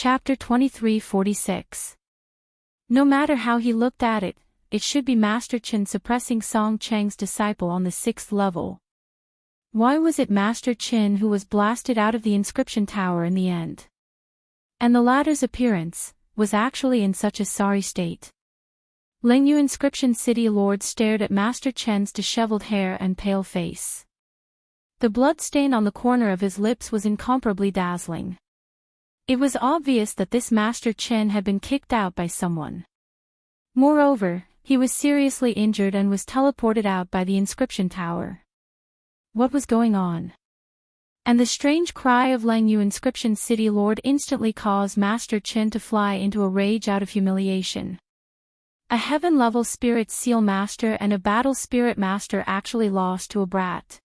Chapter 2346. No matter how he looked at it, it should be Master Chen suppressing Song Cheng's disciple on the 6th level. Why was it Master Chen who was blasted out of the inscription tower in the end? And the latter's appearance was actually in such a sorry state. Lengyu Inscription City Lord stared at Master Chen's disheveled hair and pale face. The blood stain on the corner of his lips was incomparably dazzling. It was obvious that this Master Chen had been kicked out by someone. Moreover, he was seriously injured and was teleported out by the inscription tower. What was going on? And the strange cry of Lengyu Inscription City Lord instantly caused Master Chen to fly into a rage out of humiliation. A heaven-level spirit seal master and a battle spirit master actually lost to a brat.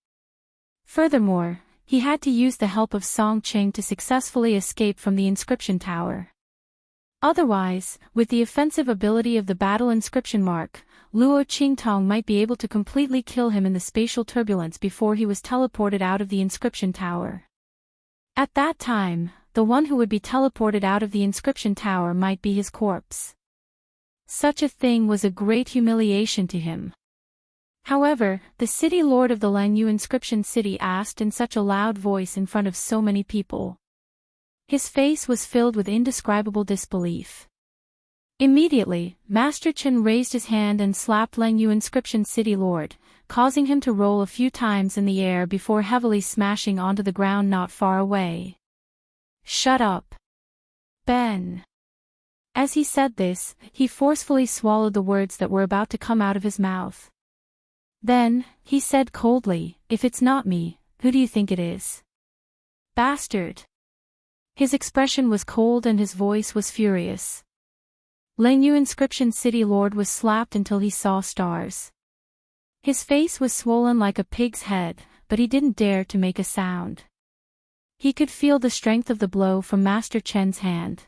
Furthermore, he had to use the help of Song Cheng to successfully escape from the inscription tower. Otherwise, with the offensive ability of the battle inscription mark, Luo Qingtong might be able to completely kill him in the spatial turbulence before he was teleported out of the inscription tower. At that time, the one who would be teleported out of the inscription tower might be his corpse. Such a thing was a great humiliation to him. However, the city lord of the Lengyu Inscription City asked in such a loud voice in front of so many people. His face was filled with indescribable disbelief. Immediately, Master Chen raised his hand and slapped Lengyu Inscription City Lord, causing him to roll a few times in the air before heavily smashing onto the ground not far away. "Shut up, Ben." As he said this, he forcefully swallowed the words that were about to come out of his mouth. Then, he said coldly, "If it's not me, who do you think it is? Bastard." His expression was cold and his voice was furious. Lengyu Inscription City Lord was slapped until he saw stars. His face was swollen like a pig's head, but he didn't dare to make a sound. He could feel the strength of the blow from Master Chen's hand.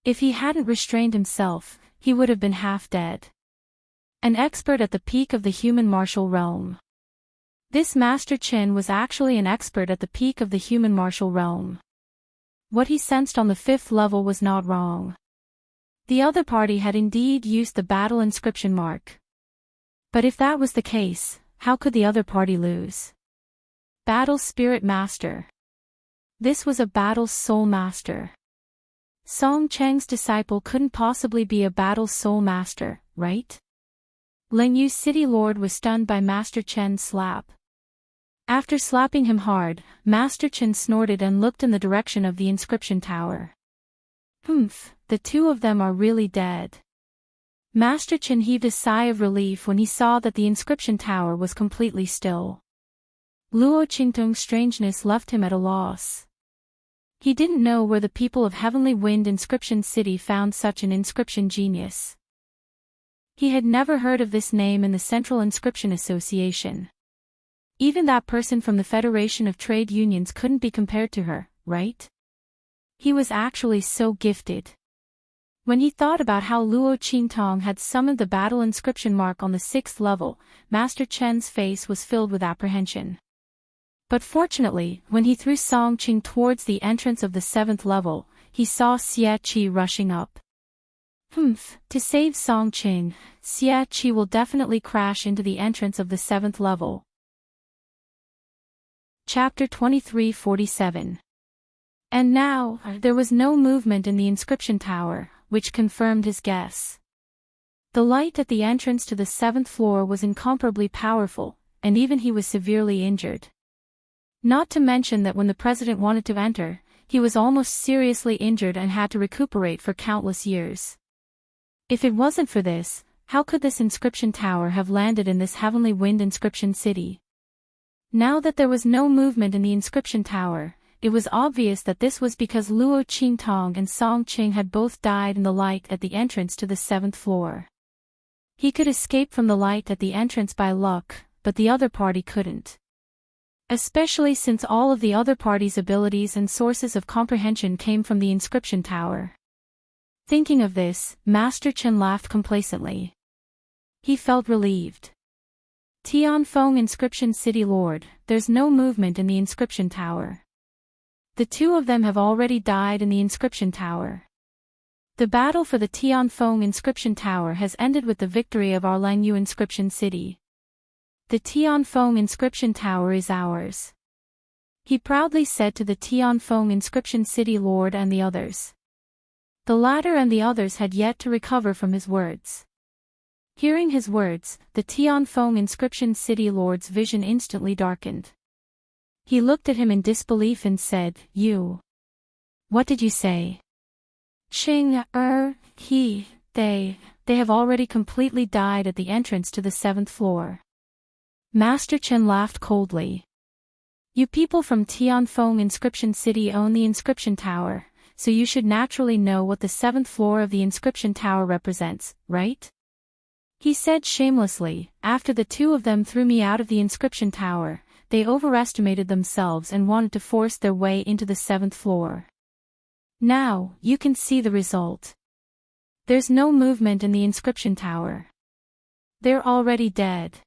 If he hadn't restrained himself, he would have been half dead. An expert at the peak of the human martial realm. This Master Chen was actually an expert at the peak of the human martial realm. What he sensed on the 5th level was not wrong. The other party had indeed used the battle inscription mark. But if that was the case, how could the other party lose? Battle Spirit Master. This was a battle soul master. Song Cheng's disciple couldn't possibly be a battle soul master, right? Lengyu City Lord was stunned by Master Chen's slap. After slapping him hard, Master Chen snorted and looked in the direction of the inscription tower. "Humph, the two of them are really dead." Master Chen heaved a sigh of relief when he saw that the inscription tower was completely still. Luo Qingtong's strangeness left him at a loss. He didn't know where the people of Heavenly Wind Inscription City found such an inscription genius. He had never heard of this name in the Central Inscription Association. Even that person from the Federation of Trade Unions couldn't be compared to her, right? He was actually so gifted. When he thought about how Luo Qingtong had summoned the battle inscription mark on the 6th level, Master Chen's face was filled with apprehension. But fortunately, when he threw Song Cheng towards the entrance of the 7th level, he saw Xie Qi rushing up. To save Song Cheng, Xie Qi will definitely crash into the entrance of the 7th level. Chapter 2347. And now, there was no movement in the inscription tower, which confirmed his guess. The light at the entrance to the 7th floor was incomparably powerful, and even he was severely injured. Not to mention that when the president wanted to enter, he was almost seriously injured and had to recuperate for countless years. If it wasn't for this, how could this inscription tower have landed in this Heavenly Wind Inscription City? Now that there was no movement in the inscription tower, it was obvious that this was because Luo Qingtong and Song Cheng had both died in the light at the entrance to the 7th floor. He could escape from the light at the entrance by luck, but the other party couldn't. Especially since all of the other party's abilities and sources of comprehension came from the inscription tower. Thinking of this, Master Chen laughed complacently. He felt relieved. Tianfeng Inscription City Lord, there's no movement in the inscription tower. The two of them have already died in the inscription tower. The battle for the Tianfeng inscription tower has ended with the victory of our Langyu inscription city. The Tianfeng inscription tower is ours, he proudly said to the Tianfeng inscription city lord and the others. The latter and the others had yet to recover from his words. Hearing his words, the Tianfeng inscription city lord's vision instantly darkened. He looked at him in disbelief and said, "You. What did you say?" "They have already completely died at the entrance to the 7th floor. Master Chen laughed coldly. You people from Tianfeng inscription city own the inscription tower, so you should naturally know what the 7th floor of the inscription tower represents, right? He said shamelessly. After the two of them threw me out of the inscription tower, they overestimated themselves and wanted to force their way into the 7th floor. Now, you can see the result. There's no movement in the inscription tower. They're already dead."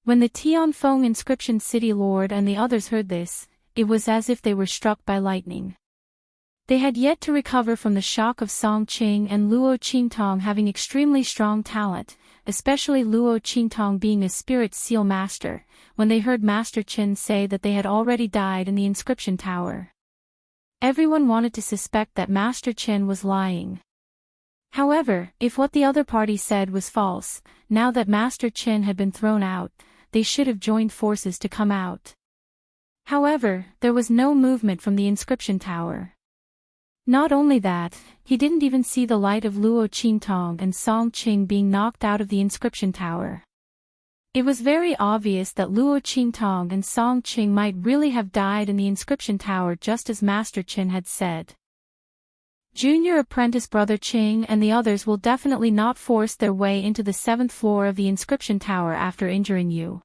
When the Tianfeng inscription city lord and the others heard this, it was as if they were struck by lightning. They had yet to recover from the shock of Song Qing and Luo Qingtong having extremely strong talent, especially Luo Qingtong being a spirit seal master, when they heard Master Qin say that they had already died in the inscription tower. Everyone wanted to suspect that Master Qin was lying. However, if what the other party said was false, now that Master Qin had been thrown out, they should have joined forces to come out. However, there was no movement from the inscription tower. Not only that, he didn't even see the light of Luo Qingtong and Song Qing being knocked out of the inscription tower. It was very obvious that Luo Qingtong and Song Qing might really have died in the inscription tower just as Master Qin had said. Junior apprentice brother Qing and the others will definitely not force their way into the 7th floor of the inscription tower after injuring you.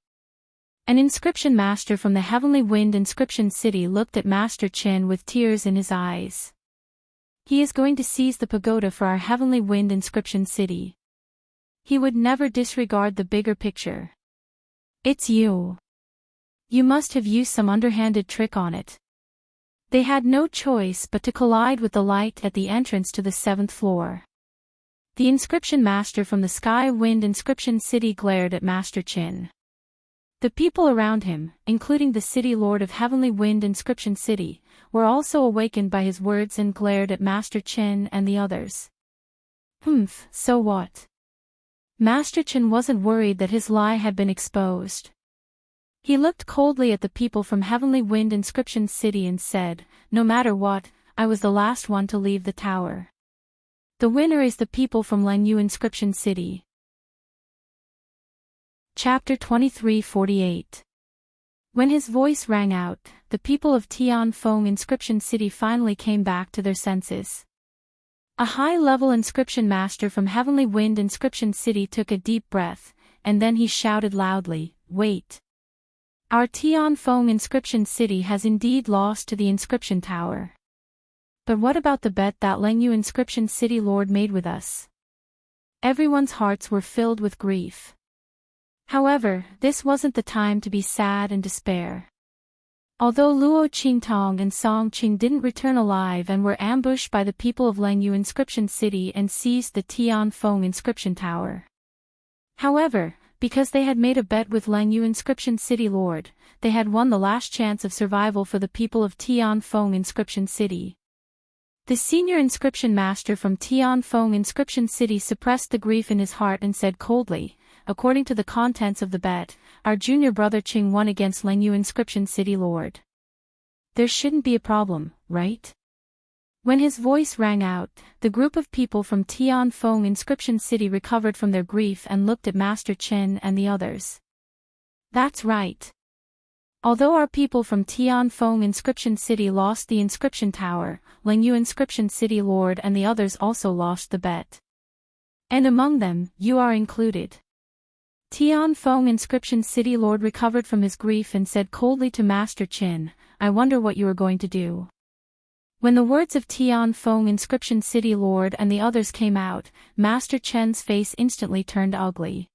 An inscription master from the Heavenly Wind inscription city looked at Master Qin with tears in his eyes. He is going to seize the pagoda for our Heavenly Wind inscription city. He would never disregard the bigger picture. It's you. You must have used some underhanded trick on it. They had no choice but to collide with the light at the entrance to the 7th floor. The inscription master from the Sky Wind inscription city glared at Master Qin. The people around him, including the city lord of Heavenly Wind inscription city, were also awakened by his words and glared at Master Qin and the others. So what? Master Qin wasn't worried that his lie had been exposed. He looked coldly at the people from Heavenly Wind inscription city and said, "No matter what, I was the last one to leave the tower. The winner is the people from Langyu inscription city." Chapter 23:48. When his voice rang out, the people of Tianfeng inscription city finally came back to their senses. A high-level inscription master from Heavenly Wind inscription city took a deep breath, and then he shouted loudly, "Wait! Our Tianfeng inscription city has indeed lost to the inscription tower. But what about the bet that Langyu inscription city lord made with us?" Everyone's hearts were filled with grief. However, this wasn't the time to be sad and despair. Although Luo Qingtong and Song Qing didn't return alive and were ambushed by the people of Langyu inscription city and seized the Tianfeng inscription tower. However, because they had made a bet with Langyu inscription city lord, they had won the last chance of survival for the people of Tianfeng inscription city. The senior inscription master from Tianfeng inscription city suppressed the grief in his heart and said coldly, "According to the contents of the bet, our junior brother Qing won against Langyu inscription city lord. There shouldn't be a problem, right?" When his voice rang out, the group of people from Tianfeng inscription city recovered from their grief and looked at Master Qin and the others. "That's right. Although our people from Tianfeng inscription city lost the inscription tower, Langyu inscription city lord and the others also lost the bet. And among them, you are included." Tianfeng inscription city lord recovered from his grief and said coldly to Master Qin, "I wonder what you are going to do." When the words of Tianfeng inscription city lord and the others came out, Master Chen's face instantly turned ugly.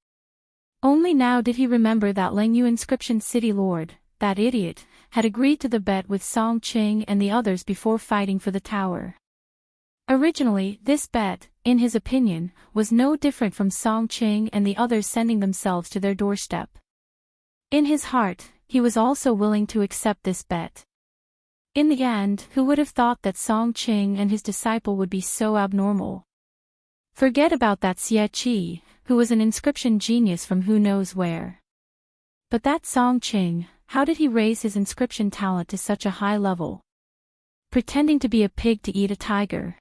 Only now did he remember that Langyu inscription city lord, that idiot, had agreed to the bet with Song Ching and the others before fighting for the tower. Originally, this bet, in his opinion, was no different from Song Ching and the others sending themselves to their doorstep. In his heart, he was also willing to accept this bet. In the end, who would have thought that Song Ching and his disciple would be so abnormal? Forget about that Xie Qi, who was an inscription genius from who knows where. But that Song Ching, how did he raise his inscription talent to such a high level? Pretending to be a pig to eat a tiger.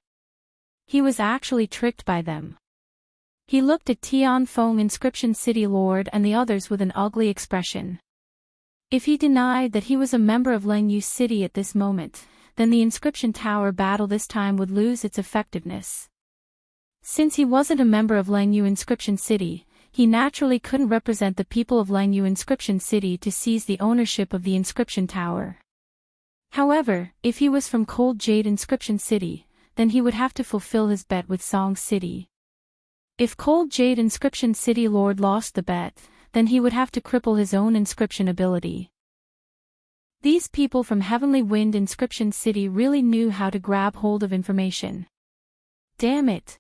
He was actually tricked by them. He looked at Tianfeng Inscription City Lord and the others with an ugly expression. If he denied that he was a member of Lengyu City at this moment, then the inscription tower battle this time would lose its effectiveness. Since he wasn't a member of Lengyu Inscription City, he naturally couldn't represent the people of Lengyu Inscription City to seize the ownership of the inscription tower. However, if he was from Cold Jade Inscription City, then he would have to fulfill his bet with Song City. If Cold Jade Inscription City Lord lost the bet, then he would have to cripple his own inscription ability. These people from Heavenly Wind Inscription City really knew how to grab hold of information. Damn it!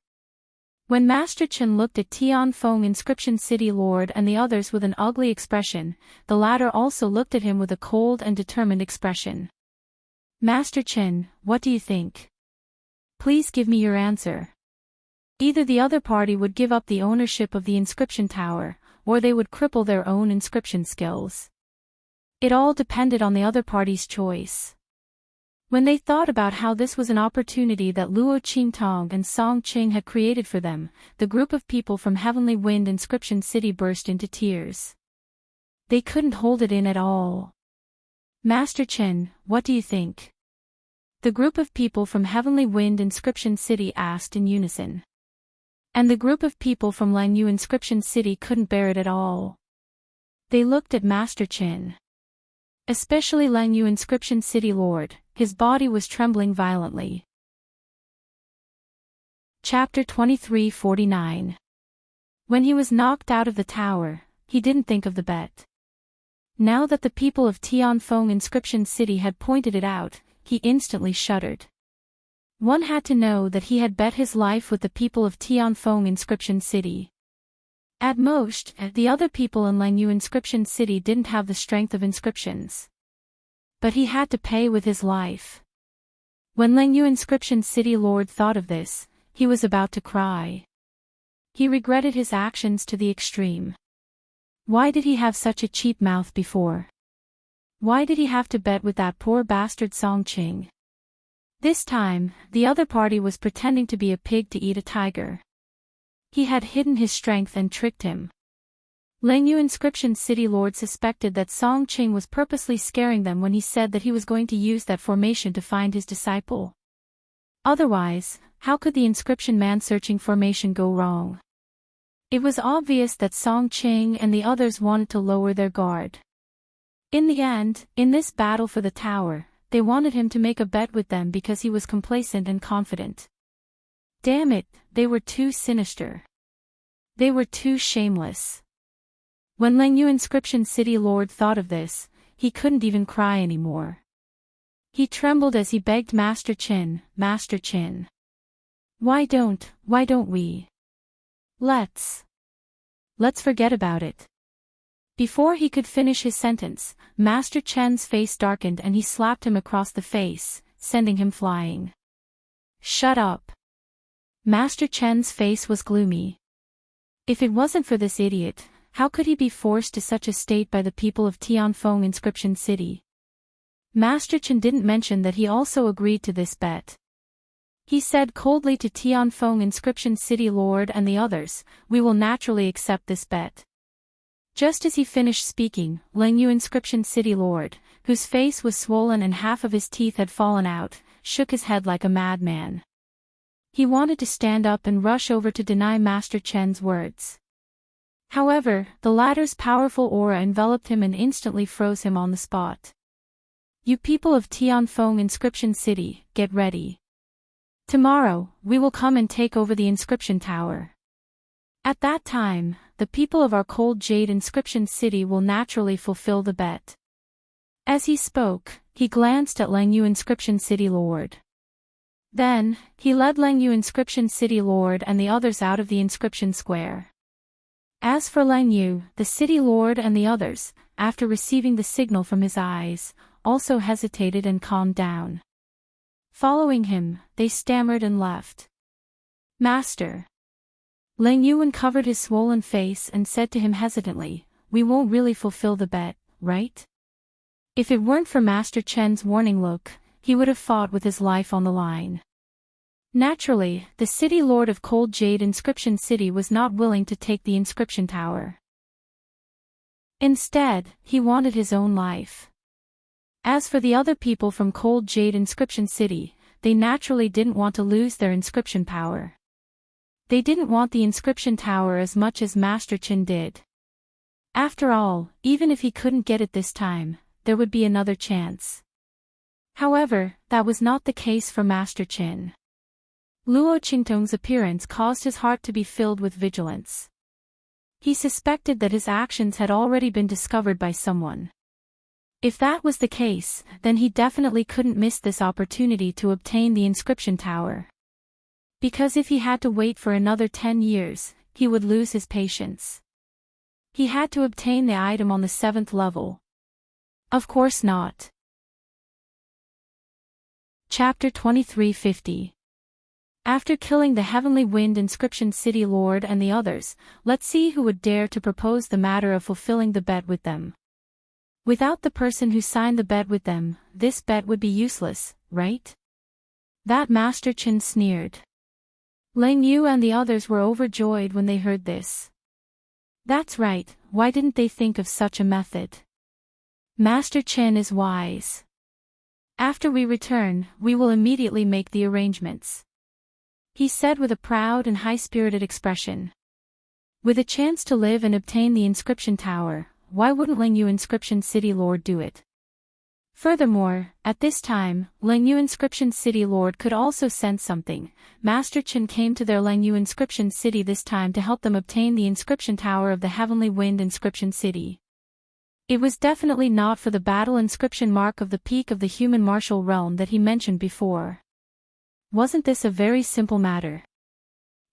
When Master Chen looked at Tianfeng Inscription City Lord and the others with an ugly expression, the latter also looked at him with a cold and determined expression. Master Chen, what do you think? Please give me your answer. Either the other party would give up the ownership of the inscription tower, or they would cripple their own inscription skills. It all depended on the other party's choice. When they thought about how this was an opportunity that Luo Qingtong and Song Ching had created for them, the group of people from Heavenly Wind Inscription City burst into tears. They couldn't hold it in at all. Master Chen, what do you think? The group of people from Heavenly Wind Inscription City asked in unison. And the group of people from Lengyu Inscription City couldn't bear it at all. They looked at Master Chen. Especially Lengyu Inscription City Lord, his body was trembling violently. Chapter 2349. When he was knocked out of the tower, he didn't think of the bet. Now that the people of Tianfeng Inscription City had pointed it out, he instantly shuddered. One had to know that he had bet his life with the people of Tianfeng Inscription City. At most, the other people in Lengyu Inscription City didn't have the strength of inscriptions. But he had to pay with his life. When Lengyu Inscription City Lord thought of this, he was about to cry. He regretted his actions to the extreme. Why did he have such a cheap mouth before? Why did he have to bet with that poor bastard Song Ching? This time, the other party was pretending to be a pig to eat a tiger. He had hidden his strength and tricked him. Lengyu Inscription City Lord suspected that Song Ching was purposely scaring them when he said that he was going to use that formation to find his disciple. Otherwise, how could the inscription man-searching formation go wrong? It was obvious that Song Ching and the others wanted to lower their guard. In the end, in this battle for the tower, they wanted him to make a bet with them because he was complacent and confident. Damn it, they were too sinister. They were too shameless. When Lengyu Inscription City Lord thought of this, he couldn't even cry anymore. He trembled as he begged Master Chen, Master Chen. Why don't we? Let's forget about it. Before he could finish his sentence, Master Chen's face darkened and he slapped him across the face, sending him flying. Shut up. Master Chen's face was gloomy. If it wasn't for this idiot, how could he be forced to such a state by the people of Tianfeng Inscription City? Master Chen didn't mention that he also agreed to this bet. He said coldly to Tianfeng Inscription City Lord and the others, "We will naturally accept this bet." Just as he finished speaking, Lengyu Inscription City Lord, whose face was swollen and half of his teeth had fallen out, shook his head like a madman. He wanted to stand up and rush over to deny Master Chen's words. However, the latter's powerful aura enveloped him and instantly froze him on the spot. You people of Tianfeng Inscription City, get ready. Tomorrow, we will come and take over the inscription tower. At that time, the people of our Cold Jade Inscription City will naturally fulfill the bet. As he spoke, he glanced at Lang Yu Inscription City Lord. Then, he led Lang Yu Inscription City Lord and the others out of the inscription square. As for Lang Yu, the City Lord and the others, after receiving the signal from his eyes, also hesitated and calmed down. Following him, they stammered and left. Master. Lang Yu uncovered his swollen face and said to him hesitantly, "We won't really fulfill the bet, right?" If it weren't for Master Chen's warning look, he would have fought with his life on the line. Naturally, the City Lord of Cold Jade Inscription City was not willing to take the inscription tower. Instead, he wanted his own life. As for the other people from Cold Jade Inscription City, they naturally didn't want to lose their inscription power. They didn't want the inscription tower as much as Master Chen did. After all, even if he couldn't get it this time, there would be another chance. However, that was not the case for Master Chen. Luo Qingtong's appearance caused his heart to be filled with vigilance. He suspected that his actions had already been discovered by someone. If that was the case, then he definitely couldn't miss this opportunity to obtain the inscription tower. Because if he had to wait for another 10 years, he would lose his patience. He had to obtain the item on the 7th level. Of course not. Chapter 2350. After killing the Heavenly Wind Inscription City Lord and the others, let's see who would dare to propose the matter of fulfilling the bet with them. Without the person who signed the bet with them, this bet would be useless, right? That Master Chen sneered. Lang Yu and the others were overjoyed when they heard this. That's right, why didn't they think of such a method? Master Chen is wise. After we return, we will immediately make the arrangements, he said with a proud and high-spirited expression. With a chance to live and obtain the inscription tower, why wouldn't Lang Yu Inscription City Lord do it? Furthermore, at this time, Lang Yu Inscription City Lord could also sense something. Master Chen came to their Lang Yu Inscription City this time to help them obtain the inscription tower of the Heavenly Wind Inscription City. It was definitely not for the battle inscription mark of the peak of the human martial realm that he mentioned before. Wasn't this a very simple matter?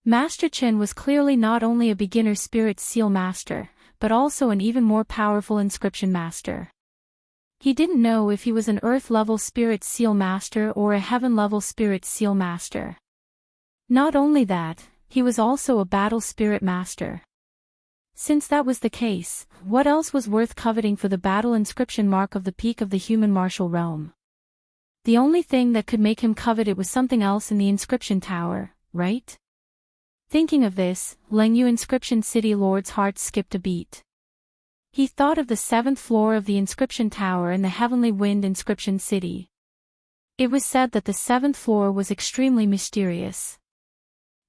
Master Chen was clearly not only a beginner spirit seal master, but also an even more powerful inscription master. He didn't know if he was an Earth-level spirit seal master or a Heaven-level spirit seal master. Not only that, he was also a battle spirit master. Since that was the case, what else was worth coveting for the battle inscription mark of the peak of the human martial realm? The only thing that could make him covet it was something else in the inscription tower, right? Thinking of this, Lang Yu Inscription City Lord's heart skipped a beat. He thought of the 7th floor of the inscription tower in the Heavenly Wind Inscription City. It was said that the 7th floor was extremely mysterious.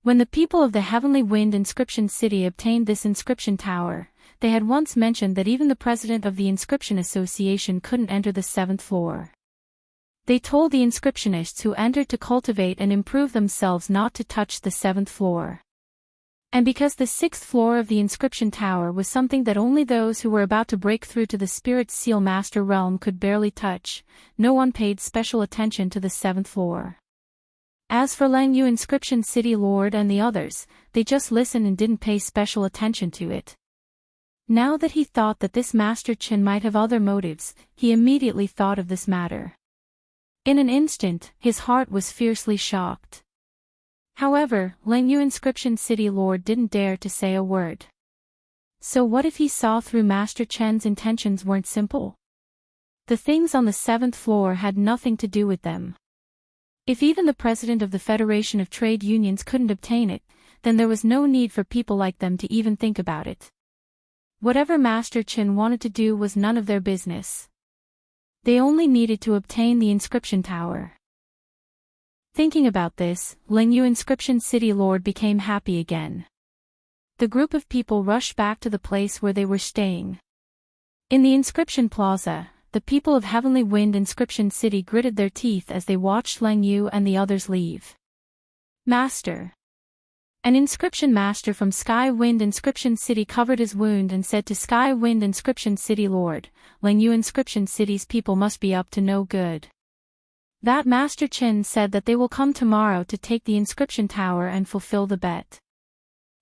When the people of the Heavenly Wind Inscription City obtained this inscription tower, they had once mentioned that even the president of the Inscription Association couldn't enter the 7th floor. They told the inscriptionists who entered to cultivate and improve themselves not to touch the 7th floor. And because the 6th floor of the inscription tower was something that only those who were about to break through to the Spirit Seal Master realm could barely touch, no one paid special attention to the 7th floor. As for Lang Yu Inscription City Lord and the others, they just listened and didn't pay special attention to it. Now that he thought that this Master Chen might have other motives, he immediately thought of this matter. In an instant, his heart was fiercely shocked. However, Lang Yu Inscription City Lord didn't dare to say a word. So what if he saw through Master Chen's intentions weren't simple? The things on the 7th floor had nothing to do with them. If even the president of the Federation of Trade Unions couldn't obtain it, then there was no need for people like them to even think about it. Whatever Master Chen wanted to do was none of their business. They only needed to obtain the inscription tower. Thinking about this, Lang Yu Inscription City Lord became happy again. The group of people rushed back to the place where they were staying. In the inscription plaza, the people of Heavenly Wind Inscription City gritted their teeth as they watched Lang Yu and the others leave. Master. An inscription master from Sky Wind Inscription City covered his wound and said to Sky Wind Inscription City Lord, Lengyu Inscription City's people must be up to no good. That Master Qin said that they will come tomorrow to take the inscription tower and fulfill the bet.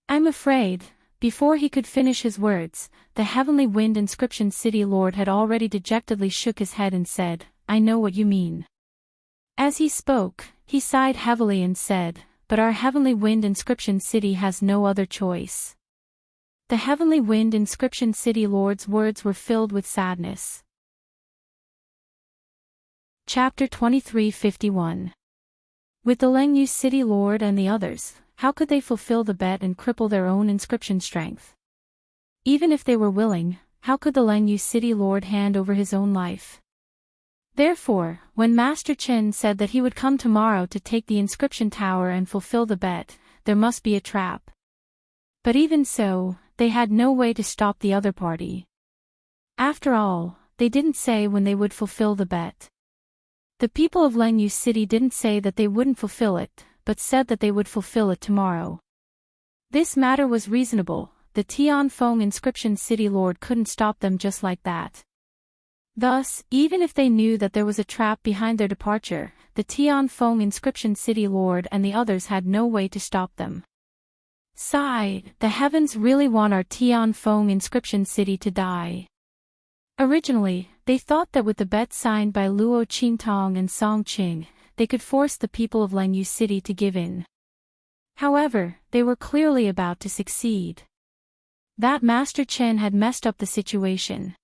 I'm afraid. Before he could finish his words, the Heavenly Wind Inscription City Lord had already dejectedly shook his head and said, I know what you mean. As he spoke, he sighed heavily and said, but our Heavenly Wind Inscription City has no other choice. The Heavenly Wind Inscription City Lord's words were filled with sadness. Chapter 23:51. With the Lengyu City Lord and the others, how could they fulfill the bet and cripple their own inscription strength? Even if they were willing, how could the Lengyu City Lord hand over his own life? Therefore, when Master Qin said that he would come tomorrow to take the inscription tower and fulfill the bet, there must be a trap. But even so, they had no way to stop the other party. After all, they didn't say when they would fulfill the bet. The people of Lengyu City didn't say that they wouldn't fulfill it, but said that they would fulfill it tomorrow. This matter was reasonable. The Tianfeng Inscription City Lord couldn't stop them just like that. Thus, even if they knew that there was a trap behind their departure, the Tianfeng Inscription City Lord and the others had no way to stop them. Sigh, the heavens really want our Tianfeng Inscription City to die. Originally, they thought that with the bet signed by Luo Qingtong and Song Qing, they could force the people of Lengyu City to give in. However, they were clearly about to succeed. That Master Qin had messed up the situation.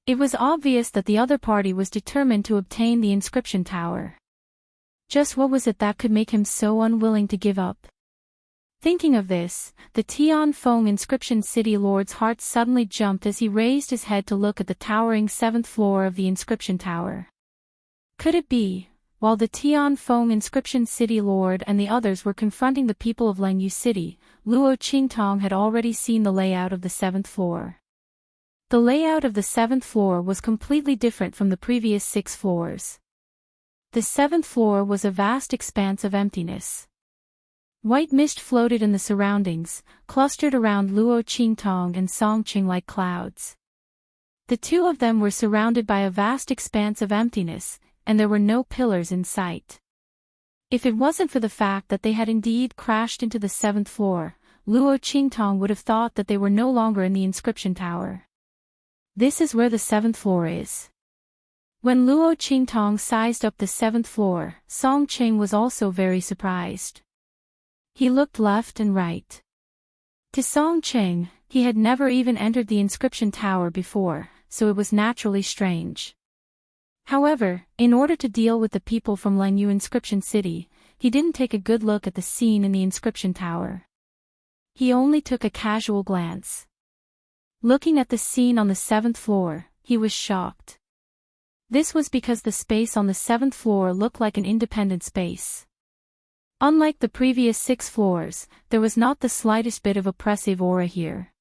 It was obvious that the other party was determined to obtain the inscription tower. Just what was it that could make him so unwilling to give up? Thinking of this, the Tianfeng Inscription City Lord's heart suddenly jumped as he raised his head to look at the towering 7th floor of the inscription tower. Could it be, while the Tianfeng Inscription City Lord and the others were confronting the people of Lengyu City, Luo Qingtong had already seen the layout of the 7th floor. The layout of the 7th floor was completely different from the previous 6 floors. The 7th floor was a vast expanse of emptiness. White mist floated in the surroundings, clustered around Luo Qingtong and Song Qing like clouds. The two of them were surrounded by a vast expanse of emptiness, and there were no pillars in sight. If it wasn't for the fact that they had indeed crashed into the 7th floor, Luo Qingtong would have thought that they were no longer in the inscription tower. This is where the 7th floor is. When Luo Qingtong sized up the 7th floor, Song Qing was also very surprised. He looked left and right. To Song Qing, he had never even entered the inscription tower before, so it was naturally strange. However, in order to deal with the people from Lengyu Inscription City, he didn't take a good look at the scene in the inscription tower. He only took a casual glance. Looking at the scene on the 7th floor, he was shocked. This was because the space on the 7th floor looked like an independent space. Unlike the previous 6 floors, there was not the slightest bit of oppressive aura here.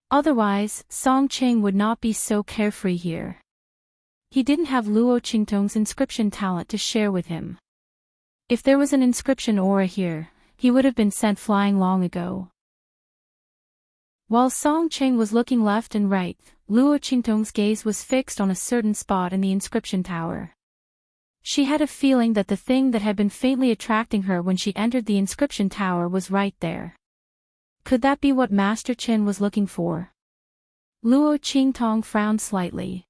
Otherwise, Song Qing would not be so carefree here. He didn't have Luo Qingtong's inscription talent to share with him. If there was an inscription aura here, he would have been sent flying long ago. While Song Qing was looking left and right, Luo Qingtong's gaze was fixed on a certain spot in the inscription tower. She had a feeling that the thing that had been faintly attracting her when she entered the inscription tower was right there. Could that be what Master Qin was looking for? Luo Qingtong frowned slightly.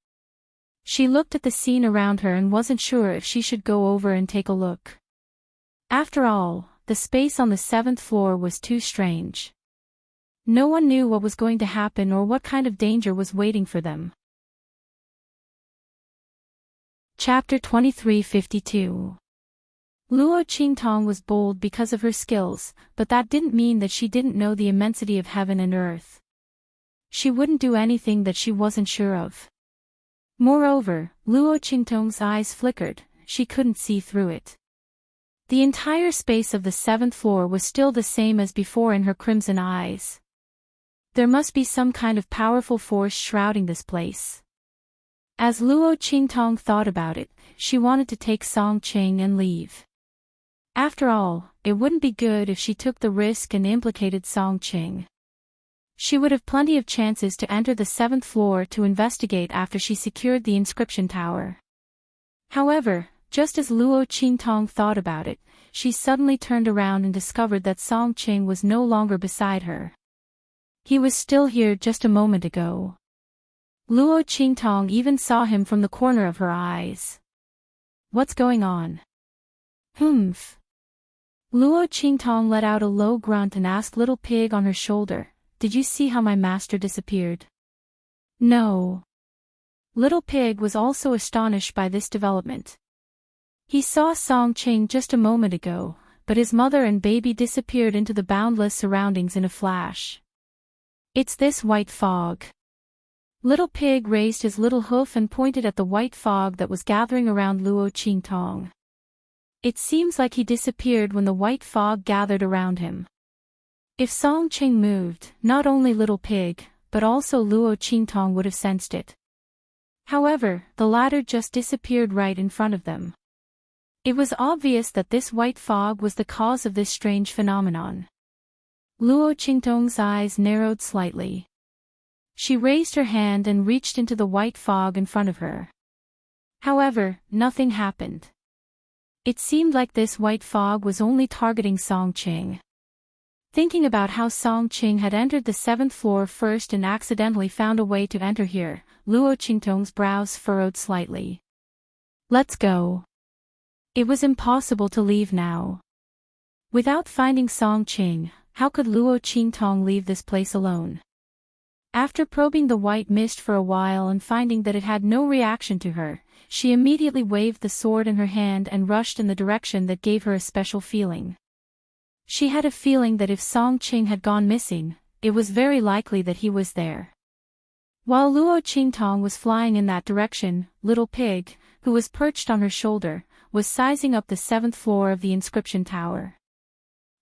She looked at the scene around her and wasn't sure if she should go over and take a look. After all, the space on the 7th floor was too strange. No one knew what was going to happen or what kind of danger was waiting for them. Chapter 23:52. Luo Qingtong was bold because of her skills, but that didn't mean that she didn't know the immensity of heaven and earth. She wouldn't do anything that she wasn't sure of. Moreover, Luo Qingtong's eyes flickered, she couldn't see through it. The entire space of the 7th floor was still the same as before in her crimson eyes. There must be some kind of powerful force shrouding this place. As Luo Qingtong thought about it, she wanted to take Song Qing and leave. After all, it wouldn't be good if she took the risk and implicated Song Qing. She would have plenty of chances to enter the 7th floor to investigate after she secured the inscription tower. However, just as Luo Qingtong thought about it, she suddenly turned around and discovered that Song Qing was no longer beside her. He was still here just a moment ago. Luo Qingtong even saw him from the corner of her eyes. What's going on? Humph. Luo Qingtong let out a low grunt and asked Little Pig on her shoulder, "Did you see how my master disappeared?" No. Little Pig was also astonished by this development. He saw Song Qing just a moment ago, but his mother and baby disappeared into the boundless surroundings in a flash. It's this white fog. Little Pig raised his little hoof and pointed at the white fog that was gathering around Luo Qingtong. It seems like he disappeared when the white fog gathered around him. If Song Qing moved, not only Little Pig, but also Luo Qingtong would have sensed it. However, the latter just disappeared right in front of them. It was obvious that this white fog was the cause of this strange phenomenon. Luo Qingtong's eyes narrowed slightly. She raised her hand and reached into the white fog in front of her. However, nothing happened. It seemed like this white fog was only targeting Song Qing. Thinking about how Song Qing had entered the 7th floor first and accidentally found a way to enter here, Luo Qingtong's brows furrowed slightly. Let's go. It was impossible to leave now. Without finding Song Qing, how could Luo Qingtong leave this place alone? After probing the white mist for a while and finding that it had no reaction to her, she immediately waved the sword in her hand and rushed in the direction that gave her a special feeling. She had a feeling that if Song Qing had gone missing, it was very likely that he was there. While Luo Qingtong was flying in that direction, Little Pig, who was perched on her shoulder, was sizing up the 7th floor of the inscription tower.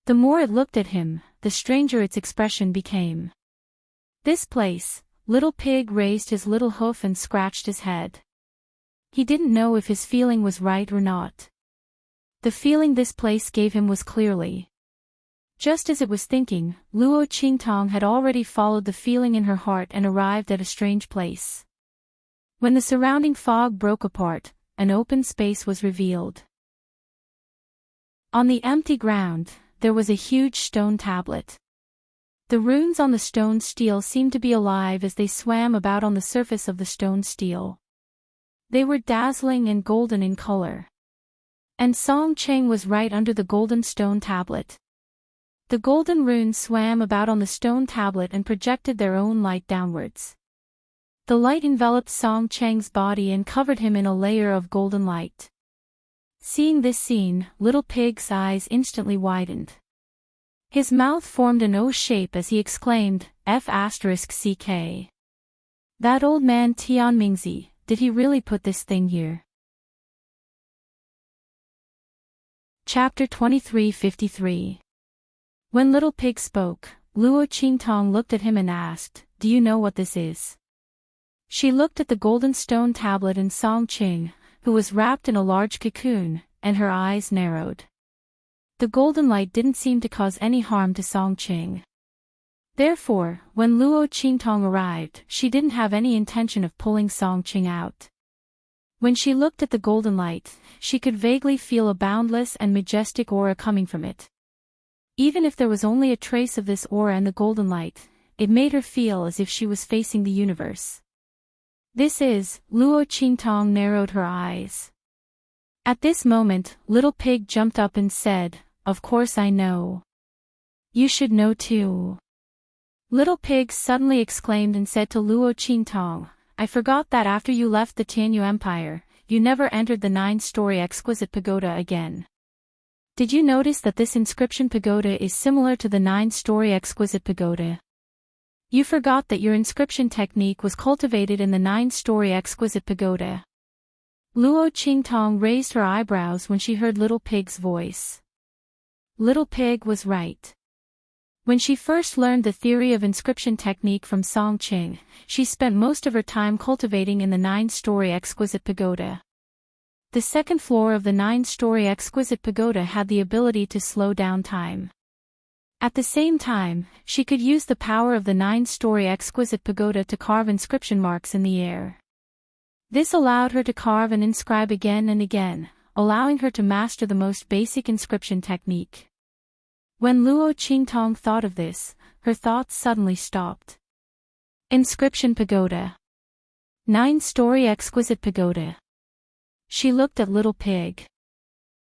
The more it looked at him, the stranger its expression became. This place, Little Pig raised his little hoof and scratched his head. He didn't know if his feeling was right or not. The feeling this place gave him was clearly. Just as it was thinking, Luo Qingtong had already followed the feeling in her heart and arrived at a strange place. When the surrounding fog broke apart, an open space was revealed. On the empty ground, there was a huge stone tablet. The runes on the stone stele seemed to be alive as they swam about on the surface of the stone stele. They were dazzling and golden in color. And Song Qing was right under the golden stone tablet. The golden runes swam about on the stone tablet and projected their own light downwards. The light enveloped Song Qing's body and covered him in a layer of golden light. Seeing this scene, Little Pig's eyes instantly widened. His mouth formed an O shape as he exclaimed, F***CK. That old man Tianmingzi, did he really put this thing here? Chapter 2353. When Little Pig spoke, Luo Qingtong looked at him and asked, "Do you know what this is?" She looked at the golden stone tablet and Song Qing, who was wrapped in a large cocoon, and her eyes narrowed. The golden light didn't seem to cause any harm to Song Qing. Therefore, when Luo Qingtong arrived, she didn't have any intention of pulling Song Qing out. When she looked at the golden light, she could vaguely feel a boundless and majestic aura coming from it. Even if there was only a trace of this aura and the golden light, it made her feel as if she was facing the universe. This is, Luo Qingtong narrowed her eyes. At this moment, Little Pig jumped up and said, "Of course I know. You should know too." Little Pig suddenly exclaimed and said to Luo Qingtong, "I forgot that after you left the Tianyu Empire, you never entered the 9-story exquisite pagoda again. Did you notice that this inscription pagoda is similar to the 9-story exquisite pagoda? You forgot that your inscription technique was cultivated in the 9-story exquisite pagoda." Luo Qingtong raised her eyebrows when she heard Little Pig's voice. Little Pig was right. When she first learned the theory of inscription technique from Song Qing, she spent most of her time cultivating in the 9-story exquisite pagoda. The second floor of the 9-story exquisite pagoda had the ability to slow down time. At the same time, she could use the power of the 9-story exquisite pagoda to carve inscription marks in the air. This allowed her to carve and inscribe again and again, allowing her to master the most basic inscription technique. When Luo Qingtong thought of this, her thoughts suddenly stopped. Inscription pagoda. 9-story exquisite pagoda. She looked at Little Pig.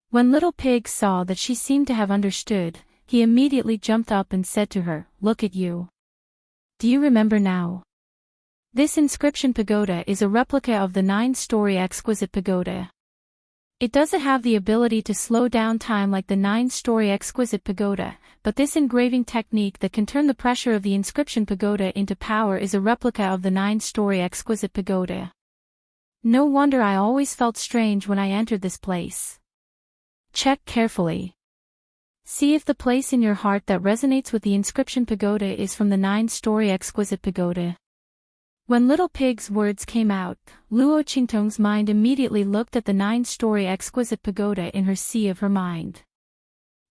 When Little Pig saw that she seemed to have understood, he immediately jumped up and said to her, "Look at you. Do you remember now? This inscription pagoda is a replica of the 9-story exquisite pagoda. It doesn't have the ability to slow down time like the 9-story exquisite pagoda, but this engraving technique that can turn the pressure of the inscription pagoda into power is a replica of the 9-story exquisite pagoda. No wonder I always felt strange when I entered this place. Check carefully. See if the place in your heart that resonates with the inscription pagoda is from the 9-story exquisite pagoda." When Little Pig's words came out, Luo Qingtong's mind immediately looked at the 9-story exquisite pagoda in her sea of her mind.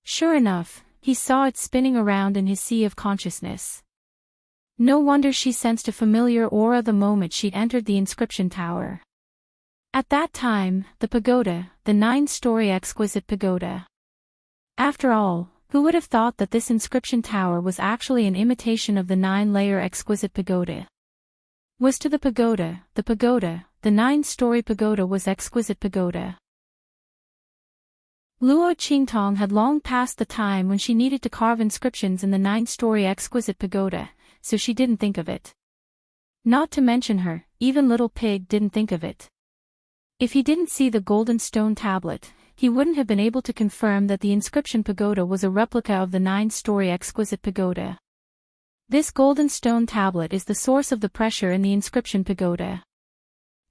Sure enough, he saw it spinning around in his sea of consciousness. No wonder she sensed a familiar aura the moment she entered the inscription tower. At that time, the pagoda, the 9-story exquisite pagoda. After all, who would have thought that this inscription tower was actually an imitation of the 9-layer exquisite pagoda? Was to the 9-story pagoda was exquisite pagoda. Luo Qingtong had long passed the time when she needed to carve inscriptions in the 9-story exquisite pagoda, so she didn't think of it. Not to mention her, even Little Pig didn't think of it. If he didn't see the golden stone tablet, he wouldn't have been able to confirm that the inscription pagoda was a replica of the 9-story exquisite pagoda. This golden stone tablet is the source of the pressure in the inscription pagoda.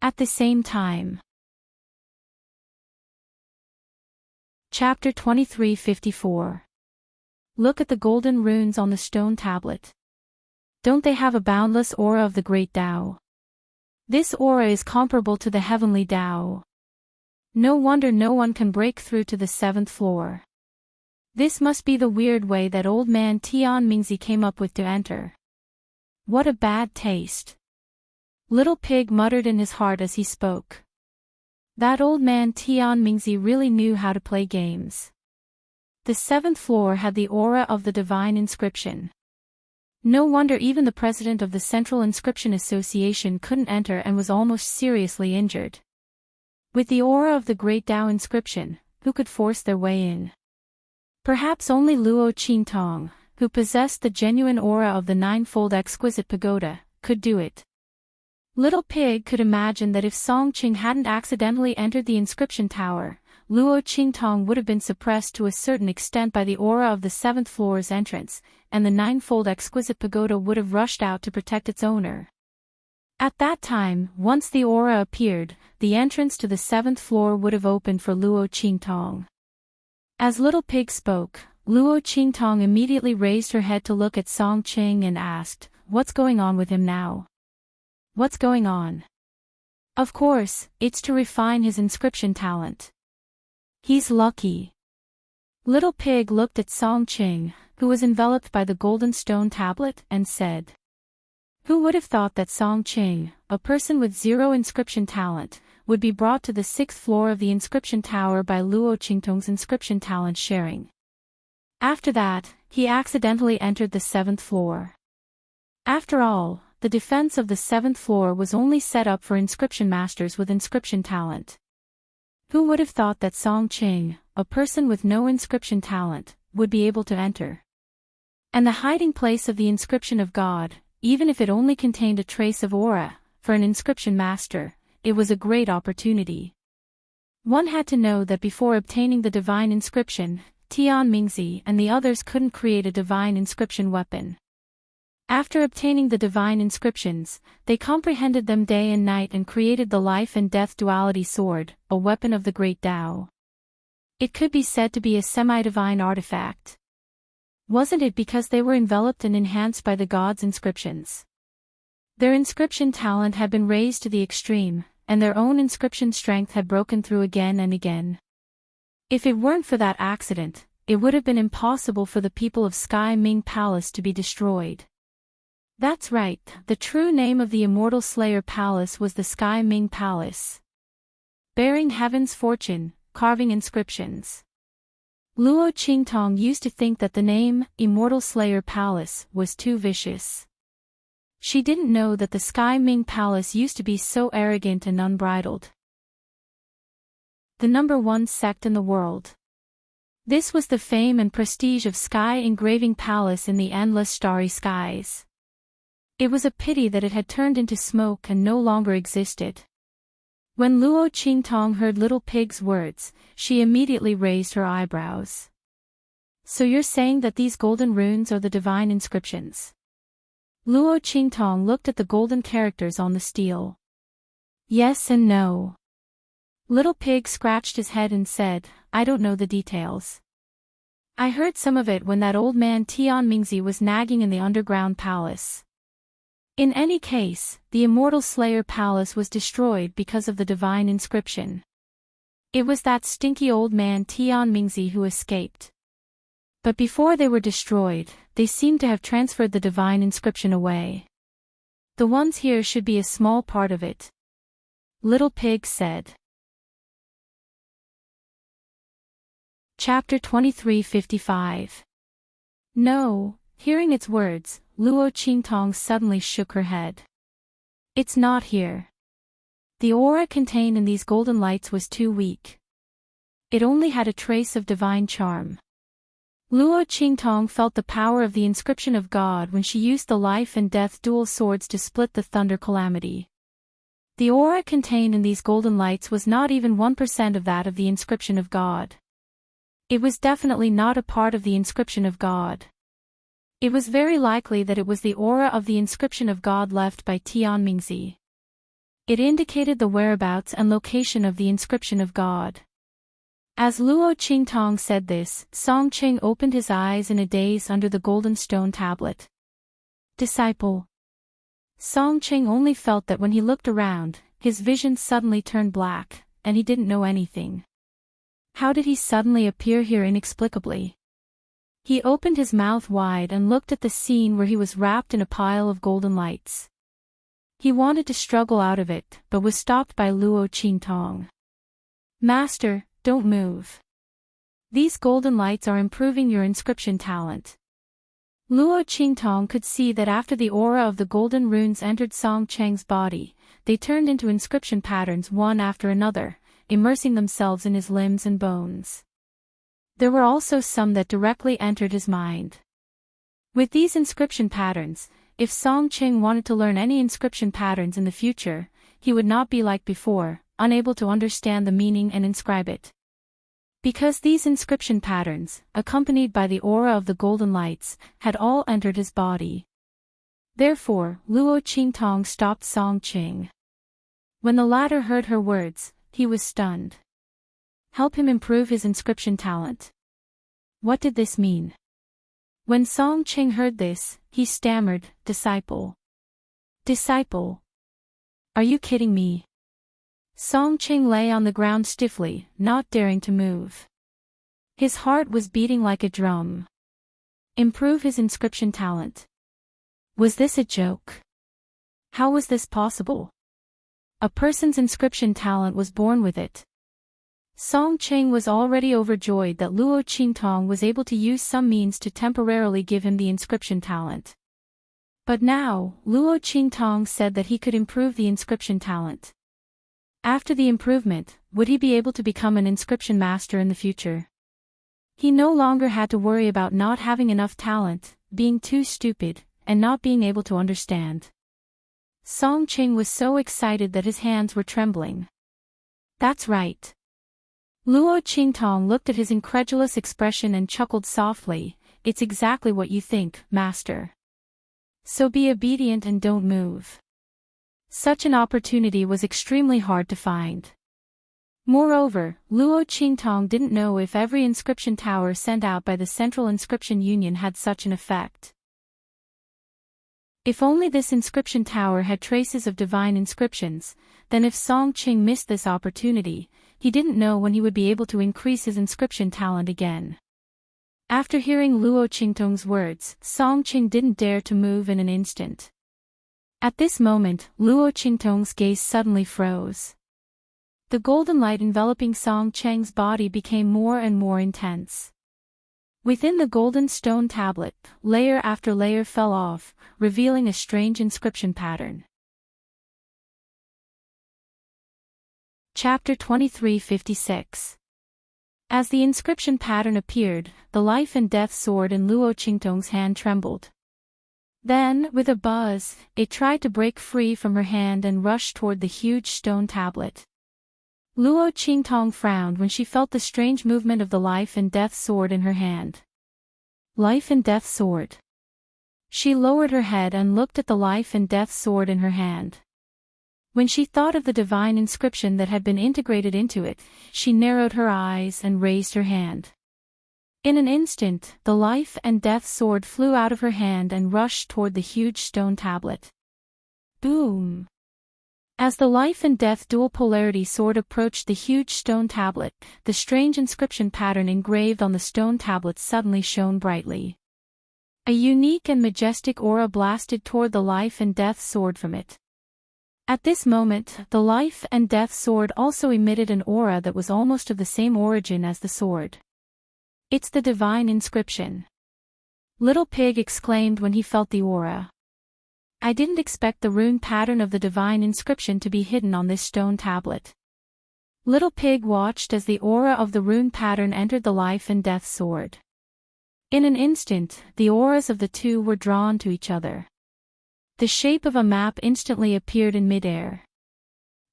At the same time. Chapter 2354. Look at the golden runes on the stone tablet. Don't they have a boundless aura of the great Tao? This aura is comparable to the heavenly Tao. No wonder no one can break through to the 7th floor. This must be the weird way that old man Tian Mingzi came up with to enter. What a bad taste. Little Pig muttered in his heart as he spoke. That old man Tian Mingzi really knew how to play games. The 7th floor had the aura of the divine inscription. No wonder even the president of the Central Inscription Association couldn't enter and was almost seriously injured. With the aura of the great Tao inscription, who could force their way in? Perhaps only Luo Qingtong, who possessed the genuine aura of the 9-fold exquisite pagoda, could do it. Little Pig could imagine that if Song Qing hadn't accidentally entered the inscription tower, Luo Qingtong would have been suppressed to a certain extent by the aura of the 7th floor's entrance, and the 9-fold exquisite pagoda would have rushed out to protect its owner. At that time, once the aura appeared, the entrance to the 7th floor would have opened for Luo Qingtong. As Little Pig spoke, Luo Qingtong immediately raised her head to look at Song Qing and asked, "What's going on with him now?" "What's going on?" Of course, it's to refine his inscription talent. He's lucky. Little Pig looked at Song Qing, who was enveloped by the golden stone tablet, and said, "Who would have thought that Song Qing, a person with 0 inscription talent, would be brought to the 6th floor of the inscription tower by Luo Qingtong's inscription talent sharing? After that, he accidentally entered the 7th floor. After all, the defense of the 7th floor was only set up for inscription masters with inscription talent. Who would have thought that Song Qing, a person with no inscription talent, would be able to enter? And the hiding place of the inscription of God, even if it only contained a trace of aura, for an inscription master, it was a great opportunity. One had to know that before obtaining the divine inscription, Tian Mingzi and the others couldn't create a divine inscription weapon. After obtaining the divine inscriptions, they comprehended them day and night and created the life and death duality sword, a weapon of the great Tao. It could be said to be a semi-divine artifact. Wasn't it because they were enveloped and enhanced by the gods' inscriptions? Their inscription talent had been raised to the extreme, and their own inscription strength had broken through again and again. If it weren't for that accident, it would have been impossible for the people of Sky Ming Palace to be destroyed. That's right, the true name of the Immortal Slayer Palace was the Sky Ming Palace. Bearing heaven's fortune, carving inscriptions. Luo Qingtong used to think that the name, Immortal Slayer Palace, was too vicious. She didn't know that the Sky Ming Palace used to be so arrogant and unbridled. The #1 sect in the world. This was the fame and prestige of Sky Engraving Palace in the endless starry skies. It was a pity that it had turned into smoke and no longer existed. When Luo Qingtong heard Little Pig's words, she immediately raised her eyebrows. So you're saying that these golden runes are the divine inscriptions? Luo Qingtong looked at the golden characters on the steel. Yes and no. Little Pig scratched his head and said, I don't know the details. I heard some of it when that old man Tian Mingzi was nagging in the underground palace. In any case, the Immortal Slayer Palace was destroyed because of the divine inscription. It was that stinky old man Tian Mingzi who escaped. But before they were destroyed, they seemed to have transferred the divine inscription away. The ones here should be a small part of it. Little Pig said. Chapter 2355. No, hearing its words, Luo Qingtong suddenly shook her head. It's not here. The aura contained in these golden lights was too weak. It only had a trace of divine charm. Luo Qingtong felt the power of the inscription of God when she used the life and death dual swords to split the thunder calamity. The aura contained in these golden lights was not even 1% of that of the inscription of God. It was definitely not a part of the inscription of God. It was very likely that it was the aura of the inscription of God left by Tian Mingzi. It indicated the whereabouts and location of the inscription of God. As Luo Qingtong said this, Song Qing opened his eyes in a daze under the golden stone tablet. Disciple. Song Qing only felt that when he looked around, his vision suddenly turned black, and he didn't know anything. How did he suddenly appear here inexplicably? He opened his mouth wide and looked at the scene where he was wrapped in a pile of golden lights. He wanted to struggle out of it, but was stopped by Luo Qingtong. Master, don't move. These golden lights are improving your inscription talent. Luo Qingtong could see that after the aura of the golden runes entered Song Cheng's body, they turned into inscription patterns one after another, immersing themselves in his limbs and bones. There were also some that directly entered his mind. With these inscription patterns, if Song Qing wanted to learn any inscription patterns in the future, he would not be like before, unable to understand the meaning and inscribe it. Because these inscription patterns, accompanied by the aura of the golden lights, had all entered his body. Therefore, Luo Qingtong stopped Song Qing. When the latter heard her words, he was stunned. Help him improve his inscription talent. What did this mean? When Song Qing heard this, he stammered, Disciple. Disciple. Are you kidding me? Song Qing lay on the ground stiffly, not daring to move. His heart was beating like a drum. Improve his inscription talent. Was this a joke? How was this possible? A person's inscription talent was born with it. Song Qing was already overjoyed that Luo Qingtong was able to use some means to temporarily give him the inscription talent. But now, Luo Qingtong said that he could improve the inscription talent. After the improvement, would he be able to become an inscription master in the future? He no longer had to worry about not having enough talent, being too stupid, and not being able to understand. Song Qing was so excited that his hands were trembling. That's right. Luo Qingtong looked at his incredulous expression and chuckled softly, It's exactly what you think, master. So be obedient and don't move. Such an opportunity was extremely hard to find. Moreover, Luo Qingtong didn't know if every inscription tower sent out by the Central Inscription Union had such an effect. If only this inscription tower had traces of divine inscriptions, then if Song Qing missed this opportunity, he didn't know when he would be able to increase his inscription talent again. After hearing Luo Qingtong's words, Song Qing didn't dare to move in an instant. At this moment, Luo Qingtong's gaze suddenly froze. The golden light enveloping Song Cheng's body became more and more intense. Within the golden stone tablet, layer after layer fell off, revealing a strange inscription pattern. Chapter 2356. As the inscription pattern appeared, the life and death sword in Luo Qingtong's hand trembled. Then, with a buzz, it tried to break free from her hand and rushed toward the huge stone tablet. Luo Qingtong frowned when she felt the strange movement of the life and death sword in her hand. Life and death sword. She lowered her head and looked at the life and death sword in her hand. When she thought of the divine inscription that had been integrated into it, she narrowed her eyes and raised her hand. In an instant, the life and death sword flew out of her hand and rushed toward the huge stone tablet. Boom! As the life and death dual polarity sword approached the huge stone tablet, the strange inscription pattern engraved on the stone tablet suddenly shone brightly. A unique and majestic aura blasted toward the life and death sword from it. At this moment, the life and death sword also emitted an aura that was almost of the same origin as the sword. It's the divine inscription. Little Pig exclaimed when he felt the aura. I didn't expect the rune pattern of the divine inscription to be hidden on this stone tablet. Little Pig watched as the aura of the rune pattern entered the life and death sword. In an instant, the auras of the two were drawn to each other. The shape of a map instantly appeared in midair.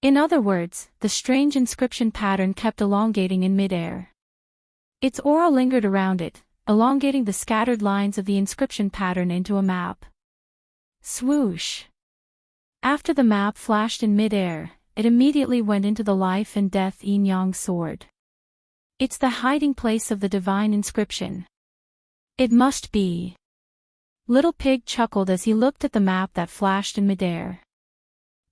In other words, the strange inscription pattern kept elongating in midair. Its aura lingered around it, elongating the scattered lines of the inscription pattern into a map. Swoosh! After the map flashed in midair, it immediately went into the life and death yin-yang sword. It's the hiding place of the divine inscription. It must be. Little Pig chuckled as he looked at the map that flashed in midair.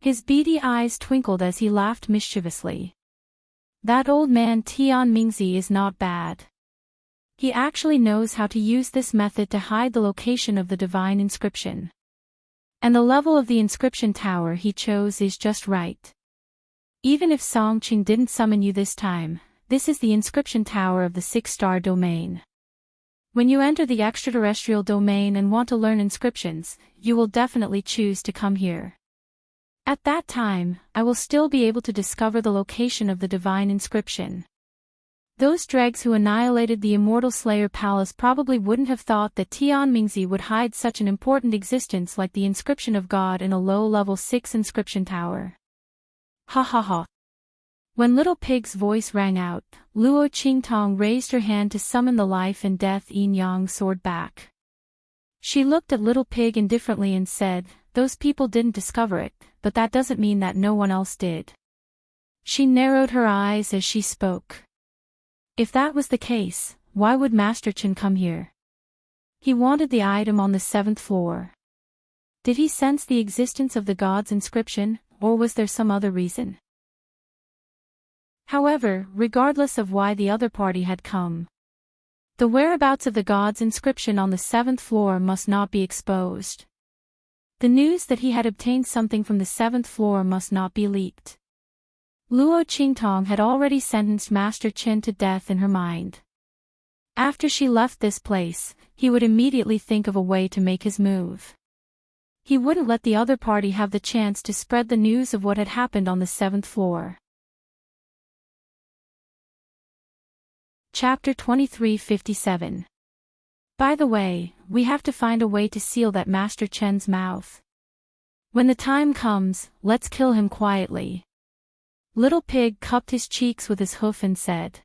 His beady eyes twinkled as he laughed mischievously. That old man Tian Mingzi is not bad. He actually knows how to use this method to hide the location of the divine inscription. And the level of the inscription tower he chose is just right. Even if Song Qing didn't summon you this time, this is the inscription tower of the 6-star domain. When you enter the extraterrestrial domain and want to learn inscriptions, you will definitely choose to come here. At that time, I will still be able to discover the location of the divine inscription. Those dregs who annihilated the Immortal Slayer Palace probably wouldn't have thought that Tian Mingzi would hide such an important existence like the inscription of God in a low-level 6 inscription tower. Ha ha ha. When Little Pig's voice rang out, Luo Qingtong raised her hand to summon the life and death yin-yang sword back. She looked at Little Pig indifferently and said, "Those people didn't discover it, but that doesn't mean that no one else did." She narrowed her eyes as she spoke. If that was the case, why would Master Chen come here? He wanted the item on the 7th floor. Did he sense the existence of the god's inscription, or was there some other reason? However, regardless of why the other party had come, the whereabouts of the god's inscription on the 7th floor must not be exposed. The news that he had obtained something from the 7th floor must not be leaked. Luo Qingtong had already sentenced Master Chen to death in her mind. After she left this place, he would immediately think of a way to make his move. He wouldn't let the other party have the chance to spread the news of what had happened on the 7th floor. Chapter 2357. By the way, we have to find a way to seal that Master Chen's mouth. When the time comes, let's kill him quietly. Little Pig cupped his cheeks with his hoof and said.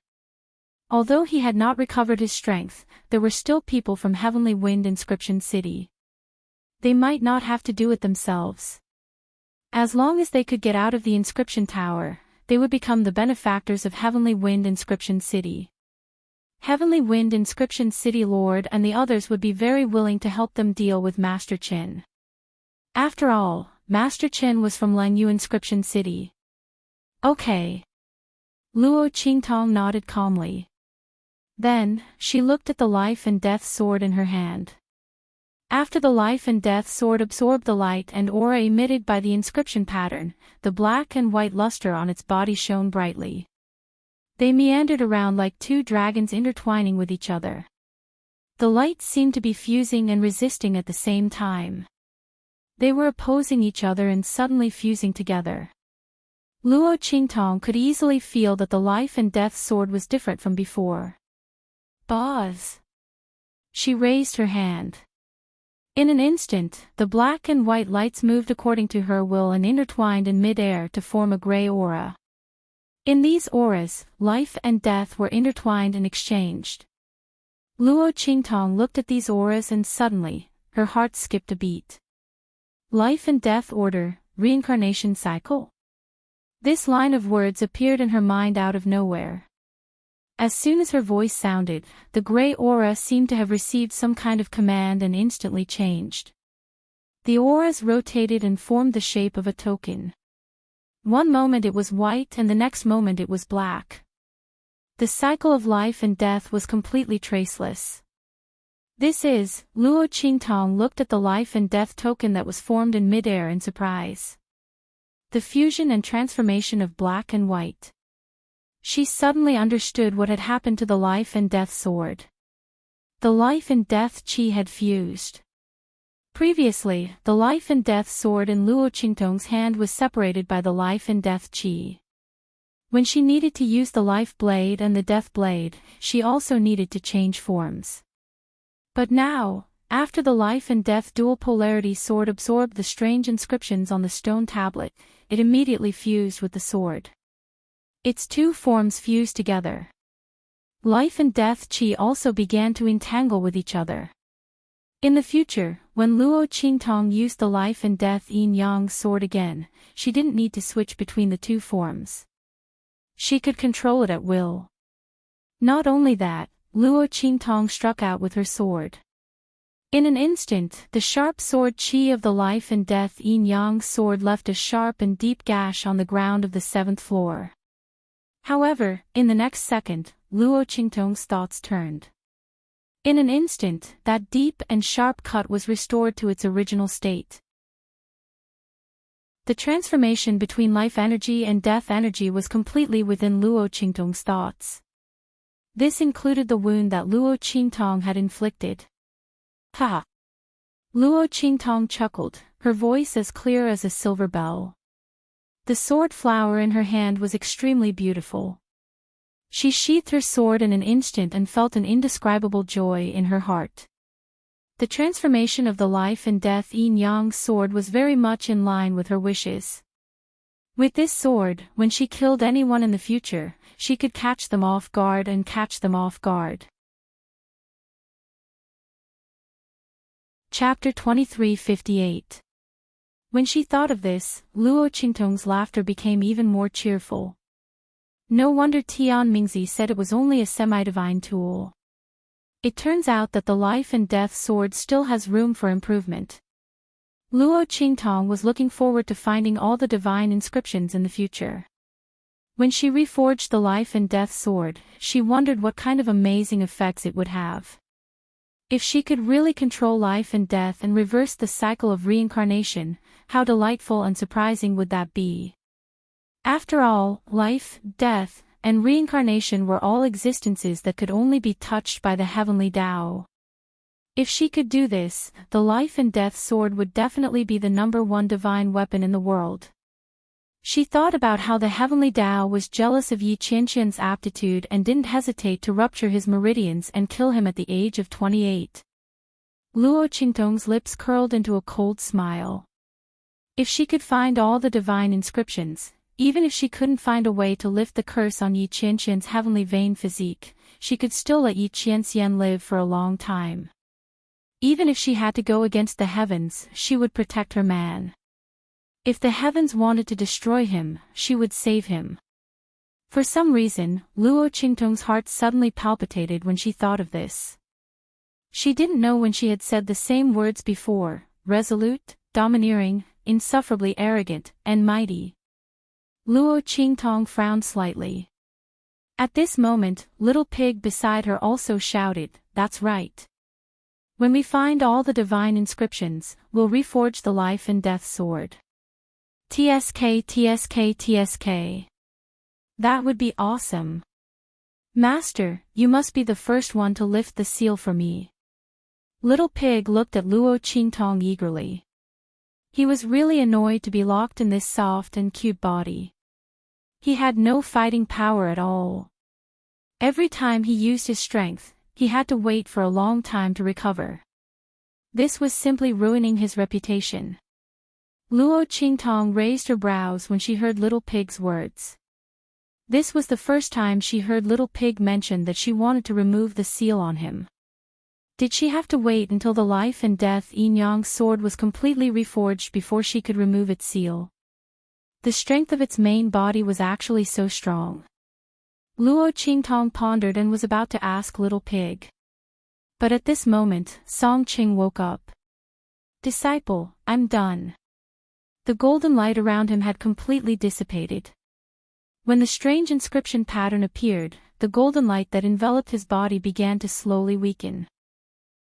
Although he had not recovered his strength, there were still people from Heavenly Wind Inscription City. They might not have to do it themselves. As long as they could get out of the inscription tower, they would become the benefactors of Heavenly Wind Inscription City. Heavenly Wind Inscription City Lord and the others would be very willing to help them deal with Master Qin. After all, Master Chen was from Langyu Inscription City. Okay. Luo Qingtong nodded calmly. Then, she looked at the life and death sword in her hand. After the life and death sword absorbed the light and aura emitted by the inscription pattern, the black and white luster on its body shone brightly. They meandered around like two dragons intertwining with each other. The lights seemed to be fusing and resisting at the same time. They were opposing each other and suddenly fusing together. Luo Qingtong could easily feel that the life and death sword was different from before. Boss! She raised her hand. In an instant, the black and white lights moved according to her will and intertwined in mid-air to form a gray aura. In these auras, life and death were intertwined and exchanged. Luo Qingtong looked at these auras and suddenly, her heart skipped a beat. Life and death order, reincarnation cycle? This line of words appeared in her mind out of nowhere. As soon as her voice sounded, the gray aura seemed to have received some kind of command and instantly changed. The auras rotated and formed the shape of a token. One moment it was white and the next moment it was black. The cycle of life and death was completely traceless. Luo Qingtong looked at the life and death token that was formed in midair in surprise. The fusion and transformation of black and white. She suddenly understood what had happened to the life and death sword. The life and death chi had fused. Previously, the life and death sword in Luo Qingtong's hand was separated by the life and death chi. When she needed to use the life blade and the death blade, she also needed to change forms. But now, after the life and death dual polarity sword absorbed the strange inscriptions on the stone tablet, it immediately fused with the sword. Its two forms fused together. Life and death chi also began to entangle with each other. In the future, when Luo Qingtong used the life and death yin-yang sword again, she didn't need to switch between the two forms. She could control it at will. Not only that, Luo Qingtong struck out with her sword. In an instant, the sharp sword chi of the life and death yin-yang sword left a sharp and deep gash on the ground of the 7th floor. However, in the next second, Luo Qingtong's thoughts turned. In an instant, that deep and sharp cut was restored to its original state. The transformation between life energy and death energy was completely within Luo Qingtong's thoughts. This included the wound that Luo Qingtong had inflicted. Ha! Luo Qingtong chuckled, her voice as clear as a silver bell. The sword flower in her hand was extremely beautiful. She sheathed her sword in an instant and felt an indescribable joy in her heart. The transformation of the life and death yin-yang sword was very much in line with her wishes. With this sword, when she killed anyone in the future, she could catch them off guard and catch them off guard. Chapter 2358. When she thought of this, Luo Qingtong's laughter became even more cheerful. No wonder Tian Mingzi said it was only a semi-divine tool. It turns out that the life and death sword still has room for improvement. Luo Qingtong was looking forward to finding all the divine inscriptions in the future. When she reforged the life and death sword, she wondered what kind of amazing effects it would have. If she could really control life and death and reverse the cycle of reincarnation, how delightful and surprising would that be? After all, life, death, and reincarnation were all existences that could only be touched by the heavenly Tao. If she could do this, the life and death sword would definitely be the #1 divine weapon in the world. She thought about how the heavenly Tao was jealous of Yi Qianqian's aptitude and didn't hesitate to rupture his meridians and kill him at the age of 28. Luo Qingtong's lips curled into a cold smile. If she could find all the divine inscriptions, even if she couldn't find a way to lift the curse on Yi Qianqian's heavenly vain physique, she could still let Yi Qianqian live for a long time. Even if she had to go against the heavens, she would protect her man. If the heavens wanted to destroy him, she would save him. For some reason, Luo Qingtong's heart suddenly palpitated when she thought of this. She didn't know when she had said the same words before, resolute, domineering, insufferably arrogant, and mighty. Luo Qingtong frowned slightly. At this moment, Little Pig beside her also shouted, "That's right. When we find all the divine inscriptions, we'll reforge the life and death sword. TSK TSK TSK. That would be awesome. Master, you must be the first one to lift the seal for me." Little Pig looked at Luo Qingtong eagerly. He was really annoyed to be locked in this soft and cute body. He had no fighting power at all. Every time he used his strength, he had to wait for a long time to recover. This was simply ruining his reputation. Luo Qingtong raised her brows when she heard Little Pig's words. This was the first time she heard Little Pig mention that she wanted to remove the seal on him. Did she have to wait until the life and death yin-yang sword was completely reforged before she could remove its seal? The strength of its main body was actually so strong. Luo Qingtong pondered and was about to ask Little Pig. But at this moment, Song Qing woke up. "Disciple, I'm done." The golden light around him had completely dissipated. When the strange inscription pattern appeared, the golden light that enveloped his body began to slowly weaken.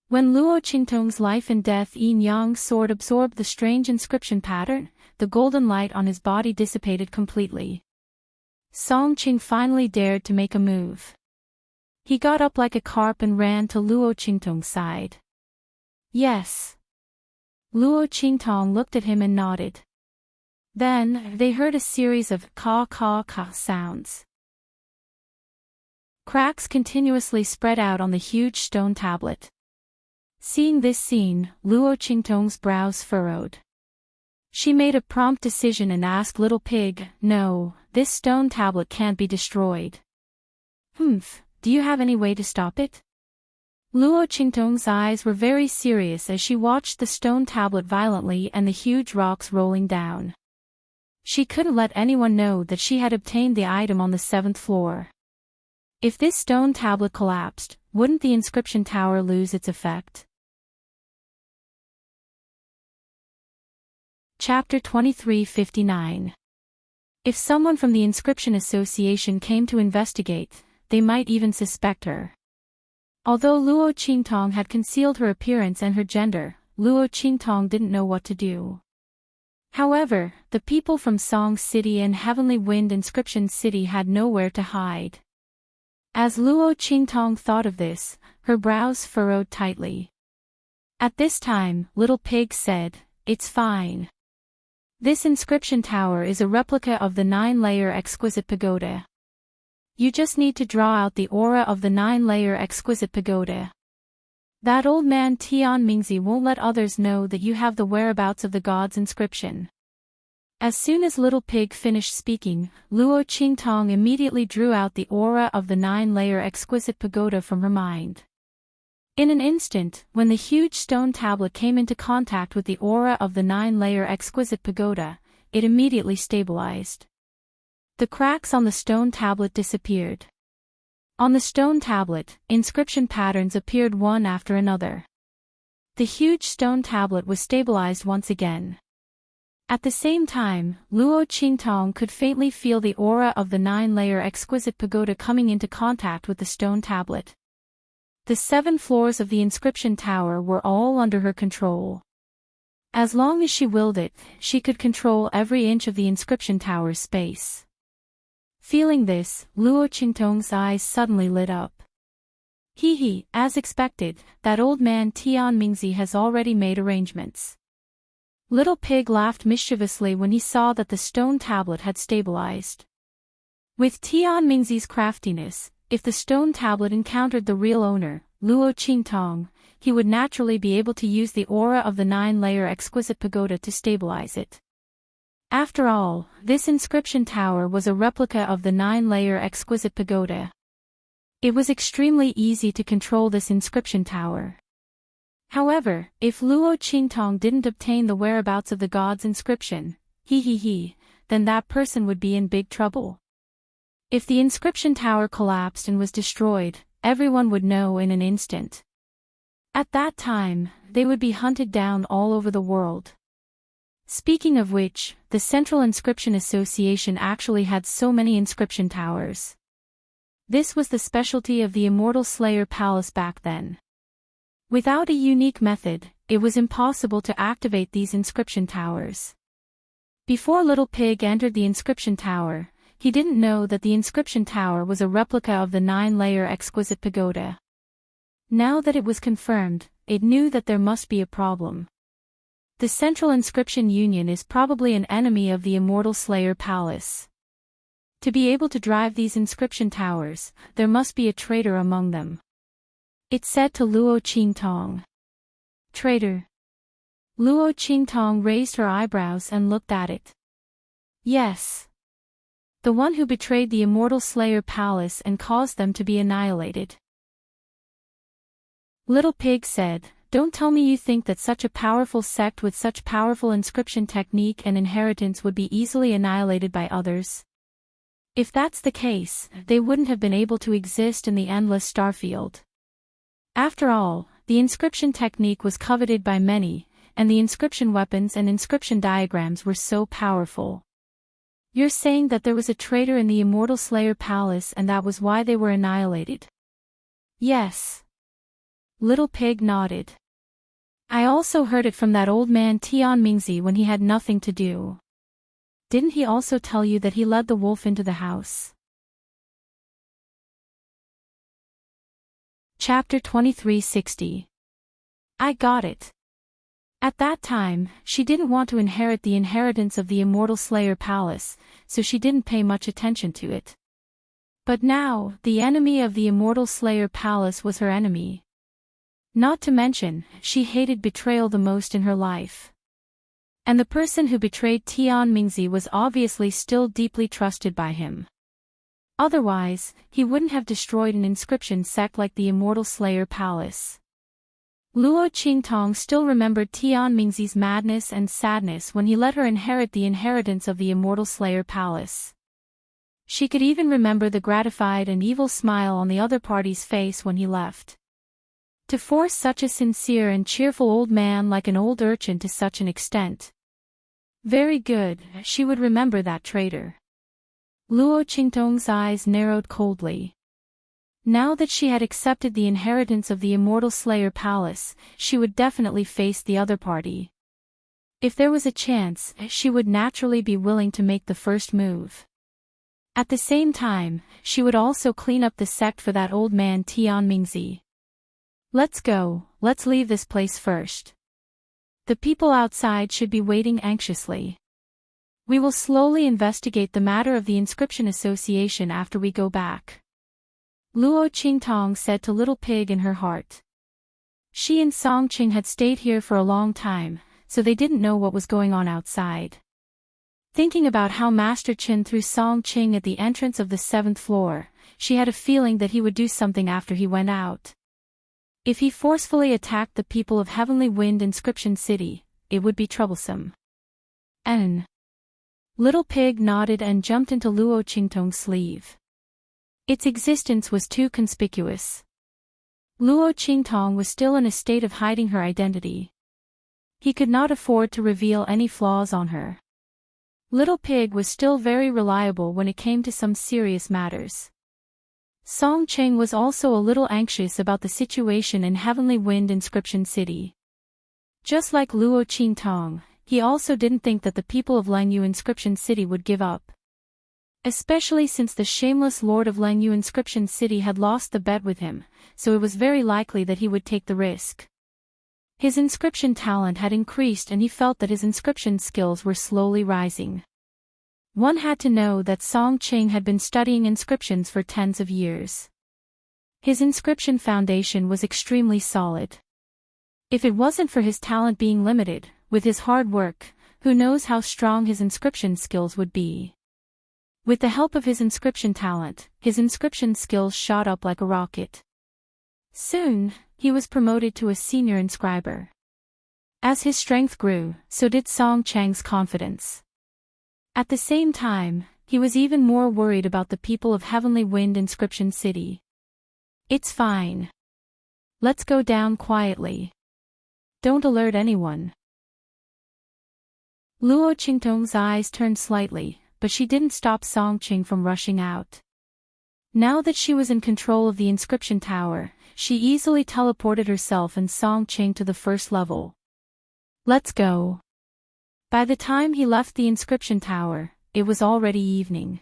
When Luo Qingtong's life and death yin-yang sword absorbed the strange inscription pattern, the golden light on his body dissipated completely. Song Qing finally dared to make a move. He got up like a carp and ran to Luo Qingtong's side. "Yes." Luo Qingtong looked at him and nodded. Then, they heard a series of caw-caw-caw sounds. Cracks continuously spread out on the huge stone tablet. Seeing this scene, Luo Qingtong's brows furrowed. She made a prompt decision and asked Little Pig, "No, this stone tablet can't be destroyed." Do you have any way to stop it?" Luo Qingtong's eyes were very serious as she watched the stone tablet violently and the huge rocks rolling down. She couldn't let anyone know that she had obtained the item on the 7th floor. If this stone tablet collapsed, wouldn't the inscription tower lose its effect? Chapter 2359. If someone from the Inscription Association came to investigate, they might even suspect her. Although Luo Qingtong had concealed her appearance and her gender, Luo Qingtong didn't know what to do. However, the people from Song City and Heavenly Wind Inscription City had nowhere to hide. As Luo Qingtong thought of this, her brows furrowed tightly. At this time, Little Pig said, "It's fine. This inscription tower is a replica of the 9-layer exquisite pagoda. You just need to draw out the aura of the 9-layer exquisite pagoda. That old man Tian Mingzi won't let others know that you have the whereabouts of the god's inscription." As soon as Little Pig finished speaking, Luo Qingtong immediately drew out the aura of the 9-layer exquisite pagoda from her mind. In an instant, when the huge stone tablet came into contact with the aura of the 9-layer exquisite pagoda, it immediately stabilized. The cracks on the stone tablet disappeared. On the stone tablet, inscription patterns appeared one after another. The huge stone tablet was stabilized once again. At the same time, Luo Qingtong could faintly feel the aura of the 9-layer exquisite pagoda coming into contact with the stone tablet. The 7 floors of the inscription tower were all under her control. As long as she willed it, she could control every inch of the inscription tower's space. Feeling this, Luo Qingtong's eyes suddenly lit up. He, as expected, that old man Tian Mingzi has already made arrangements. Little Pig laughed mischievously when he saw that the stone tablet had stabilized. With Tian Mingzi's craftiness, if the stone tablet encountered the real owner, Luo Qingtong, he would naturally be able to use the aura of the 9-layer exquisite pagoda to stabilize it. After all, this inscription tower was a replica of the 9-layer exquisite pagoda. It was extremely easy to control this inscription tower. However, if Luo Qingtong didn't obtain the whereabouts of the god's inscription, then that person would be in big trouble. If the inscription tower collapsed and was destroyed, everyone would know in an instant. At that time, they would be hunted down all over the world. Speaking of which, the Central Inscription Association actually had so many inscription towers. This was the specialty of the Immortal Slayer Palace back then. Without a unique method, it was impossible to activate these inscription towers. Before Little Pig entered the inscription tower, he didn't know that the inscription tower was a replica of the 9-layer exquisite pagoda. Now that it was confirmed, it knew that there must be a problem. The Central Inscription Union is probably an enemy of the Immortal Slayer Palace. To be able to drive these inscription towers, there must be a traitor among them. It said to Luo Qingtong. Traitor. Luo Qingtong raised her eyebrows and looked at it. Yes. The one who betrayed the Immortal Slayer Palace and caused them to be annihilated. Little Pig said, "Don't tell me you think that such a powerful sect with such powerful inscription technique and inheritance would be easily annihilated by others. If that's the case, they wouldn't have been able to exist in the endless starfield. After all, the inscription technique was coveted by many, and the inscription weapons and inscription diagrams were so powerful. You're saying that there was a traitor in the Immortal Slayer Palace and that was why they were annihilated?" Yes. Little Pig nodded. I also heard it from that old man Tian Mingzi when he had nothing to do. Didn't he also tell you that he led the wolf into the house? Chapter 2360. I got it. At that time, she didn't want to inherit the inheritance of the Immortal Slayer Palace, so she didn't pay much attention to it. But now, the enemy of the Immortal Slayer Palace was her enemy. Not to mention, she hated betrayal the most in her life. And the person who betrayed Tian Mingzi was obviously still deeply trusted by him. Otherwise, he wouldn't have destroyed an inscription sect like the Immortal Slayer Palace. Luo Qingtong still remembered Tian Mingzi's madness and sadness when he let her inherit the inheritance of the Immortal Slayer Palace. She could even remember the gratified and evil smile on the other party's face when he left. To force such a sincere and cheerful old man like an old urchin to such an extent. Very good, she would remember that traitor. Luo Qingtong's eyes narrowed coldly. Now that she had accepted the inheritance of the Immortal Slayer Palace, she would definitely face the other party. If there was a chance, she would naturally be willing to make the first move. At the same time, she would also clean up the sect for that old man Tian Mingzi. Let's go, let's leave this place first. The people outside should be waiting anxiously. We will slowly investigate the matter of the Inscription Association after we go back. Luo Qingtong said to Little Pig in her heart. She and Songqing had stayed here for a long time, so they didn't know what was going on outside. Thinking about how Master Qin threw Songqing at the entrance of the 7th floor, she had a feeling that he would do something after he went out. If he forcefully attacked the people of Heavenly Wind Inscription City, it would be troublesome. Little Pig nodded and jumped into Luo Qingtong's sleeve. Its existence was too conspicuous. Luo Qingtong was still in a state of hiding her identity. He could not afford to reveal any flaws on her. Little Pig was still very reliable when it came to some serious matters. Songqing was also a little anxious about the situation in Heavenly Wind Inscription City. Just like Luo Qingtong, he also didn't think that the people of Lengyu Inscription City would give up. Especially since the shameless lord of Lengyu Inscription City had lost the bet with him, so it was very likely that he would take the risk. His inscription talent had increased and he felt that his inscription skills were slowly rising. One had to know that Songqing had been studying inscriptions for tens of years. His inscription foundation was extremely solid. If it wasn't for his talent being limited, with his hard work, who knows how strong his inscription skills would be. With the help of his inscription talent, his inscription skills shot up like a rocket. Soon, he was promoted to a senior inscriber. As his strength grew, so did Songqing's confidence. At the same time, he was even more worried about the people of Heavenly Wind Inscription City. It's fine. Let's go down quietly. Don't alert anyone. Luo Qingtong's eyes turned slightly, but she didn't stop Song Qing from rushing out. Now that she was in control of the inscription tower, she easily teleported herself and Song Qing to the first level. Let's go. By the time he left the inscription tower, it was already evening.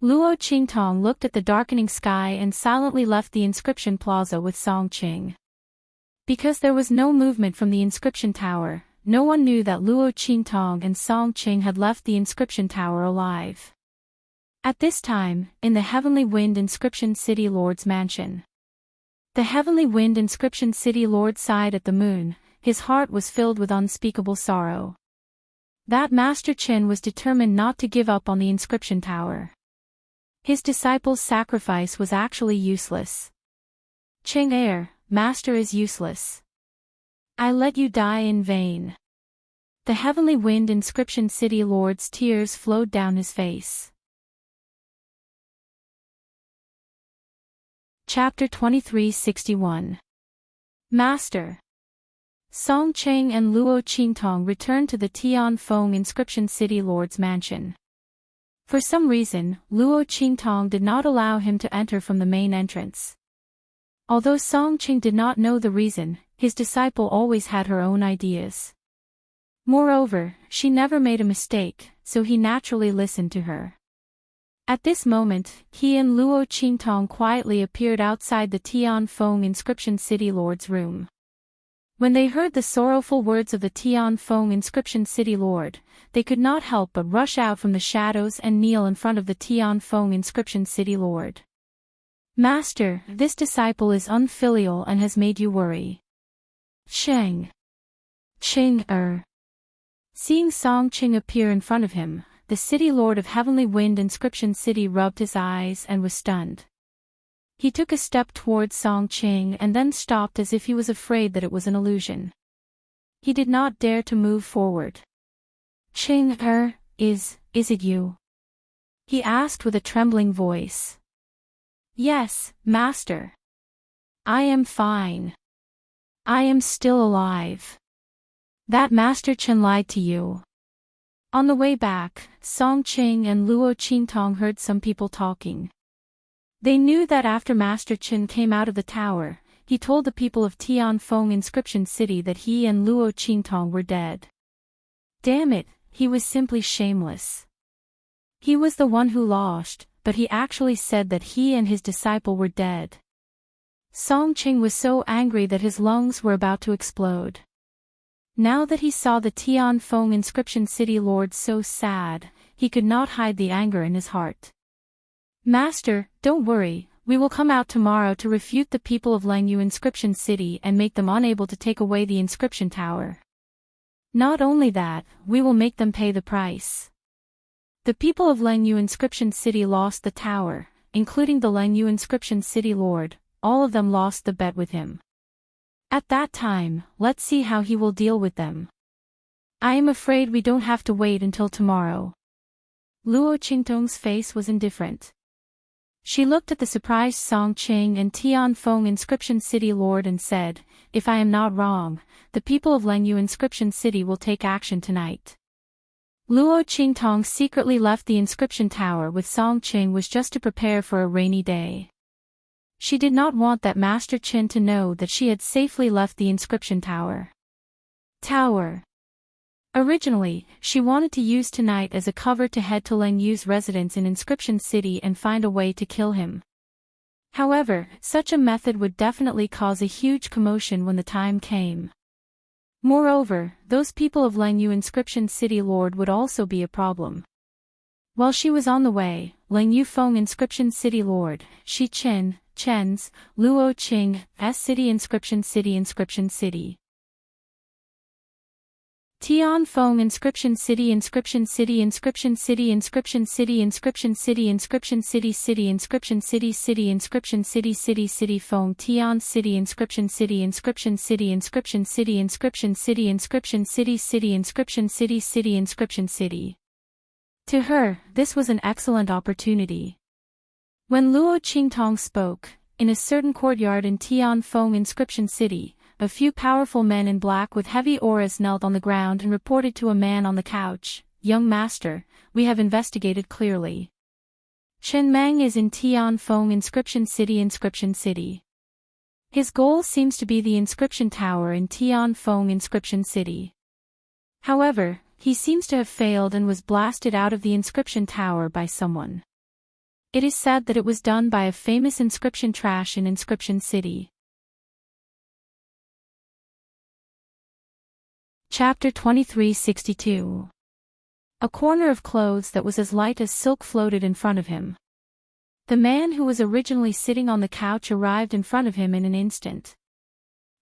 Luo Qingtong looked at the darkening sky and silently left the inscription plaza with Song Qing. Because there was no movement from the inscription tower, no one knew that Luo Qingtong and Song Qing had left the inscription tower alive. At this time, in the Heavenly Wind Inscription City Lord's mansion. The Heavenly Wind Inscription City Lord sighed at the moon, his heart was filled with unspeakable sorrow. That Master Qin was determined not to give up on the inscription tower. His disciple's sacrifice was actually useless. Qing Master is useless. I let you die in vain. The Heavenly Wind Inscription City Lord's tears flowed down his face. Chapter 2361. Master. Song Qing and Luo Qingtong returned to the Tianfeng Inscription City Lord's mansion. For some reason, Luo Qingtong did not allow him to enter from the main entrance. Although Song Qing did not know the reason, his disciple always had her own ideas. Moreover, she never made a mistake, so he naturally listened to her. At this moment, he and Luo Qingtong quietly appeared outside the Tianfeng Inscription City Lord's room. When they heard the sorrowful words of the Tianfeng Inscription City Lord, they could not help but rush out from the shadows and kneel in front of the Tianfeng Inscription City Lord. Master, this disciple is unfilial and has made you worry. Qing. Seeing Song Qing appear in front of him, the City Lord of Heavenly Wind Inscription City rubbed his eyes and was stunned. He took a step towards Song Qing and then stopped as if he was afraid that it was an illusion. He did not dare to move forward. Qing is it you? He asked with a trembling voice. Yes, Master. I am fine. I am still alive. That Master Qin lied to you. On the way back, Song Qing and Luo Qingtong heard some people talking. They knew that after Master Qin came out of the tower, he told the people of Tianfeng Inscription City that he and Luo Qingtong were dead. Damn it, he was simply shameless. He was the one who lost, but he actually said that he and his disciple were dead. Song Qing was so angry that his lungs were about to explode. Now that he saw the Tianfeng Inscription City Lord so sad, he could not hide the anger in his heart. Master, don't worry, we will come out tomorrow to refute the people of Lengyu Inscription City and make them unable to take away the inscription tower. Not only that, we will make them pay the price. The people of Lengyu Inscription City lost the tower, including the Lengyu Inscription City Lord, all of them lost the bet with him. At that time, let's see how he will deal with them. I am afraid we don't have to wait until tomorrow. Luo Qingtong's face was indifferent. She looked at the surprised Song Qing and Tianfeng Inscription City Lord and said, if I am not wrong, the people of Lengyu Inscription City will take action tonight. Luo Qingtong secretly left the inscription tower with Song Qing was just to prepare for a rainy day. She did not want that Master Qin to know that she had safely left the inscription tower. Originally, she wanted to use tonight as a cover to head to Leng Yu's residence in Inscription City and find a way to kill him. However, such a method would definitely cause a huge commotion when the time came. Moreover, those people of Leng Yu Inscription City Lord would also be a problem. While she was on the way, Leng Yu Feng Inscription City Lord, Shi Chen's, Luo Qing's City Inscription City Tianfeng Inscription City Inscription City Inscription City Inscription City Inscription City Inscription City City Inscription City City Inscription City City City Feng Tian City Inscription City Inscription City Inscription City Inscription City Inscription City City Inscription City City Inscription City. To her, this was an excellent opportunity. When Luo Qingtong spoke, in a certain courtyard in Tianfeng Inscription City, a few powerful men in black with heavy auras knelt on the ground and reported to a man on the couch, "Young master, we have investigated clearly. Chen Meng is in Tianfeng Inscription City. His goal seems to be the Inscription Tower in Tianfeng Inscription City. However, he seems to have failed and was blasted out of the Inscription Tower by someone. It is said that it was done by a famous inscription trash in Inscription City." Chapter 2362. A corner of clothes that was as light as silk floated in front of him. The man who was originally sitting on the couch arrived in front of him in an instant.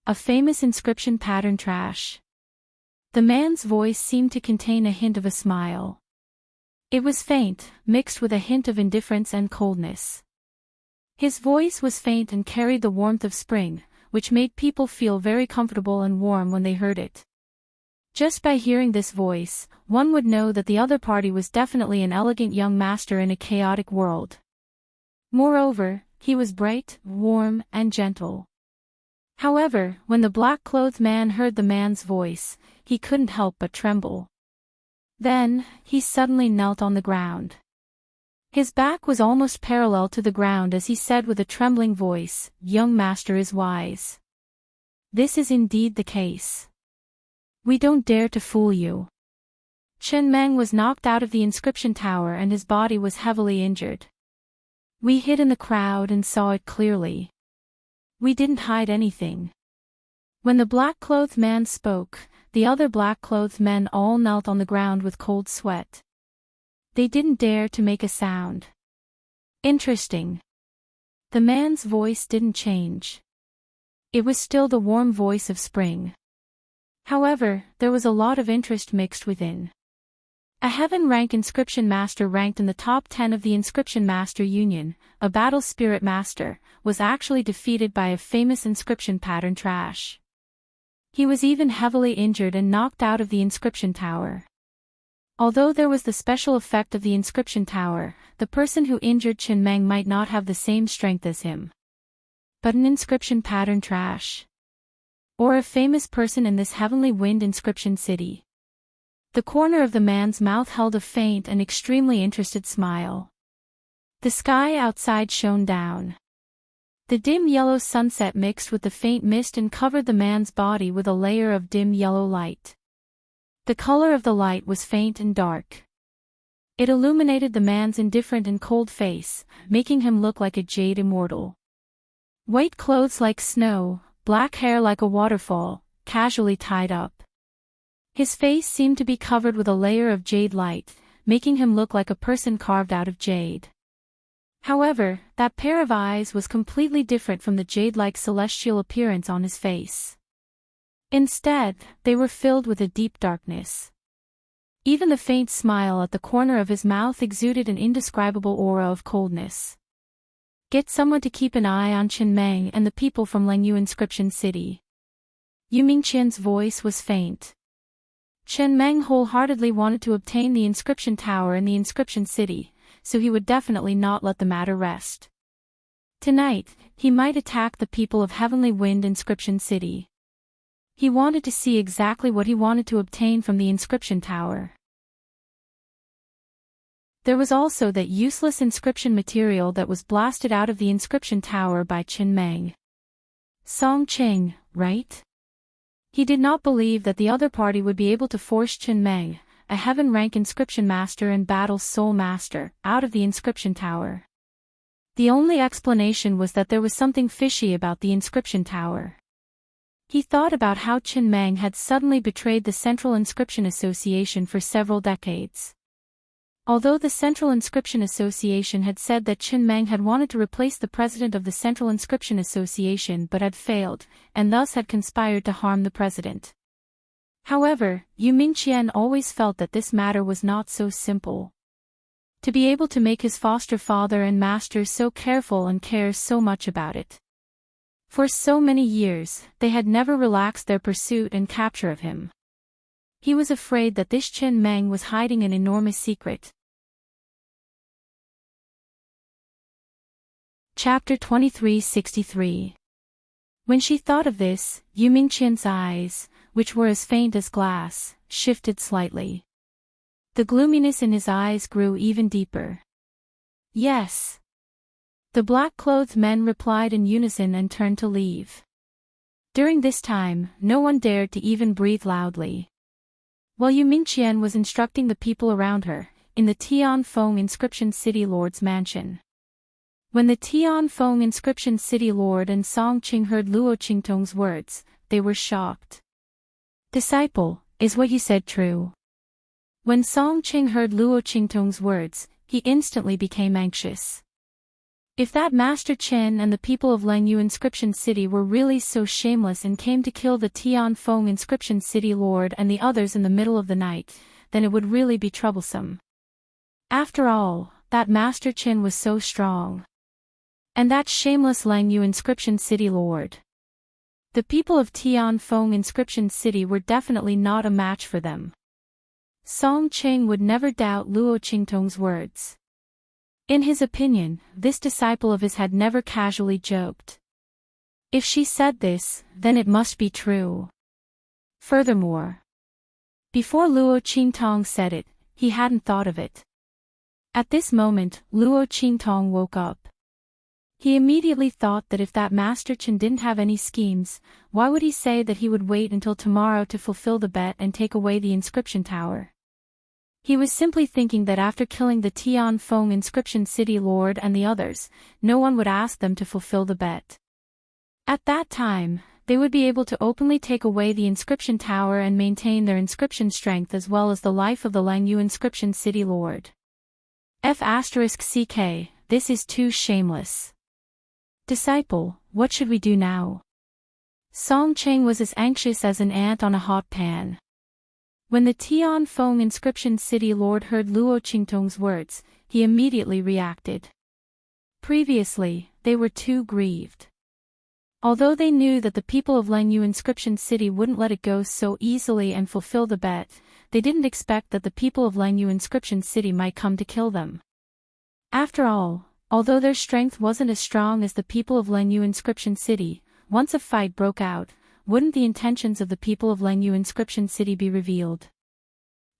A famous inscription pattern trash. The man's voice seemed to contain a hint of a smile. It was faint, mixed with a hint of indifference and coldness. His voice was faint and carried the warmth of spring, which made people feel very comfortable and warm when they heard it. Just by hearing this voice, one would know that the other party was definitely an elegant young master in a chaotic world. Moreover, he was bright, warm, and gentle. However, when the black-clothed man heard the man's voice, he couldn't help but tremble. Then, he suddenly knelt on the ground. His back was almost parallel to the ground as he said with a trembling voice, "Young master is wise. This is indeed the case. We don't dare to fool you." Chen Meng was knocked out of the inscription tower and his body was heavily injured. We hid in the crowd and saw it clearly. We didn't hide anything. When the black-clothed man spoke, the other black-clothed men all knelt on the ground with cold sweat. They didn't dare to make a sound. Interesting. The man's voice didn't change. It was still the warm voice of spring. However, there was a lot of interest mixed within. A heaven-rank inscription master ranked in the top 10 of the Inscription Master Union, a battle spirit master, was actually defeated by a famous inscription pattern trash. He was even heavily injured and knocked out of the inscription tower. Although there was the special effect of the inscription tower, the person who injured Chen Meng might not have the same strength as him. But an inscription pattern trash. Or a famous person in this heavenly wind inscription city. The corner of the man's mouth held a faint and extremely interested smile. The sky outside shone down. The dim yellow sunset mixed with the faint mist and covered the man's body with a layer of dim yellow light. The color of the light was faint and dark. It illuminated the man's indifferent and cold face, making him look like a jade immortal. White clothes like snow, black hair like a waterfall, casually tied up. His face seemed to be covered with a layer of jade light, making him look like a person carved out of jade. However, that pair of eyes was completely different from the jade-like celestial appearance on his face. Instead, they were filled with a deep darkness. Even the faint smile at the corner of his mouth exuded an indescribable aura of coldness. Get someone to keep an eye on Chen Meng and the people from Lengyu Inscription City. Yu Mingqian's voice was faint. Chen Meng wholeheartedly wanted to obtain the inscription tower in the inscription city, so he would definitely not let the matter rest. Tonight, he might attack the people of Heavenly Wind Inscription City. He wanted to see exactly what he wanted to obtain from the inscription tower. There was also that useless inscription material that was blasted out of the inscription tower by Chen Meng. Song Qing, right? He did not believe that the other party would be able to force Chen Meng, a heaven-rank inscription master and battle soul master, out of the inscription tower. The only explanation was that there was something fishy about the inscription tower. He thought about how Chen Meng had suddenly betrayed the Central Inscription Association for several decades. Although the Central Inscription Association had said that Chen Meng had wanted to replace the president of the Central Inscription Association but had failed, and thus had conspired to harm the president. However, Yu Mingqian always felt that this matter was not so simple. To be able to make his foster father and master so careful and care so much about it. For so many years, they had never relaxed their pursuit and capture of him. He was afraid that this Chen Meng was hiding an enormous secret. Chapter 2363. When she thought of this, Yu Mingqian's eyes, which were as faint as glass, shifted slightly. The gloominess in his eyes grew even deeper. Yes. The black-clothed men replied in unison and turned to leave. During this time, no one dared to even breathe loudly. While Yu Mingqian was instructing the people around her, in the Tianfeng Inscription City Lord's mansion. When the Tianfeng Inscription City Lord and Song Qing heard Luo Qingtong's words, they were shocked. Disciple, is what you said true? When Song Qing heard Luo Qingtong's words, he instantly became anxious. If that Master Chen and the people of Lengyu Inscription City were really so shameless and came to kill the Tianfeng Inscription City Lord and the others in the middle of the night, then it would really be troublesome. After all, that Master Chen was so strong. And that shameless Lengyu Inscription City Lord. The people of Tianfeng Inscription City were definitely not a match for them. Song Qing would never doubt Luo Qingtong's words. In his opinion, this disciple of his had never casually joked. If she said this, then it must be true. Furthermore, before Luo Qingtong said it, he hadn't thought of it. At this moment, Luo Qingtong woke up. He immediately thought that if that Master Chen didn't have any schemes, why would he say that he would wait until tomorrow to fulfill the bet and take away the inscription tower? He was simply thinking that after killing the Tianfeng Inscription City Lord and the others, no one would ask them to fulfill the bet. At that time, they would be able to openly take away the inscription tower and maintain their inscription strength as well as the life of the Lengyu Inscription City Lord. F***ck, this is too shameless. Disciple, what should we do now? Song Qing was as anxious as an ant on a hot pan. When the Tianfeng Inscription City Lord heard Luo Qingtong's words, he immediately reacted. Previously, they were too grieved. Although they knew that the people of Lengyu Inscription City wouldn't let it go so easily and fulfill the bet, they didn't expect that the people of Lengyu Inscription City might come to kill them. After all, although their strength wasn't as strong as the people of Lengyu Inscription City, once a fight broke out, wouldn't the intentions of the people of Lengyu Inscription City be revealed?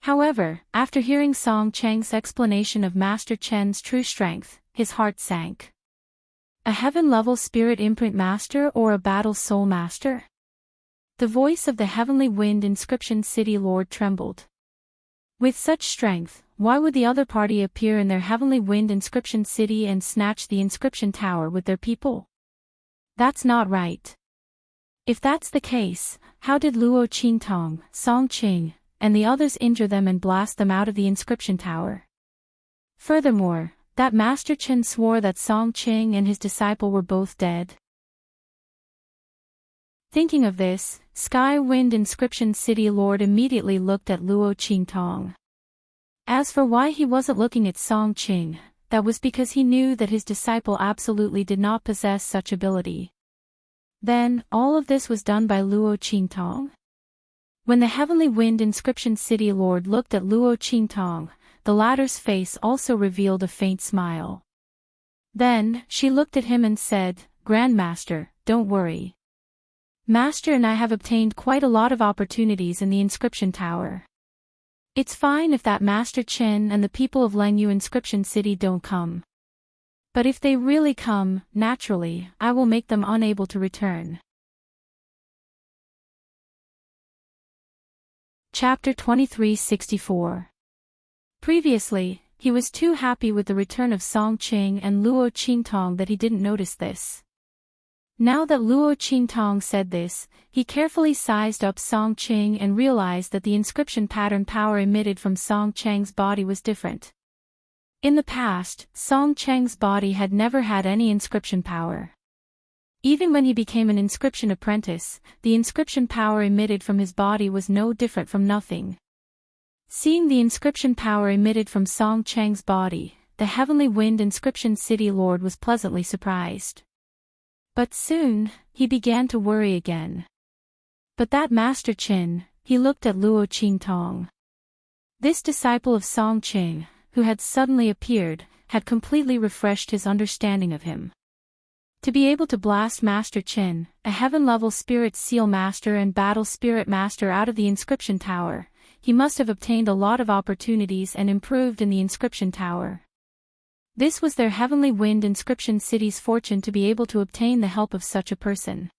However, after hearing Song Cheng's explanation of Master Chen's true strength, his heart sank. A heaven-level spirit imprint master or a battle soul master? The voice of the Heavenly Wind Inscription City Lord trembled. With such strength, why would the other party appear in their Heavenly Wind Inscription City and snatch the inscription tower with their people? That's not right. If that's the case, how did Luo Qingtong, Song Qing, and the others injure them and blast them out of the inscription tower? Furthermore, that Master Chen swore that Song Qing and his disciple were both dead. Thinking of this, Sky Wind Inscription City Lord immediately looked at Luo Qingtong. As for why he wasn't looking at Song Qing, that was because he knew that his disciple absolutely did not possess such ability. Then, all of this was done by Luo Qingtong? When the Heavenly Wind Inscription City Lord looked at Luo Qingtong, the latter's face also revealed a faint smile. Then, she looked at him and said, "Grandmaster, don't worry. Master and I have obtained quite a lot of opportunities in the inscription tower. It's fine if that Master Chen and the people of Lengyu Inscription City don't come. But if they really come, naturally, I will make them unable to return." Chapter 2364. Previously, he was too happy with the return of Song Qing and Luo Qingtong that he didn't notice this. Now that Luo Qingtong said this, he carefully sized up Song Qing and realized that the inscription pattern power emitted from Song Cheng's body was different. In the past, Song Cheng's body had never had any inscription power. Even when he became an inscription apprentice, the inscription power emitted from his body was no different from nothing. Seeing the inscription power emitted from Song Cheng's body, the Heavenly Wind Inscription City Lord was pleasantly surprised. But soon, he began to worry again. But that Master Qin, he looked at Luo Qingtong. This disciple of Song Qing, who had suddenly appeared, had completely refreshed his understanding of him. To be able to blast Master Qin, a heaven-level spirit seal master and battle spirit master out of the inscription tower, he must have obtained a lot of opportunities and improved in the inscription tower. This was their heavenly wind inscription city's fortune to be able to obtain the help of such a person.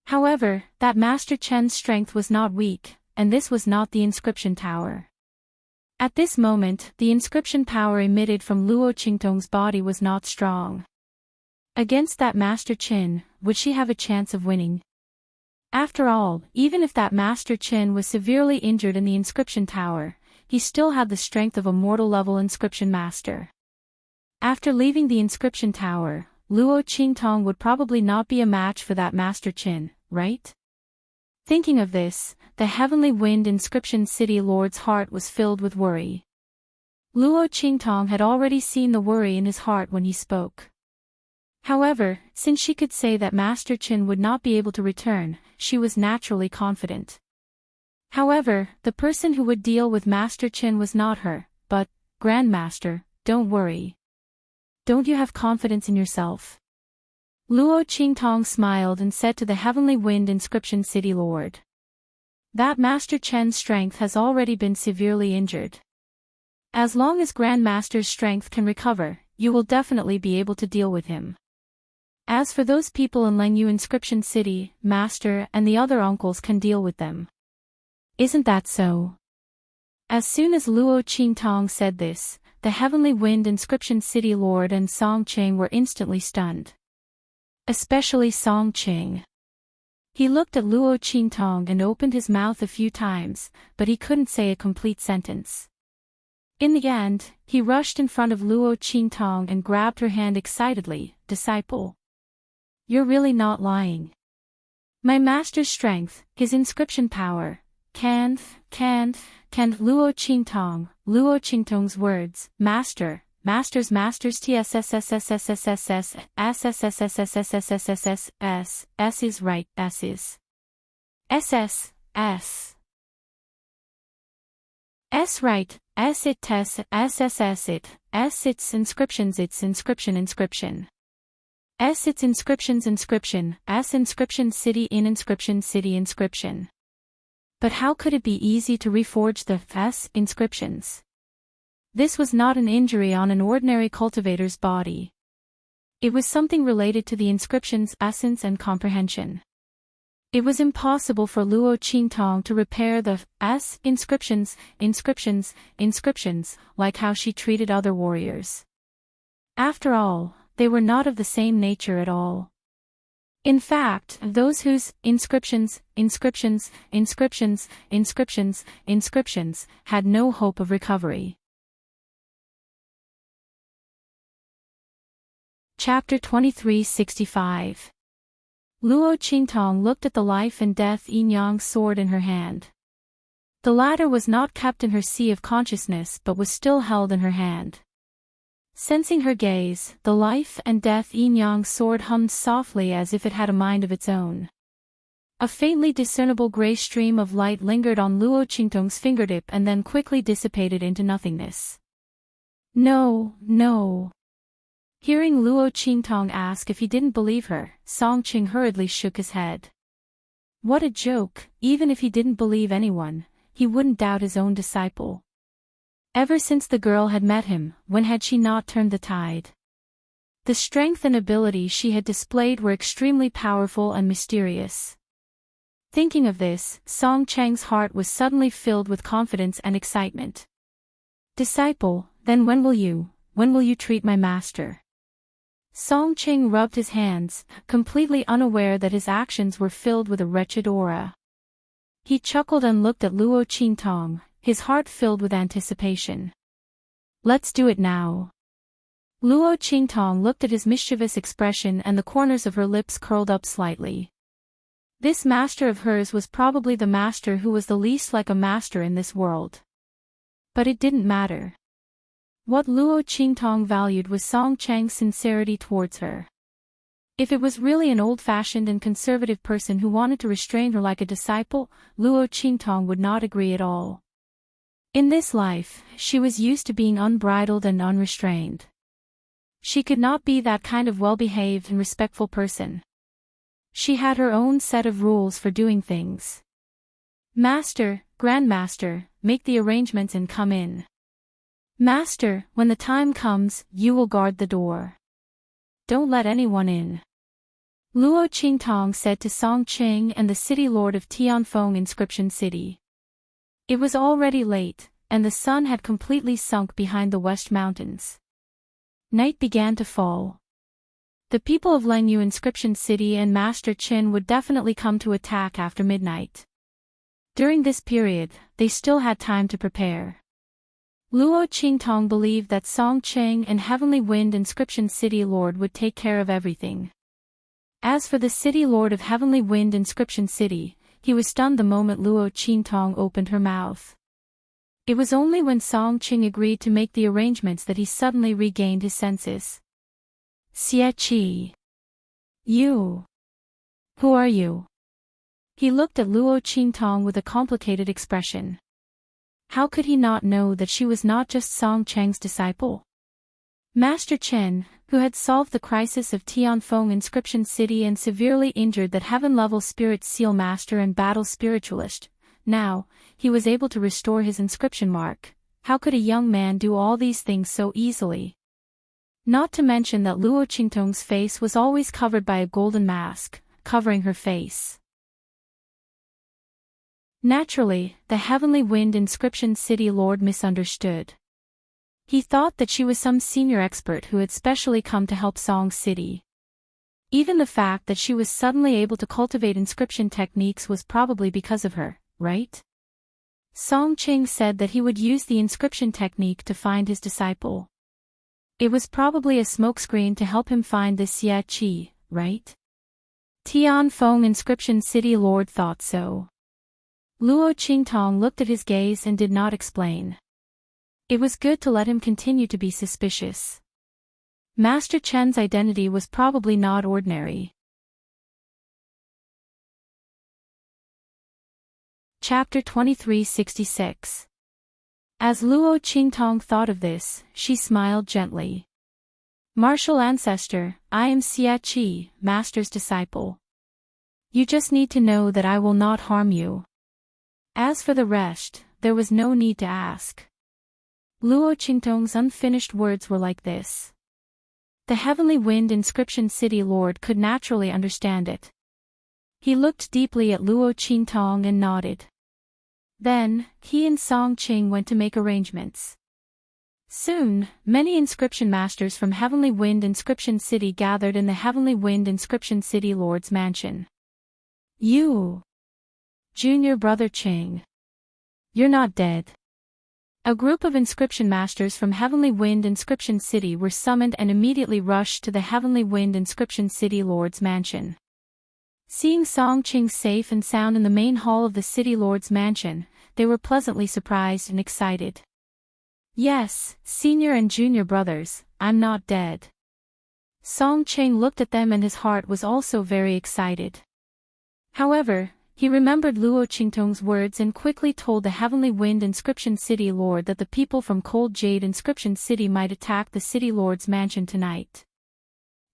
However, that Master Chen's strength was not weak, and this was not the inscription tower. At this moment, the inscription power emitted from Luo Qingtong's body was not strong. Against that Master Qin, would she have a chance of winning? After all, even if that Master Qin was severely injured in the inscription tower, he still had the strength of a mortal-level inscription master. After leaving the inscription tower, Luo Qingtong would probably not be a match for that Master Qin, right? Thinking of this, the heavenly wind inscription city lord's heart was filled with worry. Luo Qingtong had already seen the worry in his heart when he spoke. However, since she could say that Master Qin would not be able to return, she was naturally confident. However, the person who would deal with Master Qin was not her, but, Grandmaster, don't worry. Don't you have confidence in yourself? Luo Qingtong smiled and said to the heavenly wind inscription city lord. That Master Chen's strength has already been severely injured. As long as Grandmaster's strength can recover, you will definitely be able to deal with him. As for those people in Lengyu Inscription City, Master and the other uncles can deal with them. Isn't that so? As soon as Luo Qingtong said this, the Heavenly Wind Inscription City Lord and Song Qing were instantly stunned. Especially Song Qing. He looked at Luo Qingtong and opened his mouth a few times, but he couldn't say a complete sentence. In the end, he rushed in front of Luo Qingtong and grabbed her hand excitedly. Disciple. You're really not lying. My master's strength, his inscription power, can Luo Qingtong's words, master's TSSSSSSSSS is right, S is SSS. S right, S it test, SSS it, S its inscriptions its inscription. S its inscription, S inscription city inscription. But how could it be easy to reforge the S inscriptions? This was not an injury on an ordinary cultivator's body. It was something related to the inscription's essence and comprehension. It was impossible for Luo Qingtong to repair the S inscriptions, like how she treated other warriors. After all, they were not of the same nature at all. In fact, those whose inscriptions had no hope of recovery. Chapter 2365. Luo Qingtong looked at the life and death yin-yang sword in her hand. The latter was not kept in her sea of consciousness but was still held in her hand. Sensing her gaze, the life and death yin-yang sword hummed softly as if it had a mind of its own. A faintly discernible gray stream of light lingered on Luo Qingtong's fingertip and then quickly dissipated into nothingness. No. Hearing Luo Qingtong ask if he didn't believe her, Song Qing hurriedly shook his head. What a joke, even if he didn't believe anyone, he wouldn't doubt his own disciple. Ever since the girl had met him, when had she not turned the tide? The strength and ability she had displayed were extremely powerful and mysterious. Thinking of this, Song Cheng's heart was suddenly filled with confidence and excitement. Disciple, then when will you treat my master? Song Qing rubbed his hands, completely unaware that his actions were filled with a wretched aura. He chuckled and looked at Luo Qingtong, his heart filled with anticipation. Let's do it now. Luo Qingtong looked at his mischievous expression and the corners of her lips curled up slightly. This master of hers was probably the master who was the least like a master in this world. But it didn't matter. What Luo Qingtong valued was Song Cheng's sincerity towards her. If it was really an old-fashioned and conservative person who wanted to restrain her like a disciple, Luo Qingtong would not agree at all. In this life, she was used to being unbridled and unrestrained. She could not be that kind of well-behaved and respectful person. She had her own set of rules for doing things. Master, Grandmaster, make the arrangements and come in. Master, when the time comes, you will guard the door. Don't let anyone in. Luo Qingtong said to Song Qing and the city lord of Tianfeng Inscription City. It was already late, and the sun had completely sunk behind the west mountains. Night began to fall. The people of Lengyu Inscription City and Master Qin would definitely come to attack after midnight. During this period, they still had time to prepare. Luo Qingtong believed that Song Qing and Heavenly Wind Inscription City Lord would take care of everything. As for the City Lord of Heavenly Wind Inscription City, he was stunned the moment Luo Qingtong opened her mouth. It was only when Song Qing agreed to make the arrangements that he suddenly regained his senses. Xie Qi. You. Who are you? He looked at Luo Qingtong with a complicated expression. How could he not know that she was not just Song Cheng's disciple? Master Chen, who had solved the crisis of Tianfeng Inscription City and severely injured that heaven-level spirit seal master and battle spiritualist, now, he was able to restore his inscription mark. How could a young man do all these things so easily? Not to mention that Luo Qingtong's face was always covered by a golden mask, covering her face. Naturally, the Heavenly Wind Inscription City Lord misunderstood. He thought that she was some senior expert who had specially come to help Song City. Even the fact that she was suddenly able to cultivate inscription techniques was probably because of her, right? Song Qing said that he would use the inscription technique to find his disciple. It was probably a smokescreen to help him find this Xie Qi, right? Tianfeng Inscription City Lord thought so. Luo Qingtong looked at his gaze and did not explain. It was good to let him continue to be suspicious. Master Chen's identity was probably not ordinary. Chapter 2366. As Luo Qingtong thought of this, she smiled gently. Martial ancestor, I am Xie Qi, Master's disciple. You just need to know that I will not harm you. As for the rest, there was no need to ask. Luo Qingtong's unfinished words were like this. The Heavenly Wind Inscription City Lord could naturally understand it. He looked deeply at Luo Qingtong and nodded. Then, he and Song Qing went to make arrangements. Soon, many inscription masters from Heavenly Wind Inscription City gathered in the Heavenly Wind Inscription City Lord's mansion. You, junior brother Qing. You're not dead. A group of inscription masters from Heavenly Wind Inscription City were summoned and immediately rushed to the Heavenly Wind Inscription City Lord's mansion. Seeing Song Qing safe and sound in the main hall of the City Lord's mansion, they were pleasantly surprised and excited. Yes, senior and junior brothers, I'm not dead. Song Qing looked at them and his heart was also very excited. However, he remembered Luo Qingtong's words and quickly told the Heavenly Wind Inscription City Lord that the people from Cold Jade Inscription City might attack the City Lord's mansion tonight.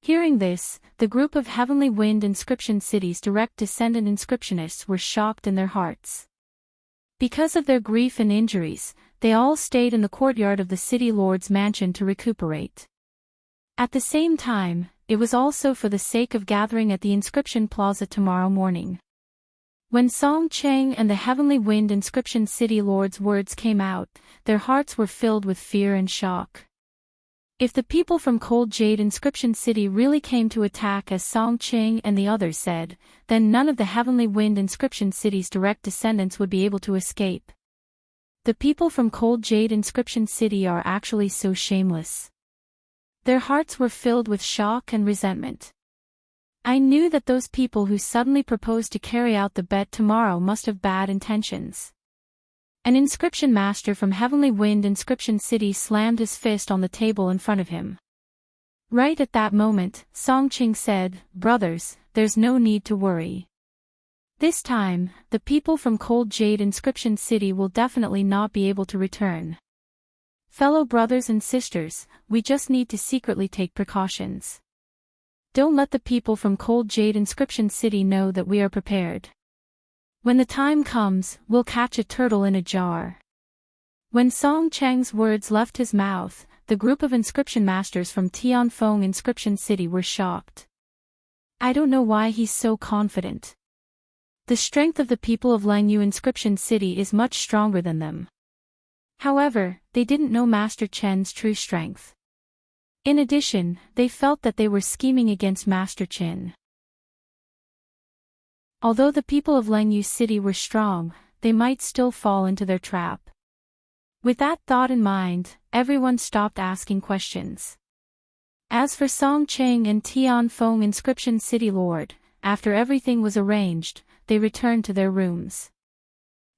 Hearing this, the group of Heavenly Wind Inscription City's direct descendant inscriptionists were shocked in their hearts. Because of their grief and injuries, they all stayed in the courtyard of the City Lord's mansion to recuperate. At the same time, it was also for the sake of gathering at the Inscription Plaza tomorrow morning. When Song Qing and the Heavenly Wind Inscription City Lord's words came out, their hearts were filled with fear and shock. If the people from Cold Jade Inscription City really came to attack as Song Qing and the others said, then none of the Heavenly Wind Inscription City's direct descendants would be able to escape. The people from Cold Jade Inscription City are actually so shameless. Their hearts were filled with shock and resentment. I knew that those people who suddenly proposed to carry out the bet tomorrow must have bad intentions. An inscription master from Heavenly Wind Inscription City slammed his fist on the table in front of him. Right at that moment, Song Qing said, "Brothers, there's no need to worry. This time, the people from Cold Jade Inscription City will definitely not be able to return." Fellow brothers and sisters, we just need to secretly take precautions. Don't let the people from Cold Jade Inscription City know that we are prepared. When the time comes, we'll catch a turtle in a jar. When Song Chang's words left his mouth, the group of inscription masters from Tianfeng Inscription City were shocked. I don't know why he's so confident. The strength of the people of Langyu Inscription City is much stronger than them. However, they didn't know Master Chen's true strength. In addition, they felt that they were scheming against Master Chen. Although the people of Langyu City were strong, they might still fall into their trap. With that thought in mind, everyone stopped asking questions. As for Song Cheng and Tianfeng Inscription City Lord, after everything was arranged, they returned to their rooms.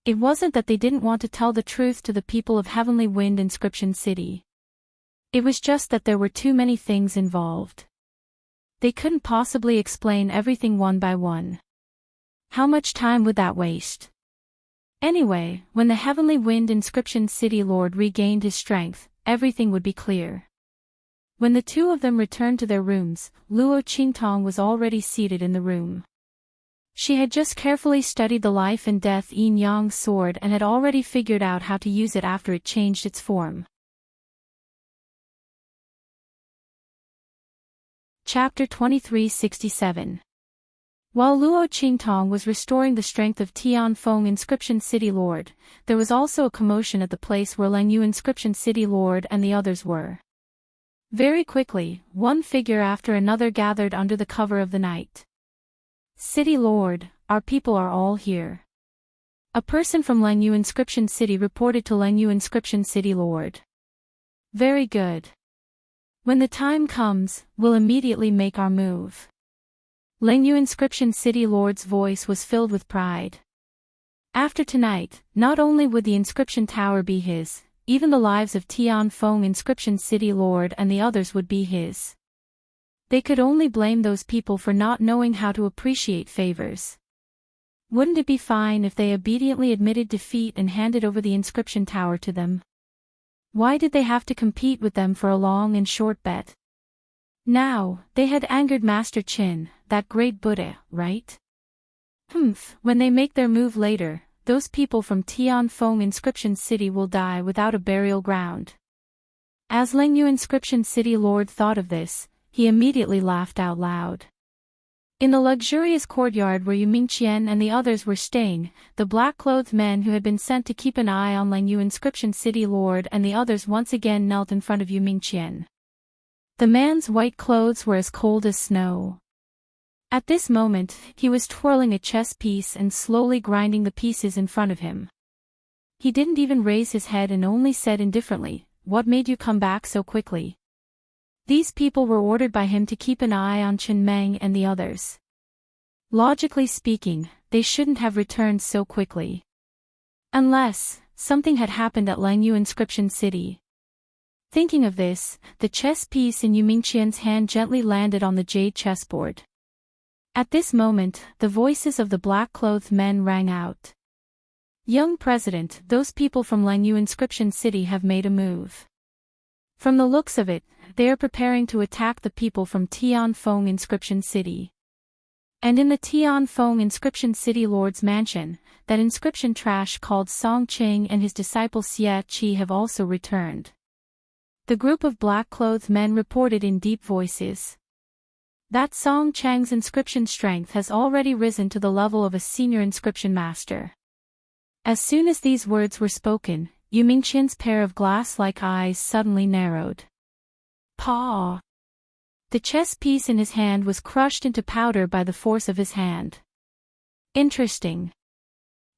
It wasn't that they didn't want to tell the truth to the people of Heavenly Wind Inscription City. It was just that there were too many things involved. They couldn't possibly explain everything one by one. How much time would that waste? Anyway, when the Heavenly Wind Inscription City Lord regained his strength, everything would be clear. When the two of them returned to their rooms, Luo Qingtong was already seated in the room. She had just carefully studied the life and death yin-yang sword and had already figured out how to use it after it changed its form. Chapter 2367. While Luo Qingtong was restoring the strength of Tianfeng Inscription City Lord, there was also a commotion at the place where Langyu Inscription City Lord and the others were. Very quickly, one figure after another gathered under the cover of the night. City Lord, our people are all here. A person from Langyu Inscription City reported to Langyu Inscription City Lord. Very good. When the time comes, we'll immediately make our move. Langyu Inscription City Lord's voice was filled with pride. After tonight, not only would the inscription tower be his, even the lives of Tianfeng Inscription City Lord and the others would be his. They could only blame those people for not knowing how to appreciate favors. Wouldn't it be fine if they obediently admitted defeat and handed over the inscription tower to them? Why did they have to compete with them for a long and short bet? Now, they had angered Master Qin, that great Buddha, right? When they make their move later, those people from Tianfeng Inscription City will die without a burial ground. As Langyu Inscription City Lord thought of this, he immediately laughed out loud. In the luxurious courtyard where Yu Mingqian and the others were staying, the black-clothed men who had been sent to keep an eye on Langyu Inscription City Lord and the others once again knelt in front of Yu Mingqian. The man's white clothes were as cold as snow. At this moment, he was twirling a chess piece and slowly grinding the pieces in front of him. He didn't even raise his head and only said indifferently, "What made you come back so quickly?" These people were ordered by him to keep an eye on Chen Meng and the others. Logically speaking, they shouldn't have returned so quickly. Unless, something had happened at Langyu Inscription City. Thinking of this, the chess piece in Yu Mingqian's hand gently landed on the jade chessboard. At this moment, the voices of the black-clothed men rang out. "Young President, those people from Langyu Inscription City have made a move. From the looks of it, they are preparing to attack the people from Tianfeng Inscription City. And in the Tianfeng Inscription City Lord's mansion, that inscription trash called Song Cheng and his disciple Xie Qi have also returned." The group of black-clothed men reported in deep voices. That Song Chang's inscription strength has already risen to the level of a senior inscription master. As soon as these words were spoken, Yu Mingqian's pair of glass-like eyes suddenly narrowed. Paw! The chess piece in his hand was crushed into powder by the force of his hand. Interesting.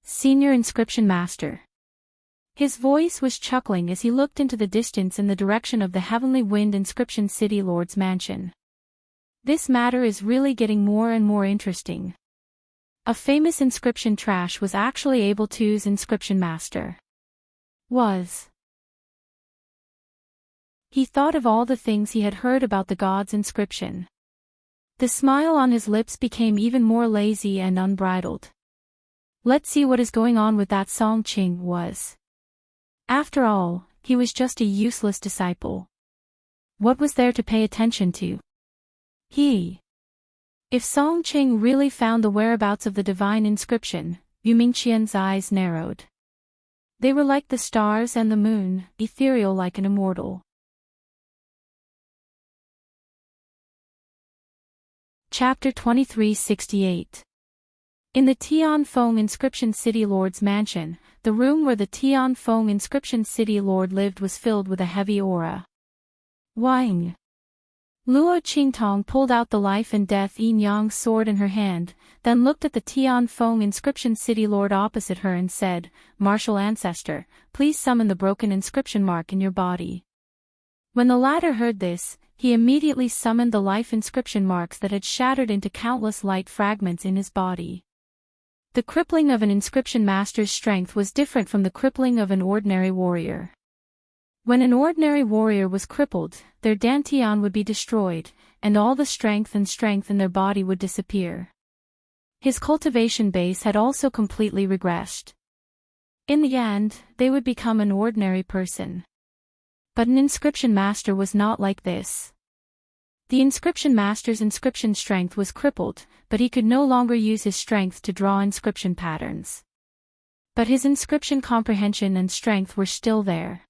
Senior inscription master. His voice was chuckling as he looked into the distance in the direction of the Heavenly Wind Inscription City Lord's mansion. This matter is really getting more and more interesting. A famous inscription trash was actually able to's inscription master. He thought of all the things he had heard about the god's inscription. The smile on his lips became even more lazy and unbridled. Let's see what is going on with that Song Ching was. After all, he was just a useless disciple. What was there to pay attention to? If Song Qing really found the whereabouts of the divine inscription, Yu Mingqian's eyes narrowed. They were like the stars and the moon, ethereal like an immortal. Chapter 2368. In the Tianfeng Inscription City Lord's mansion, the room where the Tianfeng Inscription City Lord lived was filled with a heavy aura. Wang. Luo Qingtong pulled out the life and death yin-yang sword in her hand, then looked at the Tianfeng Inscription City Lord opposite her and said, "Martial Ancestor, please summon the broken inscription mark in your body." When the latter heard this, he immediately summoned the life inscription marks that had shattered into countless light fragments in his body. The crippling of an inscription master's strength was different from the crippling of an ordinary warrior. When an ordinary warrior was crippled, their dantian would be destroyed, and all the strength in their body would disappear. His cultivation base had also completely regressed. In the end, they would become an ordinary person. But an inscription master was not like this. The inscription master's inscription strength was crippled, but he could no longer use his strength to draw inscription patterns. But his inscription comprehension and strength were still there.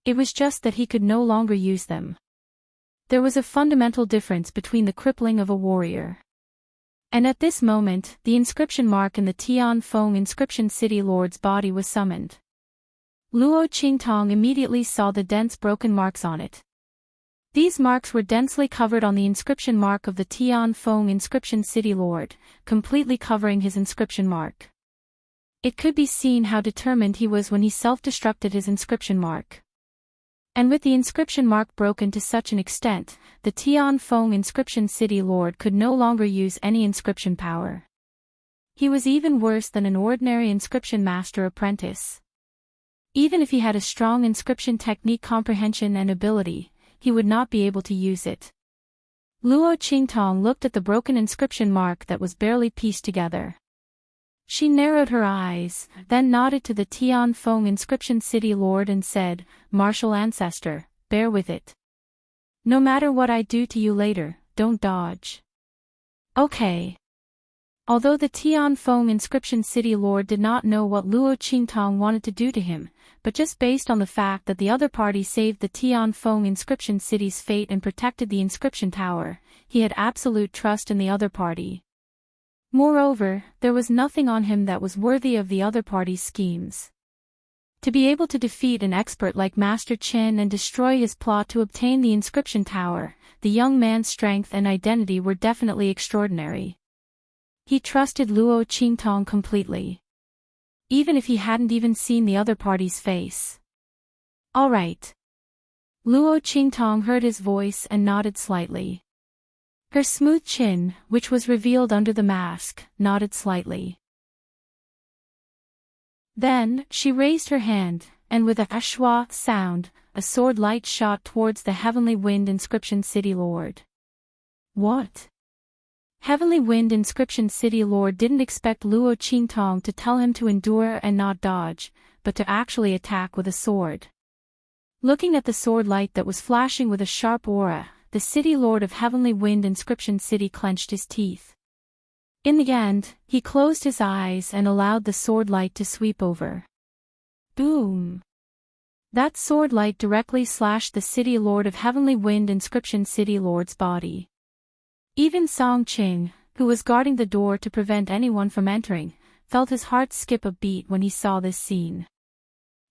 It was just that he could no longer use them. There was a fundamental difference between the crippling of a warrior. And at this moment, the inscription mark in the Tianfeng Inscription City Lord's body was summoned. Luo Qingtong immediately saw the dense broken marks on it. These marks were densely covered on the inscription mark of the Tianfeng Inscription City Lord, completely covering his inscription mark. It could be seen how determined he was when he self-destructed his inscription mark. And with the inscription mark broken to such an extent, the Tianfeng Inscription City Lord could no longer use any inscription power. He was even worse than an ordinary inscription master apprentice. Even if he had a strong inscription technique comprehension and ability, he would not be able to use it. Luo Qingtong looked at the broken inscription mark that was barely pieced together. She narrowed her eyes, then nodded to the Tianfeng Inscription City Lord and said, "Martial Ancestor, bear with it. No matter what I do to you later, don't dodge." Okay. Although the Tianfeng Inscription City Lord did not know what Luo Qingtong wanted to do to him, but just based on the fact that the other party saved the Tianfeng Inscription City's fate and protected the inscription tower, he had absolute trust in the other party. Moreover, there was nothing on him that was worthy of the other party's schemes. To be able to defeat an expert like Master Qin and destroy his plot to obtain the inscription tower, the young man's strength and identity were definitely extraordinary. He trusted Luo Qingtong completely. Even if he hadn't even seen the other party's face. All right. Luo Qingtong heard his voice and nodded slightly. Her smooth chin, which was revealed under the mask, nodded slightly. Then, she raised her hand, and with a ashwa sound, a sword light shot towards the Heavenly Wind Inscription City Lord. What? Heavenly Wind Inscription City Lord didn't expect Luo Qingtong to tell him to endure and not dodge, but to actually attack with a sword. Looking at the sword light that was flashing with a sharp aura, the City Lord of Heavenly Wind Inscription City clenched his teeth. In the end, he closed his eyes and allowed the sword light to sweep over. Boom! That sword light directly slashed the City Lord of Heavenly Wind Inscription City Lord's body. Even Song Qing, who was guarding the door to prevent anyone from entering, felt his heart skip a beat when he saw this scene.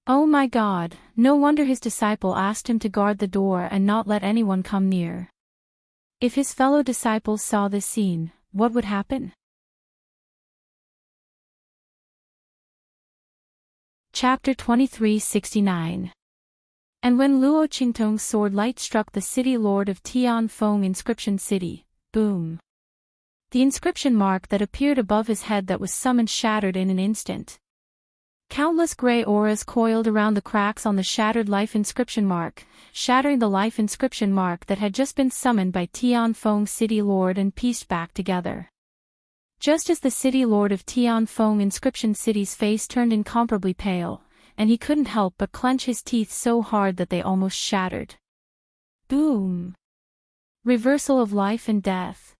Oh my God, no wonder his disciple asked him to guard the door and not let anyone come near. If his fellow disciples saw this scene, what would happen? Chapter 2369. And when Luo Qingtong's sword light struck the City Lord of Tianfeng Inscription City, boom! The inscription mark that appeared above his head that was summoned shattered in an instant. Countless gray auras coiled around the cracks on the shattered life inscription mark, shattering the life inscription mark that had just been summoned by Tianfeng City Lord and pieced back together. Just as the City Lord of Tianfeng Inscription City's face turned incomparably pale, and he couldn't help but clench his teeth so hard that they almost shattered. Boom! Reversal of life and death.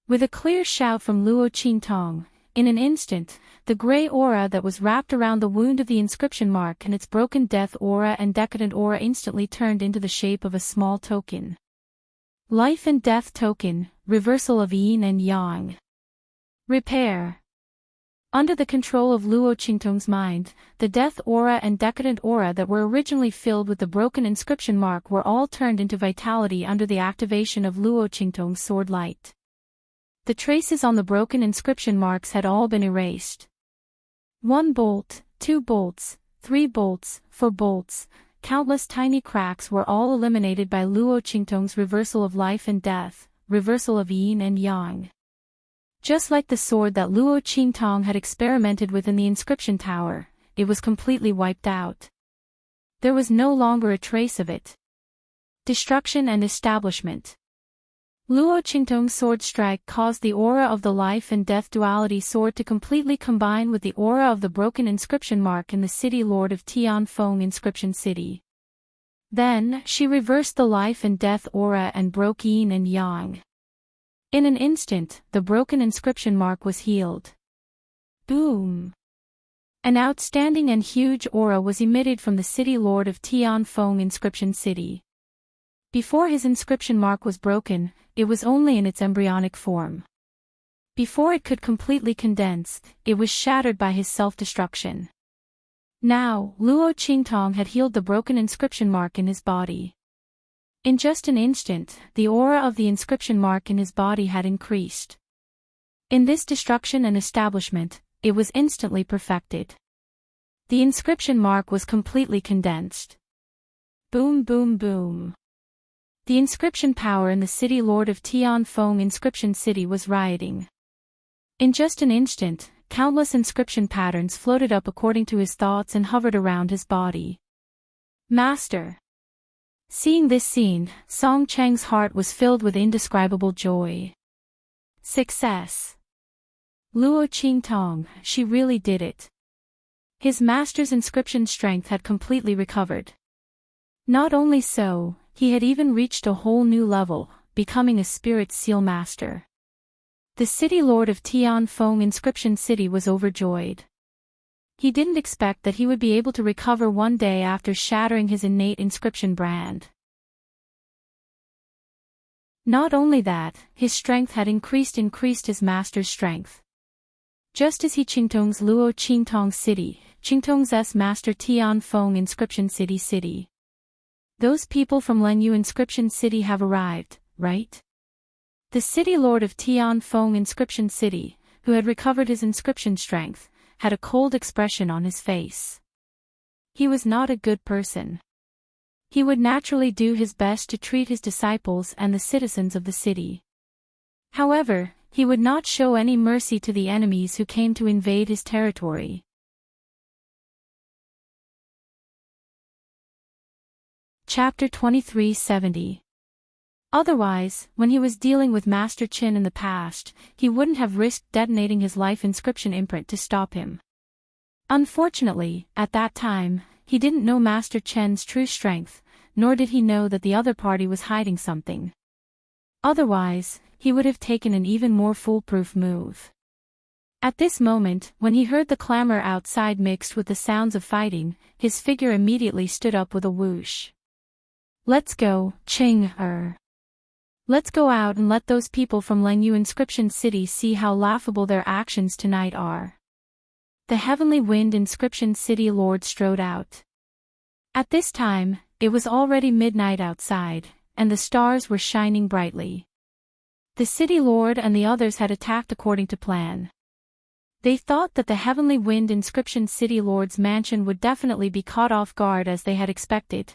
With a clear shout from Luo Qingtong, in an instant, the gray aura that was wrapped around the wound of the inscription mark and its broken death aura and decadent aura instantly turned into the shape of a small token. Life and death token, reversal of yin and yang. Repair. Under the control of Luo Qingtong's mind, the death aura and decadent aura that were originally filled with the broken inscription mark were all turned into vitality under the activation of Luo Qingtong's sword light. The traces on the broken inscription marks had all been erased. 1 bolt, 2 bolts, 3 bolts, 4 bolts, countless tiny cracks were all eliminated by Luo Qingtong's reversal of life and death, reversal of yin and yang. Just like the sword that Luo Qingtong had experimented with in the inscription tower, it was completely wiped out. There was no longer a trace of it. Destruction and establishment. Luo Qingtong's sword strike caused the aura of the life and death duality sword to completely combine with the aura of the broken inscription mark in the city lord of Tianfeng inscription city. Then, she reversed the life and death aura and broke yin and yang. In an instant, the broken inscription mark was healed. Boom! An outstanding and huge aura was emitted from the city lord of Tianfeng inscription city. Before his inscription mark was broken, it was only in its embryonic form. Before it could completely condense, it was shattered by his self-destruction. Now, Luo Qingtong had healed the broken inscription mark in his body. In just an instant, the aura of the inscription mark in his body had increased. In this destruction and establishment, it was instantly perfected. The inscription mark was completely condensed. Boom boom boom. The inscription power in the city lord of Tianfeng inscription city was rioting. In just an instant, countless inscription patterns floated up according to his thoughts and hovered around his body. Master! Seeing this scene, Song Cheng's heart was filled with indescribable joy. Success! Luo Qingtong, she really did it. His master's inscription strength had completely recovered. Not only so, he had even reached a whole new level, becoming a spirit seal master. The city lord of Tianfeng inscription city was overjoyed. He didn't expect that he would be able to recover one day after shattering his innate inscription brand. Not only that, his strength had increased his master's strength. Just as he Qingtong's Luo Qingtong city, Qingtong's master Tianfeng inscription city. Those people from Lenyu inscription city have arrived, right? The city lord of Tianfeng inscription city, who had recovered his inscription strength, had a cold expression on his face. He was not a good person. He would naturally do his best to treat his disciples and the citizens of the city. However, he would not show any mercy to the enemies who came to invade his territory. Chapter 2370. Otherwise, when he was dealing with Master Qin in the past, he wouldn't have risked detonating his life inscription imprint to stop him. Unfortunately, at that time, he didn't know Master Chen's true strength, nor did he know that the other party was hiding something. Otherwise, he would have taken an even more foolproof move. At this moment, when he heard the clamor outside mixed with the sounds of fighting, his figure immediately stood up with a whoosh. Let's go, Qing-er. Let's go out and let those people from Lenyu inscription city see how laughable their actions tonight are. The Heavenly Wind inscription city lord strode out. At this time, it was already midnight outside, and the stars were shining brightly. The city lord and the others had attacked according to plan. They thought that the Heavenly Wind inscription city lord's mansion would definitely be caught off guard as they had expected.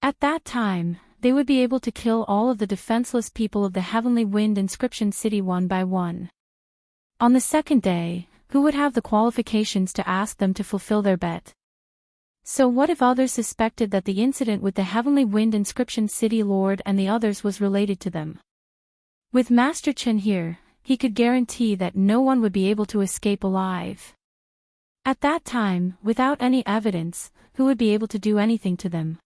At that time, they would be able to kill all of the defenseless people of the Heavenly Wind inscription city one by one. On the second day, who would have the qualifications to ask them to fulfill their bet? So what if others suspected that the incident with the Heavenly Wind inscription city lord and the others was related to them? With Master Chen here, he could guarantee that no one would be able to escape alive. At that time, without any evidence, who would be able to do anything to them?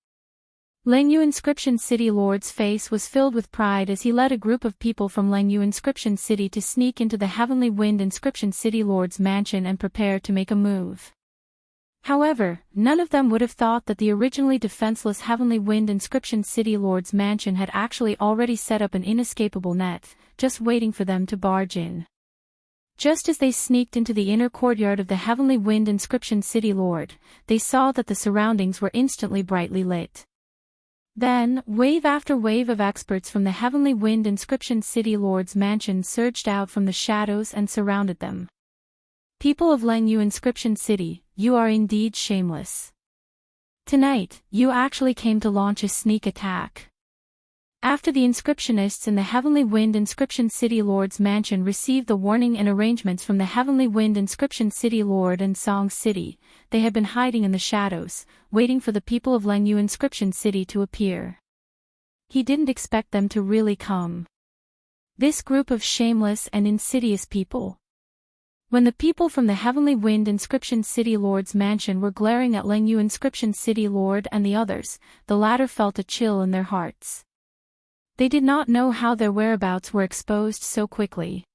Lengyu Inscription City Lord's face was filled with pride as he led a group of people from Lengyu Inscription City to sneak into the Heavenly Wind Inscription City Lord's mansion and prepare to make a move. However, none of them would have thought that the originally defenseless Heavenly Wind Inscription City Lord's mansion had actually already set up an inescapable net, just waiting for them to barge in. Just as they sneaked into the inner courtyard of the Heavenly Wind Inscription City Lord, they saw that the surroundings were instantly brightly lit. Then, wave after wave of experts from the Heavenly Wind Inscription City Lord's mansion surged out from the shadows and surrounded them. People of Lengyu Inscription City, you are indeed shameless. Tonight, you actually came to launch a sneak attack. After the inscriptionists in the Heavenly Wind Inscription City Lord's mansion received the warning and arrangements from the Heavenly Wind Inscription City Lord and Song City, they had been hiding in the shadows, waiting for the people of Lengyu Inscription City to appear. He didn't expect them to really come. This group of shameless and insidious people. When the people from the Heavenly Wind Inscription City Lord's mansion were glaring at Lengyu Inscription City Lord and the others, the latter felt a chill in their hearts. They did not know how their whereabouts were exposed so quickly.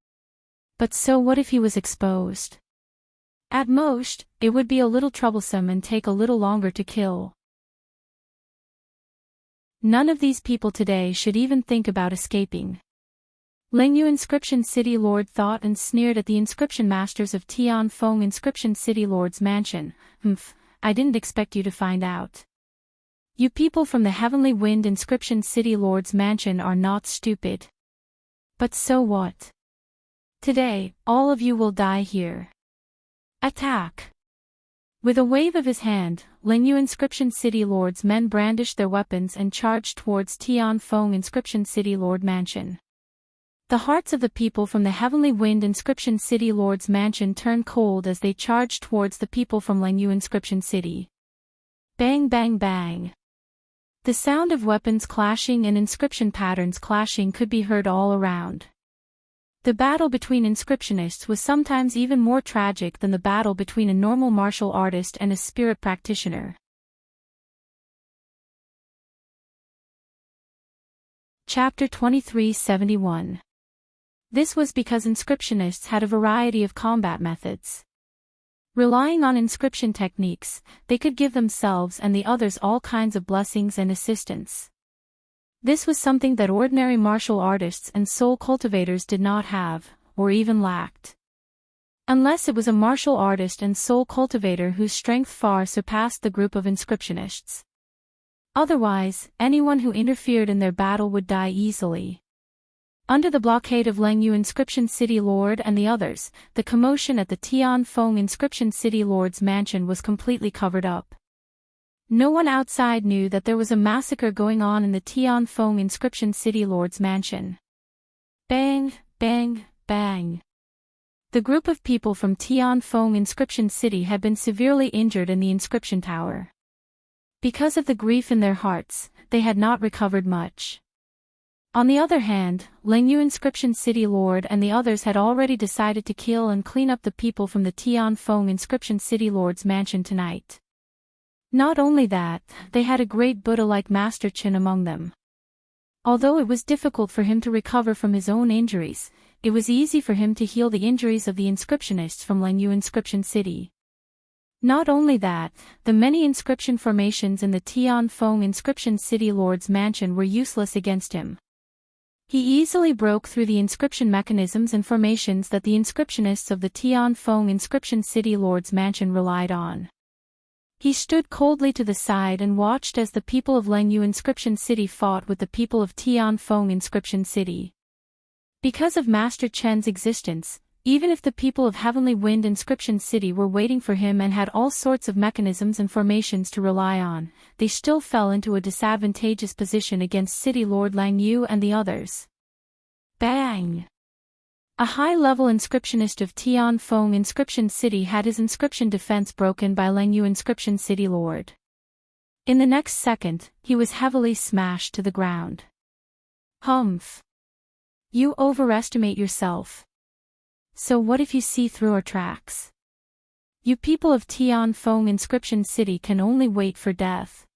But so what if he was exposed? At most, it would be a little troublesome and take a little longer to kill. None of these people today should even think about escaping. Lengyu Inscription City Lord thought and sneered at the inscription masters of Tianfeng Inscription City Lord's mansion. I didn't expect you to find out. You people from the Heavenly Wind Inscription City Lord's mansion are not stupid. But so what? Today, all of you will die here. Attack! With a wave of his hand, Lengyu Inscription City Lord's men brandished their weapons and charged towards Tianfeng Inscription City Lord mansion. The hearts of the people from the Heavenly Wind Inscription City Lord's mansion turned cold as they charged towards the people from Lengyu Inscription City. Bang bang bang. The sound of weapons clashing and inscription patterns clashing could be heard all around. The battle between inscriptionists was sometimes even more tragic than the battle between a normal martial artist and a spirit practitioner. Chapter 2371. This was because inscriptionists had a variety of combat methods. Relying on inscription techniques, they could give themselves and the others all kinds of blessings and assistance. This was something that ordinary martial artists and soul cultivators did not have, or even lacked. Unless it was a martial artist and soul cultivator whose strength far surpassed the group of inscriptionists. Otherwise, anyone who interfered in their battle would die easily. Under the blockade of Lengyu Inscription City Lord and the others, the commotion at the Tianfeng Inscription City Lord's mansion was completely covered up. No one outside knew that there was a massacre going on in the Tianfeng Inscription City Lord's mansion. Bang, bang, bang. The group of people from Tianfeng Inscription City had been severely injured in the inscription tower. Because of the grief in their hearts, they had not recovered much. On the other hand, Lengyu Inscription City Lord and the others had already decided to kill and clean up the people from the Tianfeng Inscription City Lord's mansion tonight. Not only that, they had a great Buddha-like Master Qin among them. Although it was difficult for him to recover from his own injuries, it was easy for him to heal the injuries of the inscriptionists from Lengyu Inscription City. Not only that, the many inscription formations in the Tianfeng Inscription City Lord's mansion were useless against him. He easily broke through the inscription mechanisms and formations that the inscriptionists of the Tianfeng Inscription City Lord's mansion relied on. He stood coldly to the side and watched as the people of Lengyu Inscription City fought with the people of Tianfeng Inscription City. Because of Master Chen's existence, even if the people of Heavenly Wind Inscription City were waiting for him and had all sorts of mechanisms and formations to rely on, they still fell into a disadvantageous position against City Lord Lengyu and the others. Bang! A high-level inscriptionist of Tianfeng Inscription City had his inscription defense broken by Lengyu Inscription City Lord. In the next second, he was heavily smashed to the ground. Humph! You overestimate yourself. So what if you see through our tracks? You people of Tian Feng Inscription City can only wait for death.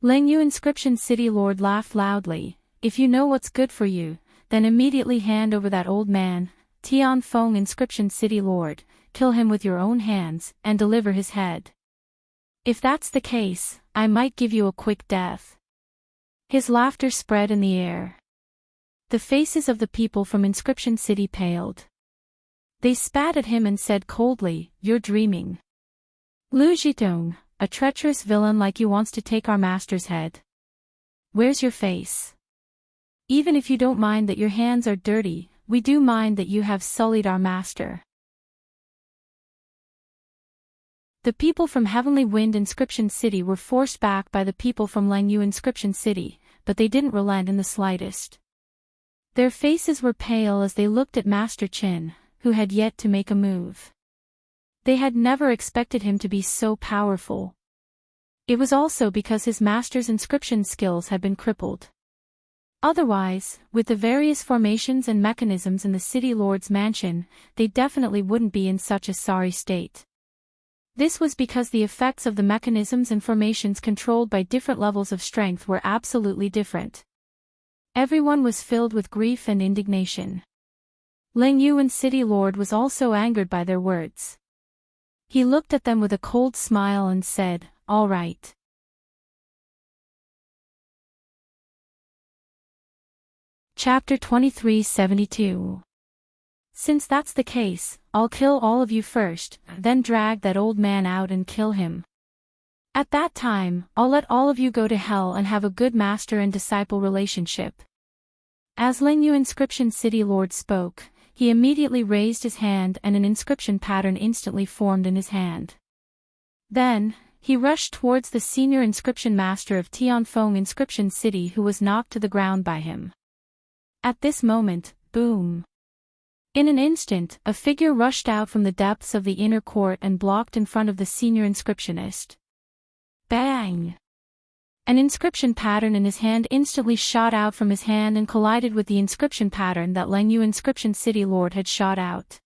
Lang Yu Inscription City Lord laughed loudly. If you know what's good for you, then immediately hand over that old man, Tian Feng Inscription City Lord, kill him with your own hands, and deliver his head. If that's the case, I might give you a quick death. His laughter spread in the air. The faces of the people from Inscription City paled. They spat at him and said coldly, "You're dreaming. Lu Zhitong, a treacherous villain like you wants to take our master's head. Where's your face? Even if you don't mind that your hands are dirty, we do mind that you have sullied our master." The people from Heavenly Wind Inscription City were forced back by the people from Lang Yu Inscription City, but they didn't relent in the slightest. Their faces were pale as they looked at Master Qin, who had yet to make a move. They had never expected him to be so powerful. It was also because his master's inscription skills had been crippled. Otherwise, with the various formations and mechanisms in the City Lord's mansion, they definitely wouldn't be in such a sorry state. This was because the effects of the mechanisms and formations controlled by different levels of strength were absolutely different. Everyone was filled with grief and indignation. Lang Yu and City Lord was also angered by their words. He looked at them with a cold smile and said, "All right." Chapter 2372. Since that's the case, I'll kill all of you first, then drag that old man out and kill him. At that time, I'll let all of you go to hell and have a good master and disciple relationship. As Lang Yu Inscription City Lord spoke, he immediately raised his hand and an inscription pattern instantly formed in his hand. Then, he rushed towards the senior inscription master of Tianfeng Inscription City who was knocked to the ground by him. At this moment, boom! In an instant, a figure rushed out from the depths of the inner court and blocked in front of the senior inscriptionist. Bang! An inscription pattern in his hand instantly shot out from his hand and collided with the inscription pattern that Lang Yu Inscription City Lord had shot out.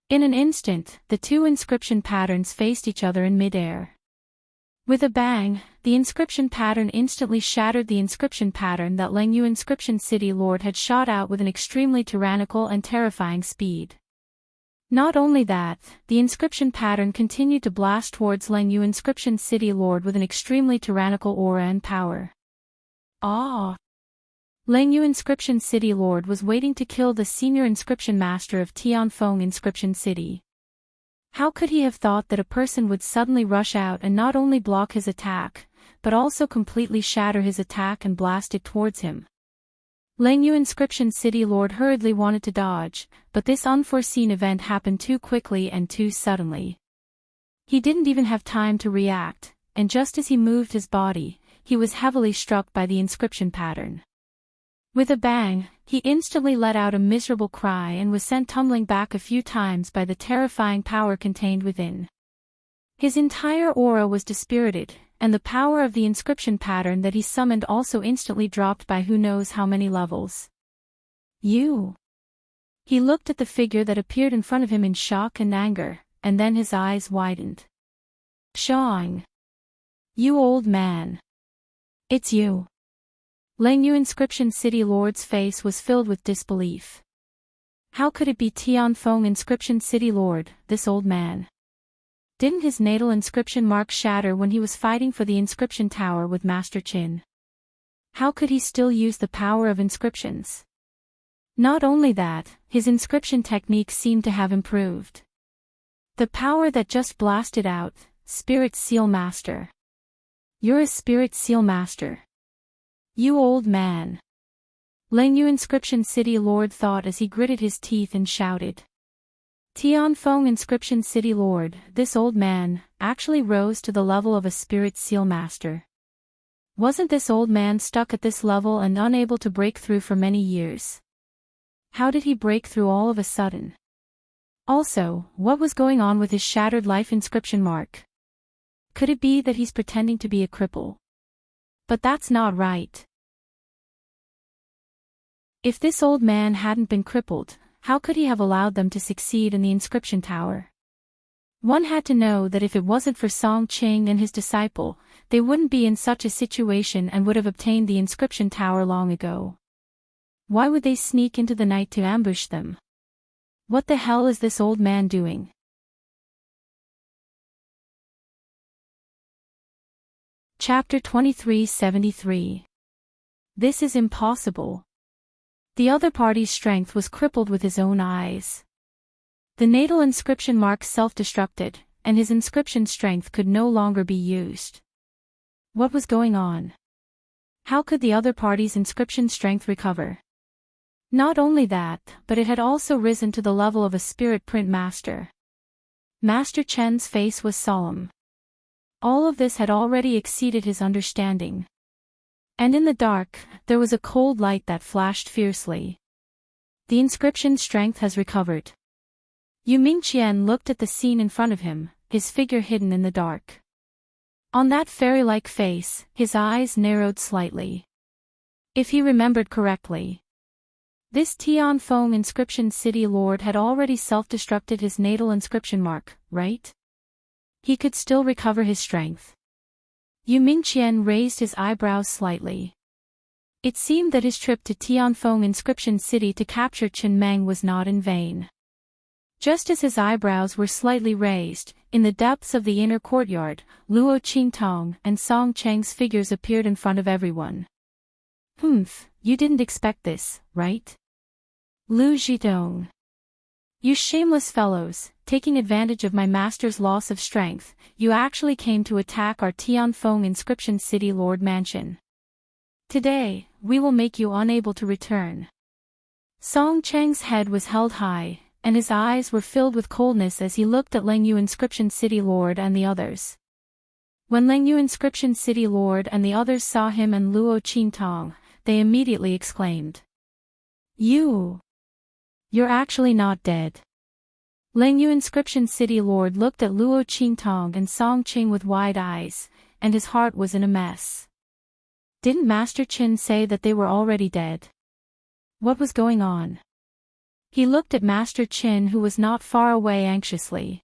In an instant, the two inscription patterns faced each other in midair. With a bang, the inscription pattern instantly shattered the inscription pattern that Lang Yu Inscription City Lord had shot out with an extremely tyrannical and terrifying speed. Not only that, the inscription pattern continued to blast towards Lang Yu Inscription City Lord with an extremely tyrannical aura and power. Ah! Lang Yu Inscription City Lord was waiting to kill the senior inscription master of Tianfeng Inscription City. How could he have thought that a person would suddenly rush out and not only block his attack, but also completely shatter his attack and blast it towards him? Lang Yu Inscription City Lord hurriedly wanted to dodge, but this unforeseen event happened too quickly and too suddenly. He didn't even have time to react, and just as he moved his body, he was heavily struck by the inscription pattern. With a bang, he instantly let out a miserable cry and was sent tumbling back a few times by the terrifying power contained within. His entire aura was dispirited, and the power of the inscription pattern that he summoned also instantly dropped by who knows how many levels. You! He looked at the figure that appeared in front of him in shock and anger, and then his eyes widened. Shang! You old man! It's you! Lang Yu Inscription City Lord's face was filled with disbelief. How could it be Tianfeng Inscription City Lord, this old man? Didn't his natal inscription mark shatter when he was fighting for the inscription tower with Master Qin? How could he still use the power of inscriptions? Not only that, his inscription technique seemed to have improved. The power that just blasted out, Spirit Seal Master. You're a Spirit Seal Master. You old man. Lang Yu Inscription City Lord thought as he gritted his teeth and shouted. Tianfeng Inscription City Lord, this old man, actually rose to the level of a Spirit Seal Master. Wasn't this old man stuck at this level and unable to break through for many years? How did he break through all of a sudden? Also, what was going on with his shattered life inscription mark? Could it be that he's pretending to be a cripple? But that's not right. If this old man hadn't been crippled, how could he have allowed them to succeed in the inscription tower? One had to know that if it wasn't for Song Ching and his disciple, they wouldn't be in such a situation and would have obtained the inscription tower long ago. Why would they sneak into the night to ambush them? What the hell is this old man doing? Chapter 2373. This is impossible. The other party's strength was crippled with his own eyes. The natal inscription mark self-destructed, and his inscription strength could no longer be used. What was going on? How could the other party's inscription strength recover? Not only that, but it had also risen to the level of a spirit print master. Master Chen's face was solemn. All of this had already exceeded his understanding. And in the dark, there was a cold light that flashed fiercely. The inscription strength has recovered. Yu Mingqian looked at the scene in front of him, his figure hidden in the dark. On that fairy-like face, his eyes narrowed slightly. If he remembered correctly, this Tianfeng inscription city lord had already self-destructed his natal inscription mark, right? He could still recover his strength. Yu Mingqian raised his eyebrows slightly. It seemed that his trip to Tianfeng inscription city to capture Chen Meng was not in vain. Just as his eyebrows were slightly raised, in the depths of the inner courtyard, Luo Qingtong and Song Cheng's figures appeared in front of everyone. You didn't expect this, right? Lu Zhidong. You shameless fellows, taking advantage of my master's loss of strength, you actually came to attack our Tianfeng inscription city lord mansion. Today, we will make you unable to return. Song Cheng's head was held high, and his eyes were filled with coldness as he looked at Lengyu inscription city lord and the others. When Lengyu inscription city lord and the others saw him and Luo Qingtong, they immediately exclaimed. You're actually not dead. Lengyu inscription city lord looked at Luo Qingtong and Song Ching with wide eyes, and his heart was in a mess. Didn't Master Qin say that they were already dead? What was going on? He looked at Master Qin, who was not far away, anxiously.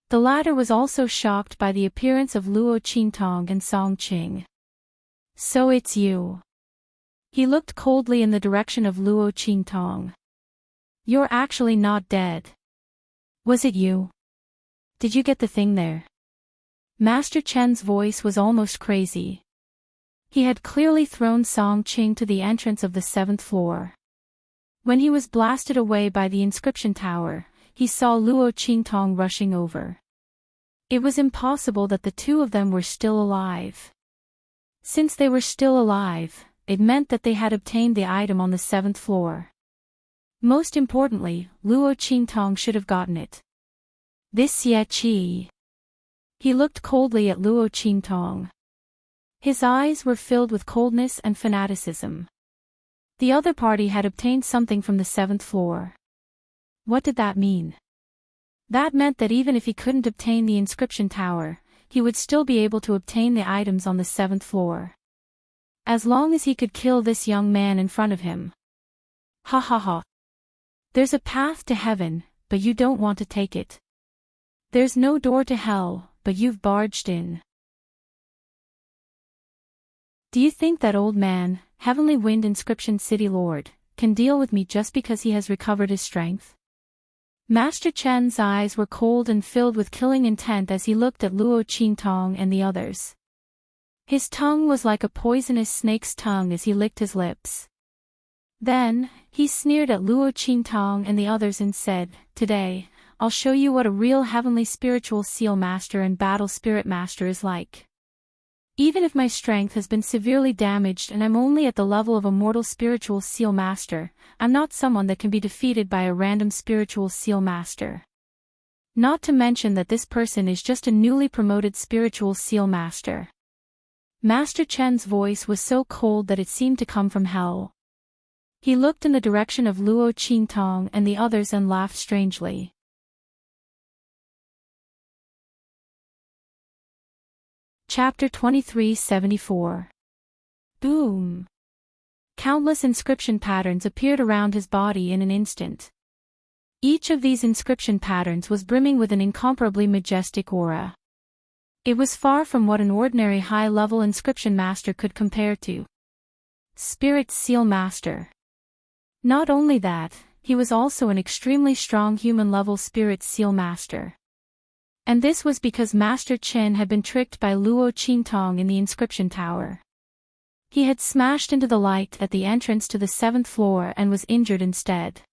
The latter was also shocked by the appearance of Luo Qingtong and Song Ching. So it's you. He looked coldly in the direction of Luo Qingtong. You're actually not dead. Was it you? Did you get the thing there? Master Chen's voice was almost crazy. He had clearly thrown Song Ching to the entrance of the 7th floor. When he was blasted away by the inscription tower, he saw Luo Qingtong rushing over. It was impossible that the two of them were still alive. Since they were still alive, it meant that they had obtained the item on the 7th floor. Most importantly, Luo Qingtong should have gotten it. This Xie Qi. He looked coldly at Luo Qingtong. His eyes were filled with coldness and fanaticism. The other party had obtained something from the 7th floor. What did that mean? That meant that even if he couldn't obtain the inscription tower, he would still be able to obtain the items on the 7th floor. As long as he could kill this young man in front of him. Ha ha ha. There's a path to heaven, but you don't want to take it. There's no door to hell, but you've barged in. Do you think that old man, Heavenly Wind Inscription City Lord, can deal with me just because he has recovered his strength? Master Chen's eyes were cold and filled with killing intent as he looked at Luo Qingtong and the others. His tongue was like a poisonous snake's tongue as he licked his lips. Then, he sneered at Luo Qingtong and the others and said, "Today, I'll show you what a real heavenly spiritual seal master and battle spirit master is like. Even if my strength has been severely damaged and I'm only at the level of a mortal spiritual seal master, I'm not someone that can be defeated by a random spiritual seal master. Not to mention that this person is just a newly promoted spiritual seal master." Master Chen's voice was so cold that it seemed to come from hell. He looked in the direction of Luo Qingtong and the others and laughed strangely. Chapter 2374. Boom! Countless inscription patterns appeared around his body in an instant. Each of these inscription patterns was brimming with an incomparably majestic aura. It was far from what an ordinary high-level inscription master could compare to. Spirit Seal Master. Not only that, he was also an extremely strong human-level Spirit Seal Master. And this was because Master Chen had been tricked by Luo Qingtong in the inscription tower. He had smashed into the light at the entrance to the 7th floor and was injured instead.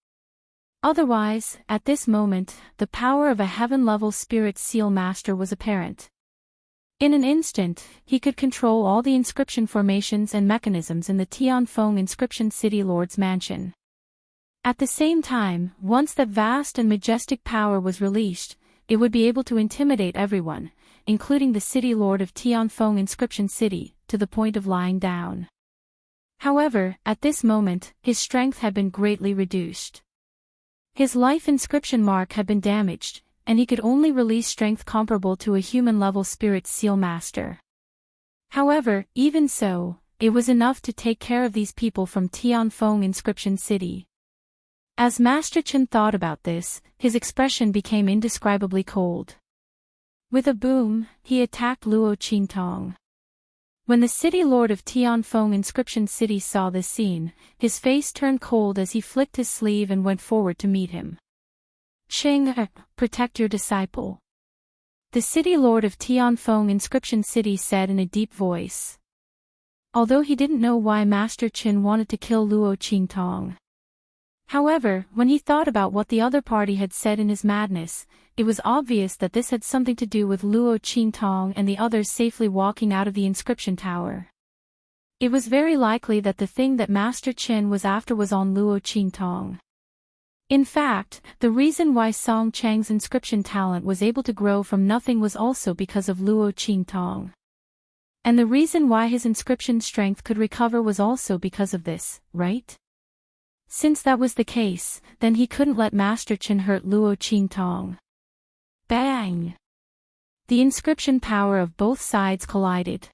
Otherwise, at this moment, the power of a heaven-level Spirit Seal Master was apparent. In an instant, he could control all the inscription formations and mechanisms in the Tianfeng Inscription City Lord's mansion. At the same time, once that vast and majestic power was released, it would be able to intimidate everyone, including the City Lord of Tianfeng Inscription City, to the point of lying down. However, at this moment, his strength had been greatly reduced. His life inscription mark had been damaged, and he could only release strength comparable to a human-level Spirit Seal Master. However, even so, it was enough to take care of these people from Tianfeng Inscription City. As Master Chen thought about this, his expression became indescribably cold. With a boom, he attacked Luo Qingtong. When the City Lord of Tianfeng Inscription City saw this scene, his face turned cold as he flicked his sleeve and went forward to meet him. Cheng, protect your disciple. The City Lord of Tianfeng Inscription City said in a deep voice. Although he didn't know why Master Chen wanted to kill Luo Qingtong. However, when he thought about what the other party had said in his madness, it was obvious that this had something to do with Luo Qingtong and the others safely walking out of the inscription tower. It was very likely that the thing that Master Chen was after was on Luo Qingtong. In fact, the reason why Song Chang's inscription talent was able to grow from nothing was also because of Luo Qingtong. And the reason why his inscription strength could recover was also because of this, right? Since that was the case, then he couldn't let Master Chen hurt Luo Qingtong. Bang! The inscription power of both sides collided.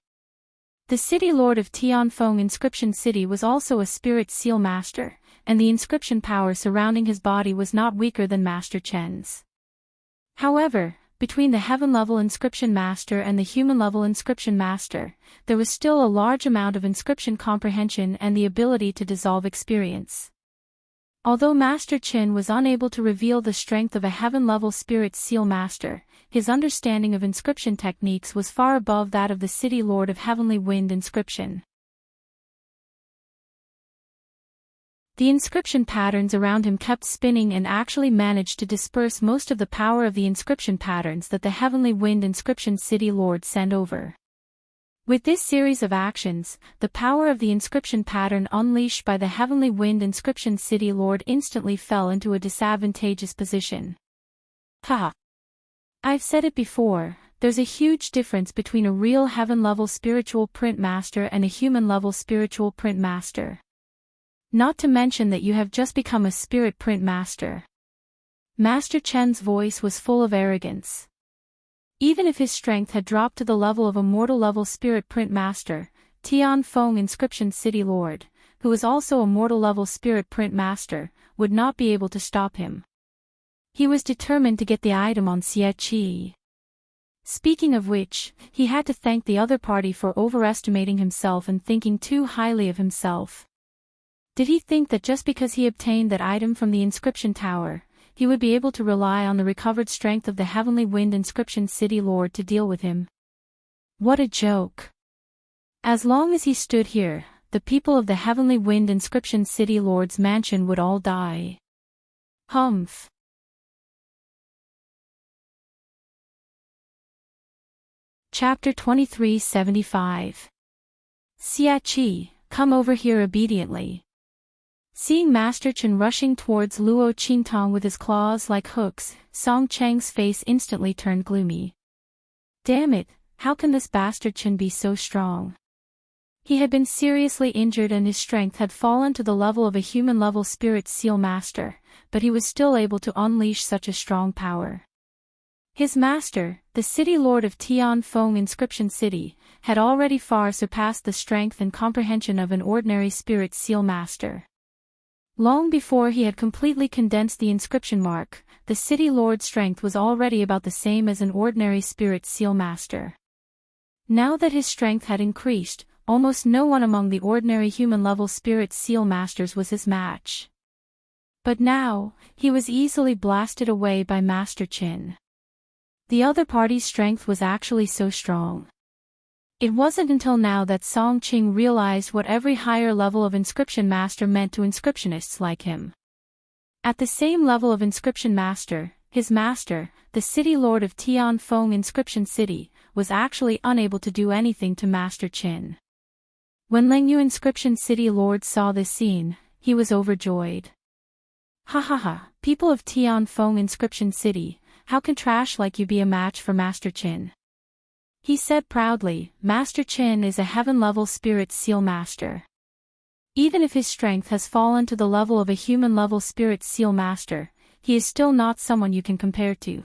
The City Lord of Tianfeng Inscription City was also a Spirit Seal Master, and the inscription power surrounding his body was not weaker than Master Chen's. However, between the Heaven-level Inscription Master and the Human-level Inscription Master, there was still a large amount of inscription comprehension and the ability to dissolve experience. Although Master Chen was unable to reveal the strength of a Heaven-level Spirit Seal Master, his understanding of inscription techniques was far above that of the City Lord of Heavenly Wind Inscription. The inscription patterns around him kept spinning and actually managed to disperse most of the power of the inscription patterns that the Heavenly Wind Inscription City Lord sent over. With this series of actions, the power of the inscription pattern unleashed by the Heavenly Wind Inscription City Lord instantly fell into a disadvantageous position. Ha! I've said it before, there's a huge difference between a real heaven-level spiritual print master and a human-level spiritual print master. Not to mention that you have just become a spirit print master. Master Chen's voice was full of arrogance. Even if his strength had dropped to the level of a mortal-level spirit print master, Tianfeng Inscription City Lord, who is also a mortal-level spirit print master, would not be able to stop him. He was determined to get the item on Xie Qi. Speaking of which, he had to thank the other party for overestimating himself and thinking too highly of himself. Did he think that just because he obtained that item from the inscription tower, he would be able to rely on the recovered strength of the Heavenly Wind Inscription City Lord to deal with him? What a joke! As long as he stood here, the people of the Heavenly Wind Inscription City Lord's mansion would all die. Humph! Chapter 2375. Xie Qi, come over here obediently. Seeing Master Chen rushing towards Luo Qingtong with his claws like hooks, Song Chang's face instantly turned gloomy. Damn it, how can this bastard Chen be so strong? He had been seriously injured and his strength had fallen to the level of a human-level Spirit Seal Master, but he was still able to unleash such a strong power. His master, the City Lord of Tianfeng Inscription City, had already far surpassed the strength and comprehension of an ordinary Spirit Seal Master. Long before he had completely condensed the inscription mark, the City Lord's strength was already about the same as an ordinary Spirit Seal Master. Now that his strength had increased, almost no one among the ordinary human-level Spirit Seal Masters was his match. But now, he was easily blasted away by Master Qin. The other party's strength was actually so strong. It wasn't until now that Song Qing realized what every higher level of inscription master meant to inscriptionists like him. At the same level of inscription master, his master, the City Lord of Tianfeng Inscription City, was actually unable to do anything to Master Qin. When Lengyu Inscription City Lord saw this scene, he was overjoyed. Ha ha ha, people of Tianfeng Inscription City, how can trash like you be a match for Master Qin? He said proudly, Master Qin is a heaven-level Spirit Seal Master. Even if his strength has fallen to the level of a human-level Spirit Seal Master, he is still not someone you can compare to.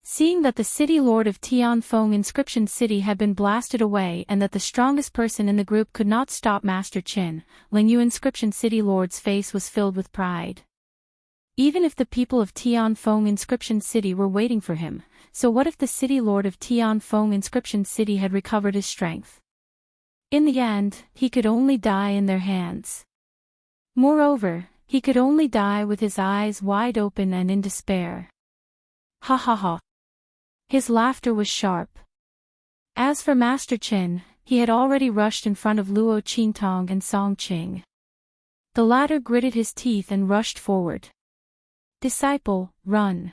Seeing that the City Lord of Tianfeng Inscription City had been blasted away and that the strongest person in the group could not stop Master Qin, Lingyu Inscription City Lord's face was filled with pride. Even if the people of Tianfeng Inscription City were waiting for him, so what if the City Lord of Tianfeng Inscription City had recovered his strength? In the end, he could only die in their hands. Moreover, he could only die with his eyes wide open and in despair. Ha ha ha. His laughter was sharp. As for Master Qin, he had already rushed in front of Luo Qingtong and Song Qing. The latter gritted his teeth and rushed forward. Disciple, run!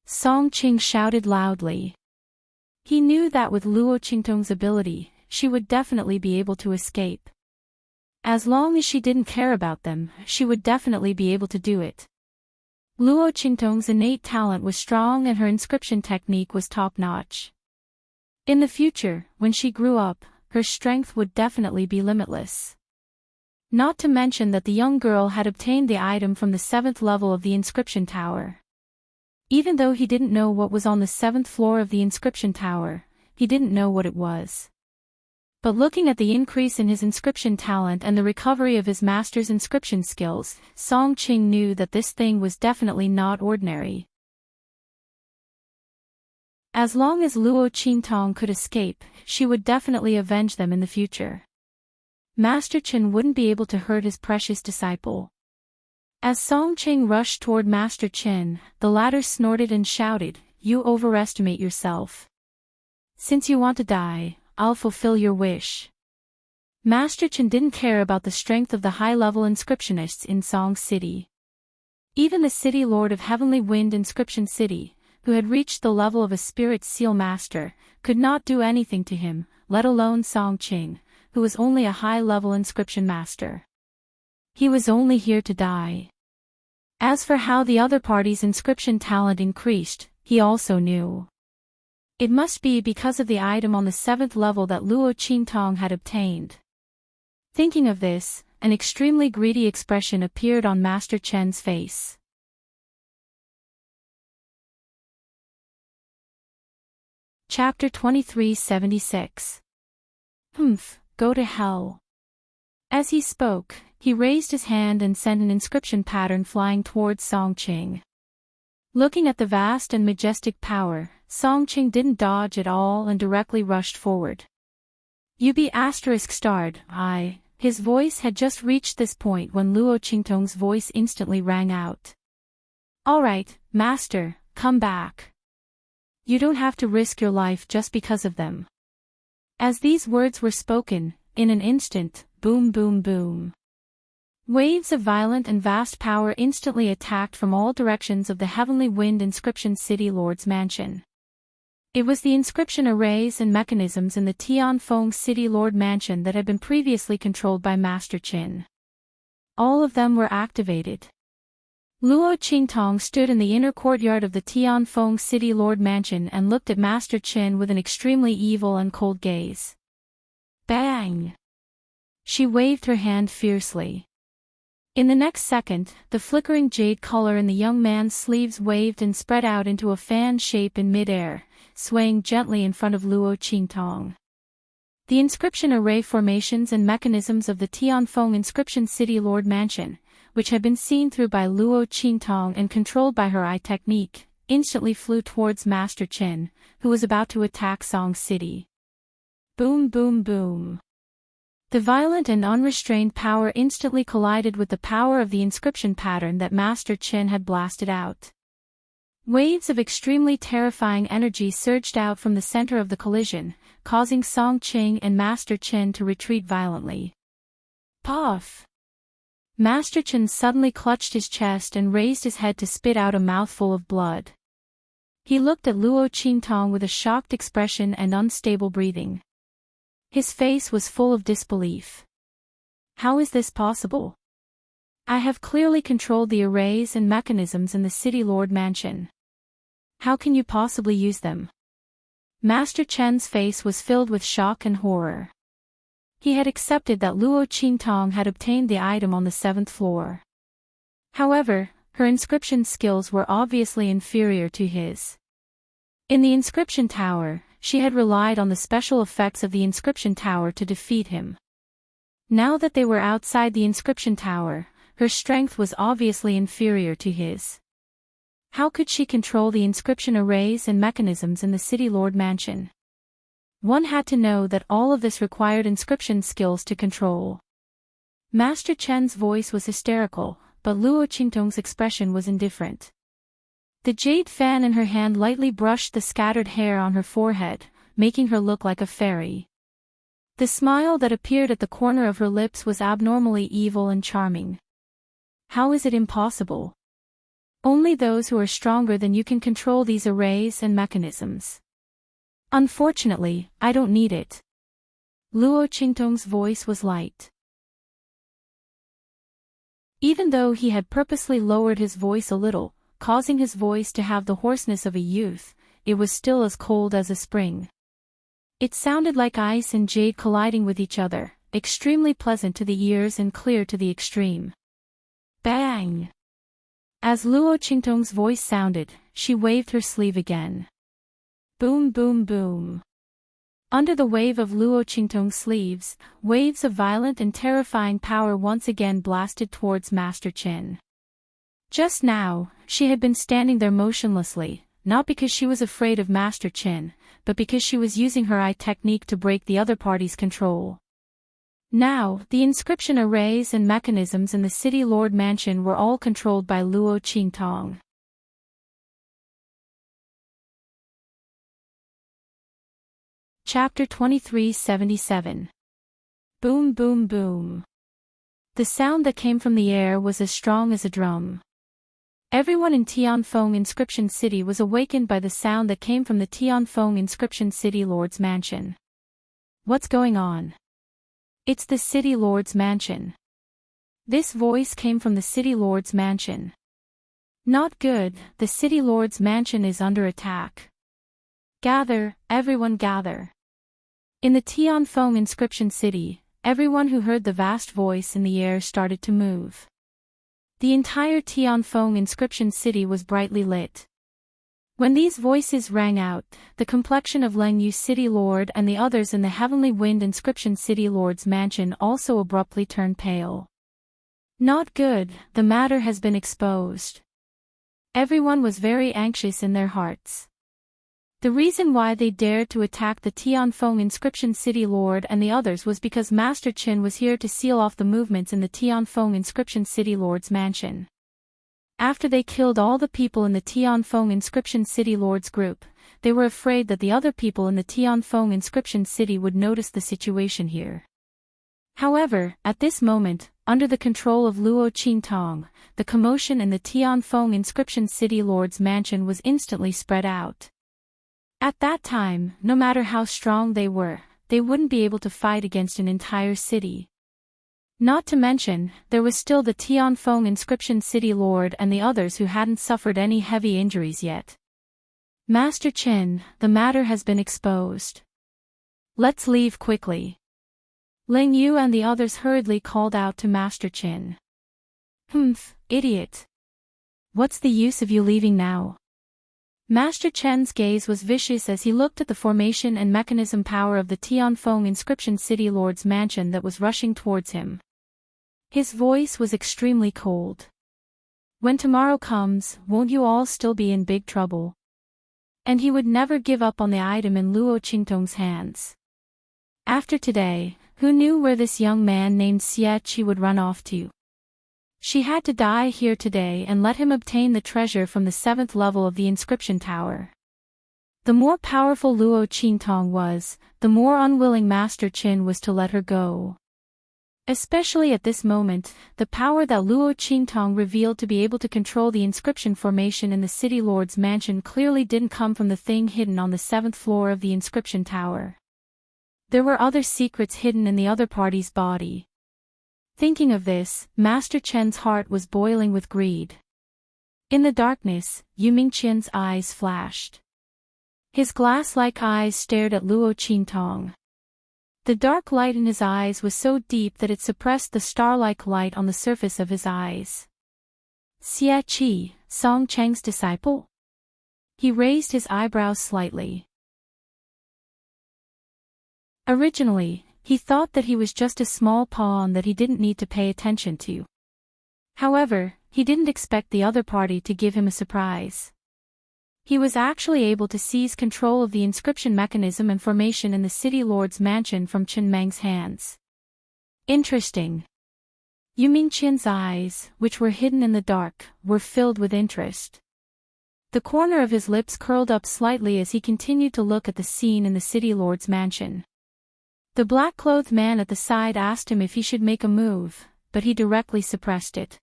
Song Qing shouted loudly. He knew that with Luo Qingtong's ability, she would definitely be able to escape. As long as she didn't care about them, she would definitely be able to do it. Luo Qingtong's innate talent was strong and her inscription technique was top-notch. In the future, when she grew up, her strength would definitely be limitless. Not to mention that the young girl had obtained the item from the 7th level of the inscription tower. Even though he didn't know what was on the 7th floor of the inscription tower, he didn't know what it was. But looking at the increase in his inscription talent and the recovery of his master's inscription skills, Song Qing knew that this thing was definitely not ordinary. As long as Luo Qingtong could escape, she would definitely avenge them in the future. Master Qin wouldn't be able to hurt his precious disciple. As Song Qing rushed toward Master Qin, the latter snorted and shouted, "You overestimate yourself. Since you want to die, I'll fulfill your wish." Master Qin didn't care about the strength of the high-level inscriptionists in Song City. Even the City Lord of Heavenly Wind Inscription City, who had reached the level of a Spirit Seal Master, could not do anything to him, let alone Song Qing, who was only a high-level inscription master. He was only here to die. As for how the other party's inscription talent increased, he also knew. It must be because of the item on the 7th level that Luo Qingtong had obtained. Thinking of this, an extremely greedy expression appeared on Master Chen's face. Chapter 2376. Go to hell. As he spoke, he raised his hand and sent an inscription pattern flying towards Song Qing. Looking at the vast and majestic power, Song Qing didn't dodge at all and directly rushed forward. "You be *******, his voice had just reached this point when Luo Qingtong's voice instantly rang out. "Alright, master, come back. You don't have to risk your life just because of them." As these words were spoken, in an instant, boom boom boom. Waves of violent and vast power instantly attacked from all directions of the Heavenly Wind Inscription City Lord's mansion. It was the inscription arrays and mechanisms in the Tianfeng City Lord mansion that had been previously controlled by Master Qin. All of them were activated. Luo Qingtong stood in the inner courtyard of the Tianfeng City Lord mansion and looked at Master Qin with an extremely evil and cold gaze. Bang! She waved her hand fiercely. In the next second, the flickering jade color in the young man's sleeves waved and spread out into a fan shape in mid-air, swaying gently in front of Luo Qingtong. The inscription array formations and mechanisms of the Tianfeng Inscription City Lord Mansion, which had been seen through by Luo Qingtong and controlled by her eye technique, instantly flew towards Master Qin, who was about to attack Song City. Boom boom boom. The violent and unrestrained power instantly collided with the power of the inscription pattern that Master Qin had blasted out. Waves of extremely terrifying energy surged out from the center of the collision, causing Song Qing and Master Qin to retreat violently. Puff! Master Qin suddenly clutched his chest and raised his head to spit out a mouthful of blood. He looked at Luo Qingtong with a shocked expression and unstable breathing. His face was full of disbelief. How is this possible? I have clearly controlled the arrays and mechanisms in the City Lord Mansion. How can you possibly use them? Master Chen's face was filled with shock and horror. He had accepted that Luo Qingtong had obtained the item on the 7th floor. However, her inscription skills were obviously inferior to his. In the inscription tower, she had relied on the special effects of the inscription tower to defeat him. Now that they were outside the inscription tower, her strength was obviously inferior to his. How could she control the inscription arrays and mechanisms in the City Lord Mansion? One had to know that all of this required inscription skills to control. Master Chen's voice was hysterical, but Luo Qingtong's expression was indifferent. The jade fan in her hand lightly brushed the scattered hair on her forehead, making her look like a fairy. The smile that appeared at the corner of her lips was abnormally evil and charming. How is it impossible? Only those who are stronger than you can control these arrays and mechanisms. Unfortunately, I don't need it. Luo Qingtong's voice was light. Even though he had purposely lowered his voice a little, causing his voice to have the hoarseness of a youth, it was still as cold as a spring. It sounded like ice and jade colliding with each other, extremely pleasant to the ears and clear to the extreme. Bang! As Luo Qingtong's voice sounded, she waved her sleeve again. Boom boom boom. Under the wave of Luo Qingtong's sleeves, waves of violent and terrifying power once again blasted towards Master Qin. Just now, she had been standing there motionlessly, not because she was afraid of Master Qin, but because she was using her eye technique to break the other party's control. Now, the inscription arrays and mechanisms in the City Lord Mansion were all controlled by Luo Qingtong. Chapter 2377. Boom boom boom. The sound that came from the air was as strong as a drum. Everyone in Tianfeng Inscription City was awakened by the sound that came from the Tianfeng Inscription City Lord's Mansion. What's going on? It's the City Lord's Mansion. This voice came from the City Lord's Mansion. Not good, the City Lord's Mansion is under attack. Gather, everyone gather. In the Tianfeng Inscription City, everyone who heard the vast voice in the air started to move. The entire Tianfeng Inscription City was brightly lit. When these voices rang out, the complexion of Leng Yu City Lord and the others in the Heavenly Wind Inscription City Lord's Mansion also abruptly turned pale. Not good, the matter has been exposed. Everyone was very anxious in their hearts. The reason why they dared to attack the Tianfeng Inscription City Lord and the others was because Master Qin was here to seal off the movements in the Tianfeng Inscription City Lord's Mansion. After they killed all the people in the Tianfeng Inscription City Lord's group, they were afraid that the other people in the Tianfeng Inscription City would notice the situation here. However, at this moment, under the control of Luo Qingtong, the commotion in the Tianfeng Inscription City Lord's Mansion was instantly spread out. At that time, no matter how strong they were, they wouldn't be able to fight against an entire city. Not to mention, there was still the Tianfeng Inscription City Lord and the others who hadn't suffered any heavy injuries yet. Master Qin, the matter has been exposed. Let's leave quickly. Ling Yu and the others hurriedly called out to Master Qin. Idiot. What's the use of you leaving now? Master Chen's gaze was vicious as he looked at the formation and mechanism power of the Tianfeng Inscription City Lord's Mansion that was rushing towards him. His voice was extremely cold. When tomorrow comes, won't you all still be in big trouble? And he would never give up on the item in Luo Qingtong's hands. After today, who knew where this young man named Xie Qi would run off to? She had to die here today and let him obtain the treasure from the 7th level of the inscription tower. The more powerful Luo Qingtong was, the more unwilling Master Qin was to let her go. Especially at this moment, the power that Luo Qingtong revealed to be able to control the inscription formation in the City Lord's mansion clearly didn't come from the thing hidden on the 7th floor of the inscription tower. There were other secrets hidden in the other party's body. Thinking of this, Master Chen's heart was boiling with greed. In the darkness, Yu Mingqian's eyes flashed. His glass-like eyes stared at Luo Qingtong. The dark light in his eyes was so deep that it suppressed the star-like light on the surface of his eyes. Xie Qi, Song Cheng's disciple? He raised his eyebrows slightly. Originally, he thought that he was just a small pawn that he didn't need to pay attention to. However, he didn't expect the other party to give him a surprise. He was actually able to seize control of the inscription mechanism and formation in the City Lord's mansion from Chen Meng's hands. Interesting. Yu Mingqian's eyes, which were hidden in the dark, were filled with interest. The corner of his lips curled up slightly as he continued to look at the scene in the City Lord's mansion. The black-clothed man at the side asked him if he should make a move, but he directly suppressed it.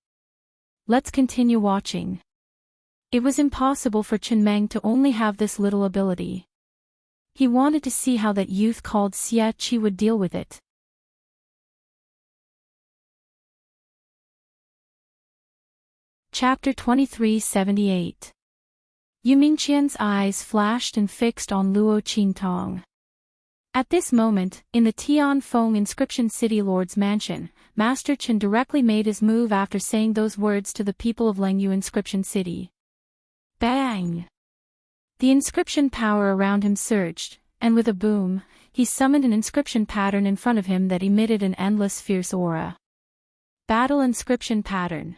Let's continue watching. It was impossible for Chen Meng to only have this little ability. He wanted to see how that youth called Xie Qi would deal with it. Chapter 2378. Yu Mingqian's eyes flashed and fixed on Luo Qingtong. At this moment, in the Tianfeng Inscription City Lord's mansion, Master Chen directly made his move after saying those words to the people of Lengyu Inscription City. Bang! The inscription power around him surged, and with a boom, he summoned an inscription pattern in front of him that emitted an endless fierce aura. Battle Inscription Pattern.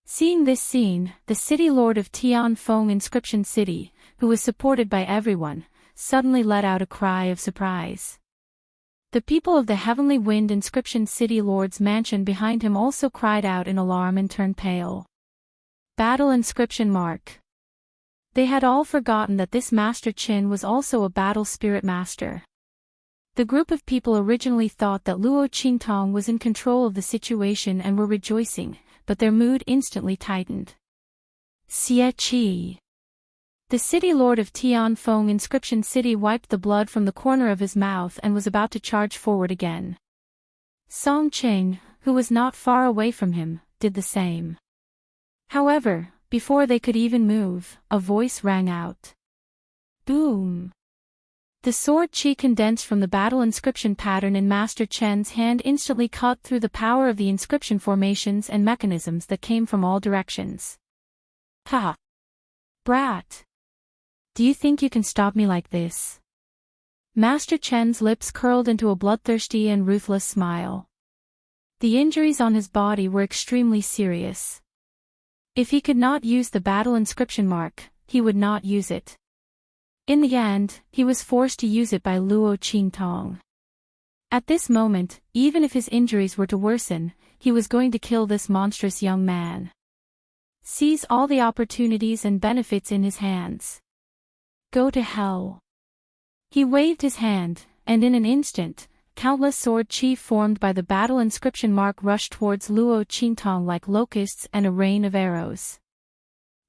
Seeing this scene, the City Lord of Tianfeng Inscription City, who was supported by everyone, suddenly let out a cry of surprise. The people of the Heavenly Wind Inscription City Lord's mansion behind him also cried out in alarm and turned pale. Battle Inscription Mark. They had all forgotten that this Master Qin was also a battle spirit master. The group of people originally thought that Luo Qingtong was in control of the situation and were rejoicing, but their mood instantly tightened. Xie Qi. The City Lord of Tianfeng Inscription City wiped the blood from the corner of his mouth and was about to charge forward again. Song Cheng, who was not far away from him, did the same. However, before they could even move, a voice rang out. Boom! The sword qi condensed from the battle inscription pattern in Master Chen's hand instantly cut through the power of the inscription formations and mechanisms that came from all directions. Ha! Brat! Do you think you can stop me like this? Master Chen's lips curled into a bloodthirsty and ruthless smile. The injuries on his body were extremely serious. If he could not use the battle inscription mark, he would not use it. In the end, he was forced to use it by Luo Qingtong. At this moment, even if his injuries were to worsen, he was going to kill this monstrous young man. Seize all the opportunities and benefits in his hands. Go to hell. He waved his hand, and in an instant, countless sword qi formed by the battle inscription mark rushed towards Luo Qingtong like locusts and a rain of arrows.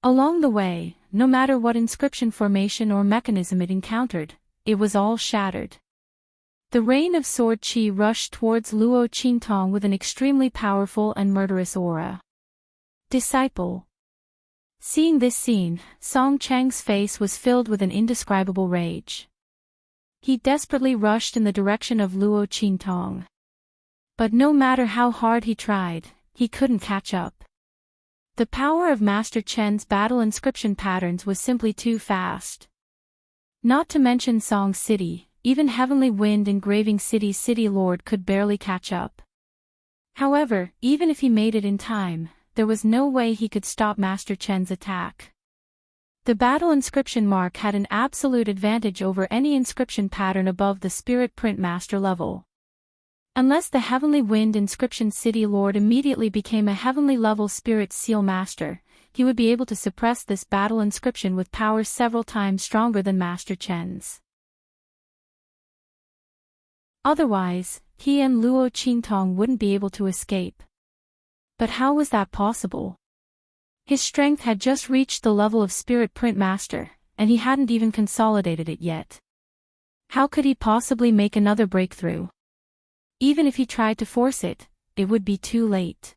Along the way, no matter what inscription formation or mechanism it encountered, it was all shattered. The rain of sword qi rushed towards Luo Qingtong with an extremely powerful and murderous aura. Disciple. Seeing this scene, Song Cheng's face was filled with an indescribable rage. He desperately rushed in the direction of Luo Qingtong. But no matter how hard he tried, he couldn't catch up. The power of Master Chen's battle inscription patterns was simply too fast. Not to mention Song City, even Heavenly Wind Engraving City's City Lord could barely catch up. However, even if he made it in time, there was no way he could stop Master Chen's attack. The battle inscription mark had an absolute advantage over any inscription pattern above the Spirit Print Master level. Unless the Heavenly Wind Inscription City Lord immediately became a Heavenly level Spirit Seal Master, he would be able to suppress this battle inscription with powers several times stronger than Master Chen's. Otherwise, he and Luo Qingtong wouldn't be able to escape. But how was that possible? His strength had just reached the level of Spirit Print Master, and he hadn't even consolidated it yet. How could he possibly make another breakthrough? Even if he tried to force it, it would be too late.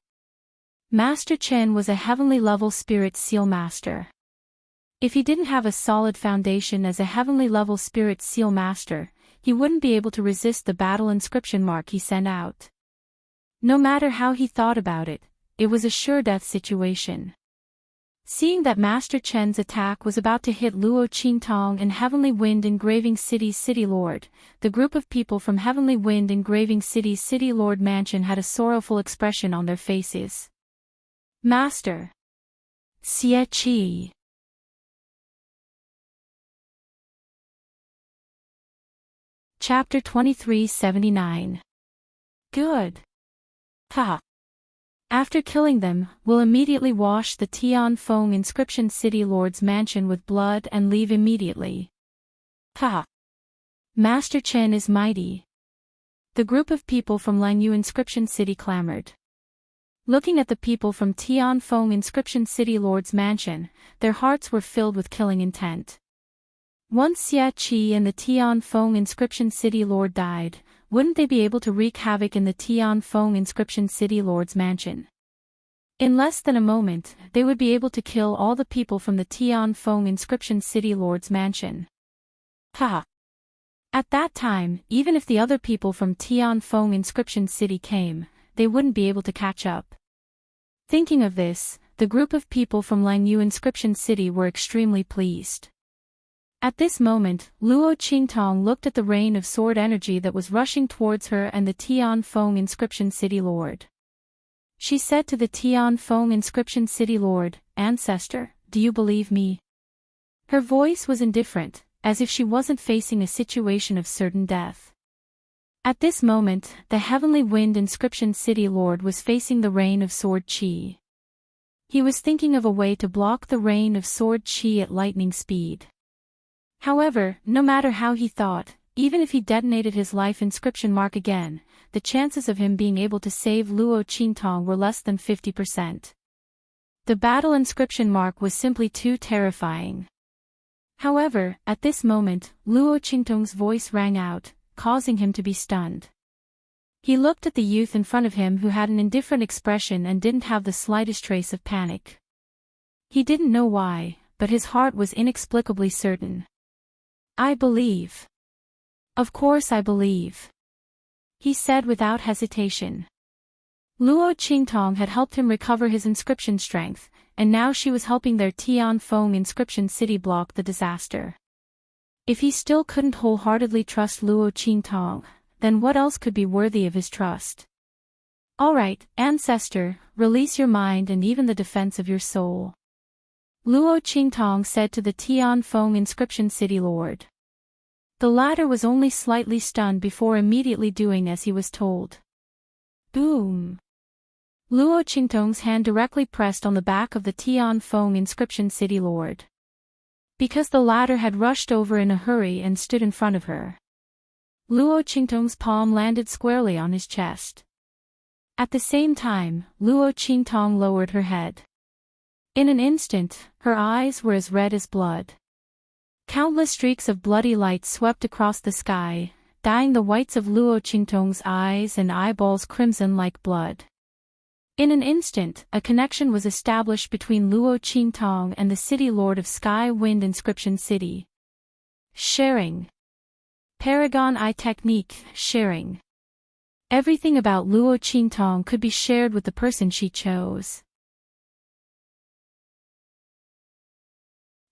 Master Chen was a Heavenly level Spirit Seal Master. If he didn't have a solid foundation as a Heavenly level Spirit Seal Master, he wouldn't be able to resist the battle inscription mark he sent out. No matter how he thought about it, it was a sure-death situation. Seeing that Master Chen's attack was about to hit Luo Qingtong and Heavenly Wind Engraving City's City Lord, the group of people from Heavenly Wind Engraving City's City Lord Mansion had a sorrowful expression on their faces. Master Xie Qi. Chapter 2379. Good. Ha. After killing them, we'll immediately wash the Tianfeng Inscription City Lord's mansion with blood and leave immediately. Ha. Master Chen is mighty. The group of people from Langyu Inscription City clamored. Looking at the people from Tianfeng Inscription City Lord's mansion, their hearts were filled with killing intent. Once Xie Qi and the Tianfeng Inscription City Lord died, wouldn't they be able to wreak havoc in the Tianfeng Inscription City Lord's mansion? In less than a moment, they would be able to kill all the people from the Tianfeng Inscription City Lord's mansion. Ha! At that time, even if the other people from Tianfeng Inscription City came, they wouldn't be able to catch up. Thinking of this, the group of people from Langyu Inscription City were extremely pleased. At this moment, Luo Qingtong looked at the rain of sword energy that was rushing towards her and the Tianfeng Inscription City Lord. She said to the Tianfeng Inscription City Lord, "Ancestor, do you believe me?" Her voice was indifferent, as if she wasn't facing a situation of certain death. At this moment, the Heavenly Wind Inscription City Lord was facing the rain of sword qi. He was thinking of a way to block the rain of sword qi at lightning speed. However, no matter how he thought, even if he detonated his life inscription mark again, the chances of him being able to save Luo Qingtong were less than 50%. The battle inscription mark was simply too terrifying. However, at this moment, Luo Qingtong's voice rang out, causing him to be stunned. He looked at the youth in front of him who had an indifferent expression and didn't have the slightest trace of panic. He didn't know why, but his heart was inexplicably certain. "I believe. Of course I believe," he said without hesitation. Luo Qingtong had helped him recover his inscription strength, and now she was helping their Tianfeng Inscription City block the disaster. If he still couldn't wholeheartedly trust Luo Qingtong, then what else could be worthy of his trust? "Alright, Ancestor, release your mind and even the defense of your soul," Luo Qingtong said to the Tianfeng Inscription City Lord. The latter was only slightly stunned before immediately doing as he was told. Boom! Luo Qingtong's hand directly pressed on the back of the Tianfeng Inscription City Lord. Because the latter had rushed over in a hurry and stood in front of her. Luo Qingtong's palm landed squarely on his chest. At the same time, Luo Qingtong lowered her head. In an instant, her eyes were as red as blood. Countless streaks of bloody light swept across the sky, dyeing the whites of Luo Qingtong's eyes and eyeballs crimson like blood. In an instant, a connection was established between Luo Qingtong and the City Lord of Sky Wind Inscription City. Sharing. Paragon Eye Technique, sharing. Everything about Luo Qingtong could be shared with the person she chose.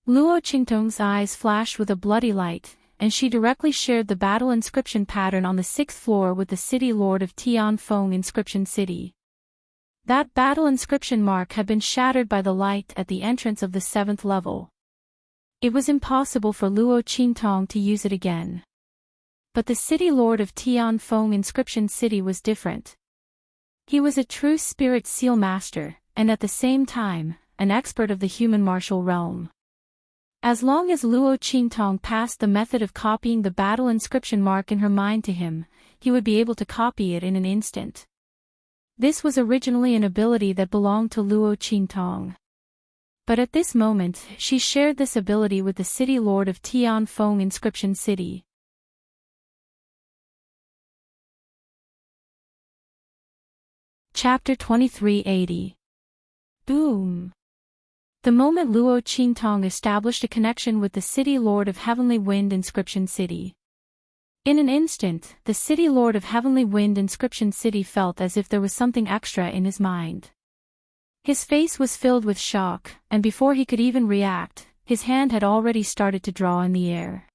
Luo Qingtong's eyes flashed with a bloody light, and she directly shared the battle inscription pattern on the 6th floor with the City Lord of Tianfeng Inscription City. That battle inscription mark had been shattered by the light at the entrance of the 7th level. It was impossible for Luo Qingtong to use it again. But the city lord of Tianfeng Inscription City was different. He was a true spirit seal master, and at the same time, an expert of the human martial realm. As long as Luo Qingtong passed the method of copying the battle inscription mark in her mind to him, he would be able to copy it in an instant. This was originally an ability that belonged to Luo Qingtong. But at this moment, she shared this ability with the city lord of Tianfeng Inscription City. Chapter 2380. Boom! The moment Luo Qingtong established a connection with the city lord of Heavenly Wind Inscription City. In an instant, the city lord of Heavenly Wind Inscription City felt as if there was something extra in his mind. His face was filled with shock, and before he could even react, his hand had already started to draw in the air.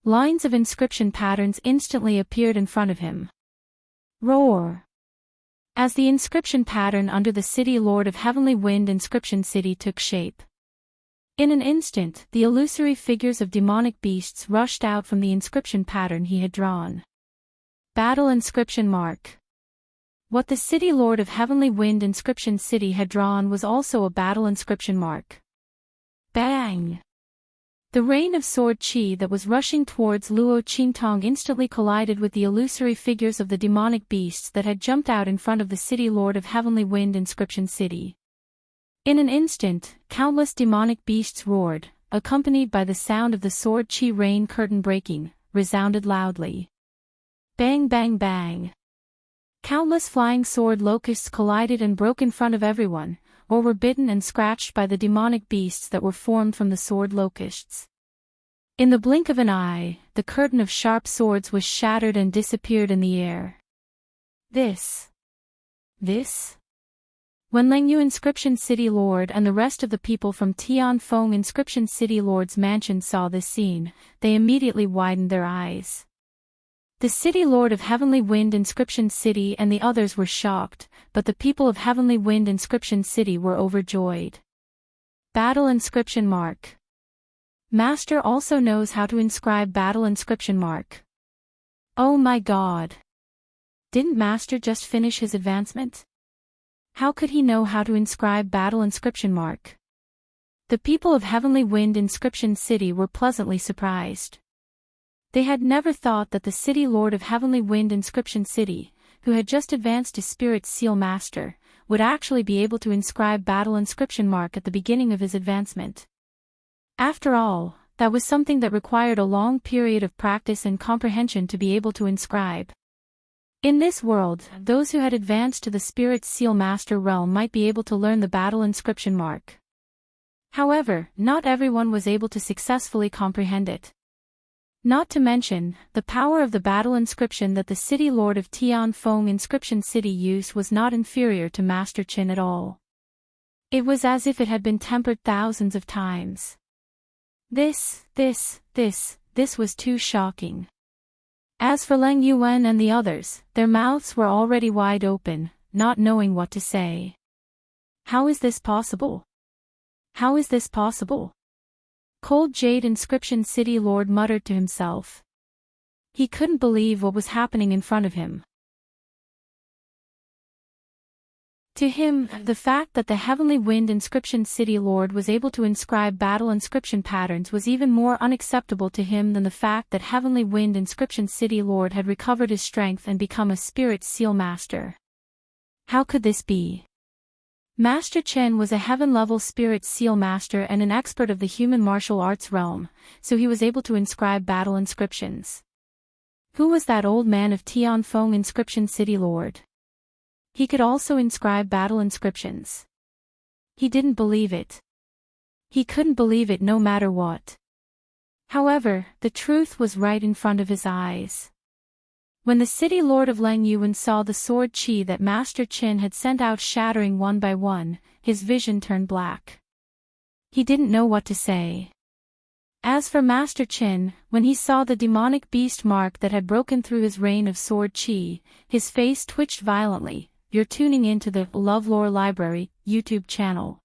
Lines of inscription patterns instantly appeared in front of him. Roar! As the inscription pattern under the city lord of Heavenly Wind Inscription City took shape. In an instant, the illusory figures of demonic beasts rushed out from the inscription pattern he had drawn. Battle inscription mark. What the city lord of Heavenly Wind Inscription City had drawn was also a battle inscription mark. Bang! The rain of sword chi that was rushing towards Luo Qingtong instantly collided with the illusory figures of the demonic beasts that had jumped out in front of the city lord of Heavenly Wind Inscription City. In an instant, countless demonic beasts roared, accompanied by the sound of the sword chi rain curtain breaking, resounded loudly. Bang bang bang! Countless flying sword locusts collided and broke in front of everyone, or were bitten and scratched by the demonic beasts that were formed from the sword locusts. In the blink of an eye, the curtain of sharp swords was shattered and disappeared in the air. This. When Lengyu Inscription City Lord and the rest of the people from Tianfeng Inscription City Lord's mansion saw this scene, they immediately widened their eyes. The city lord of Heavenly Wind Inscription City and the others were shocked, but the people of Heavenly Wind Inscription City were overjoyed. Battle inscription mark. Master also knows how to inscribe battle inscription mark. Oh my god! Didn't Master just finish his advancement? How could he know how to inscribe battle inscription mark? The people of Heavenly Wind Inscription City were pleasantly surprised. They had never thought that the city lord of Heavenly Wind Inscription City, who had just advanced to Spirit Seal Master, would actually be able to inscribe battle inscription mark at the beginning of his advancement. After all, that was something that required a long period of practice and comprehension to be able to inscribe. In this world, those who had advanced to the Spirit Seal Master realm might be able to learn the battle inscription mark. However, not everyone was able to successfully comprehend it. Not to mention, the power of the battle inscription that the city lord of Tianfeng Inscription City used was not inferior to Master Qin at all. It was as if it had been tempered thousands of times. This was too shocking. As for Leng Yuan and the others, their mouths were already wide open, not knowing what to say. How is this possible? How is this possible? Cold Jade Inscription City Lord muttered to himself. He couldn't believe what was happening in front of him. To him, the fact that the Heavenly Wind Inscription City Lord was able to inscribe battle inscription patterns was even more unacceptable to him than the fact that Heavenly Wind Inscription City Lord had recovered his strength and become a Spirit Seal Master. How could this be? Master Chen was a heaven-level Spirit Seal Master and an expert of the human martial arts realm, so he was able to inscribe battle inscriptions. Who was that old man of Tianfeng Inscription City Lord? He could also inscribe battle inscriptions. He didn't believe it. He couldn't believe it no matter what. However, the truth was right in front of his eyes. When the city lord of Leng Yuan saw the sword chi that Master Qin had sent out shattering one by one, his vision turned black. He didn't know what to say. As for Master Qin, when he saw the demonic beast mark that had broken through his rain of sword chi, his face twitched violently, you're tuning in to the LoveLore Library YouTube channel.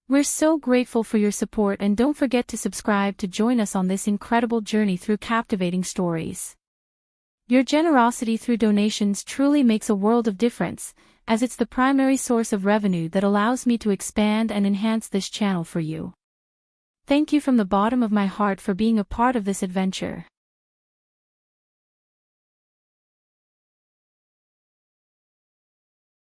We're so grateful for your support, and don't forget to subscribe to join us on this incredible journey through captivating stories. Your generosity through donations truly makes a world of difference, as it's the primary source of revenue that allows me to expand and enhance this channel for you. Thank you from the bottom of my heart for being a part of this adventure.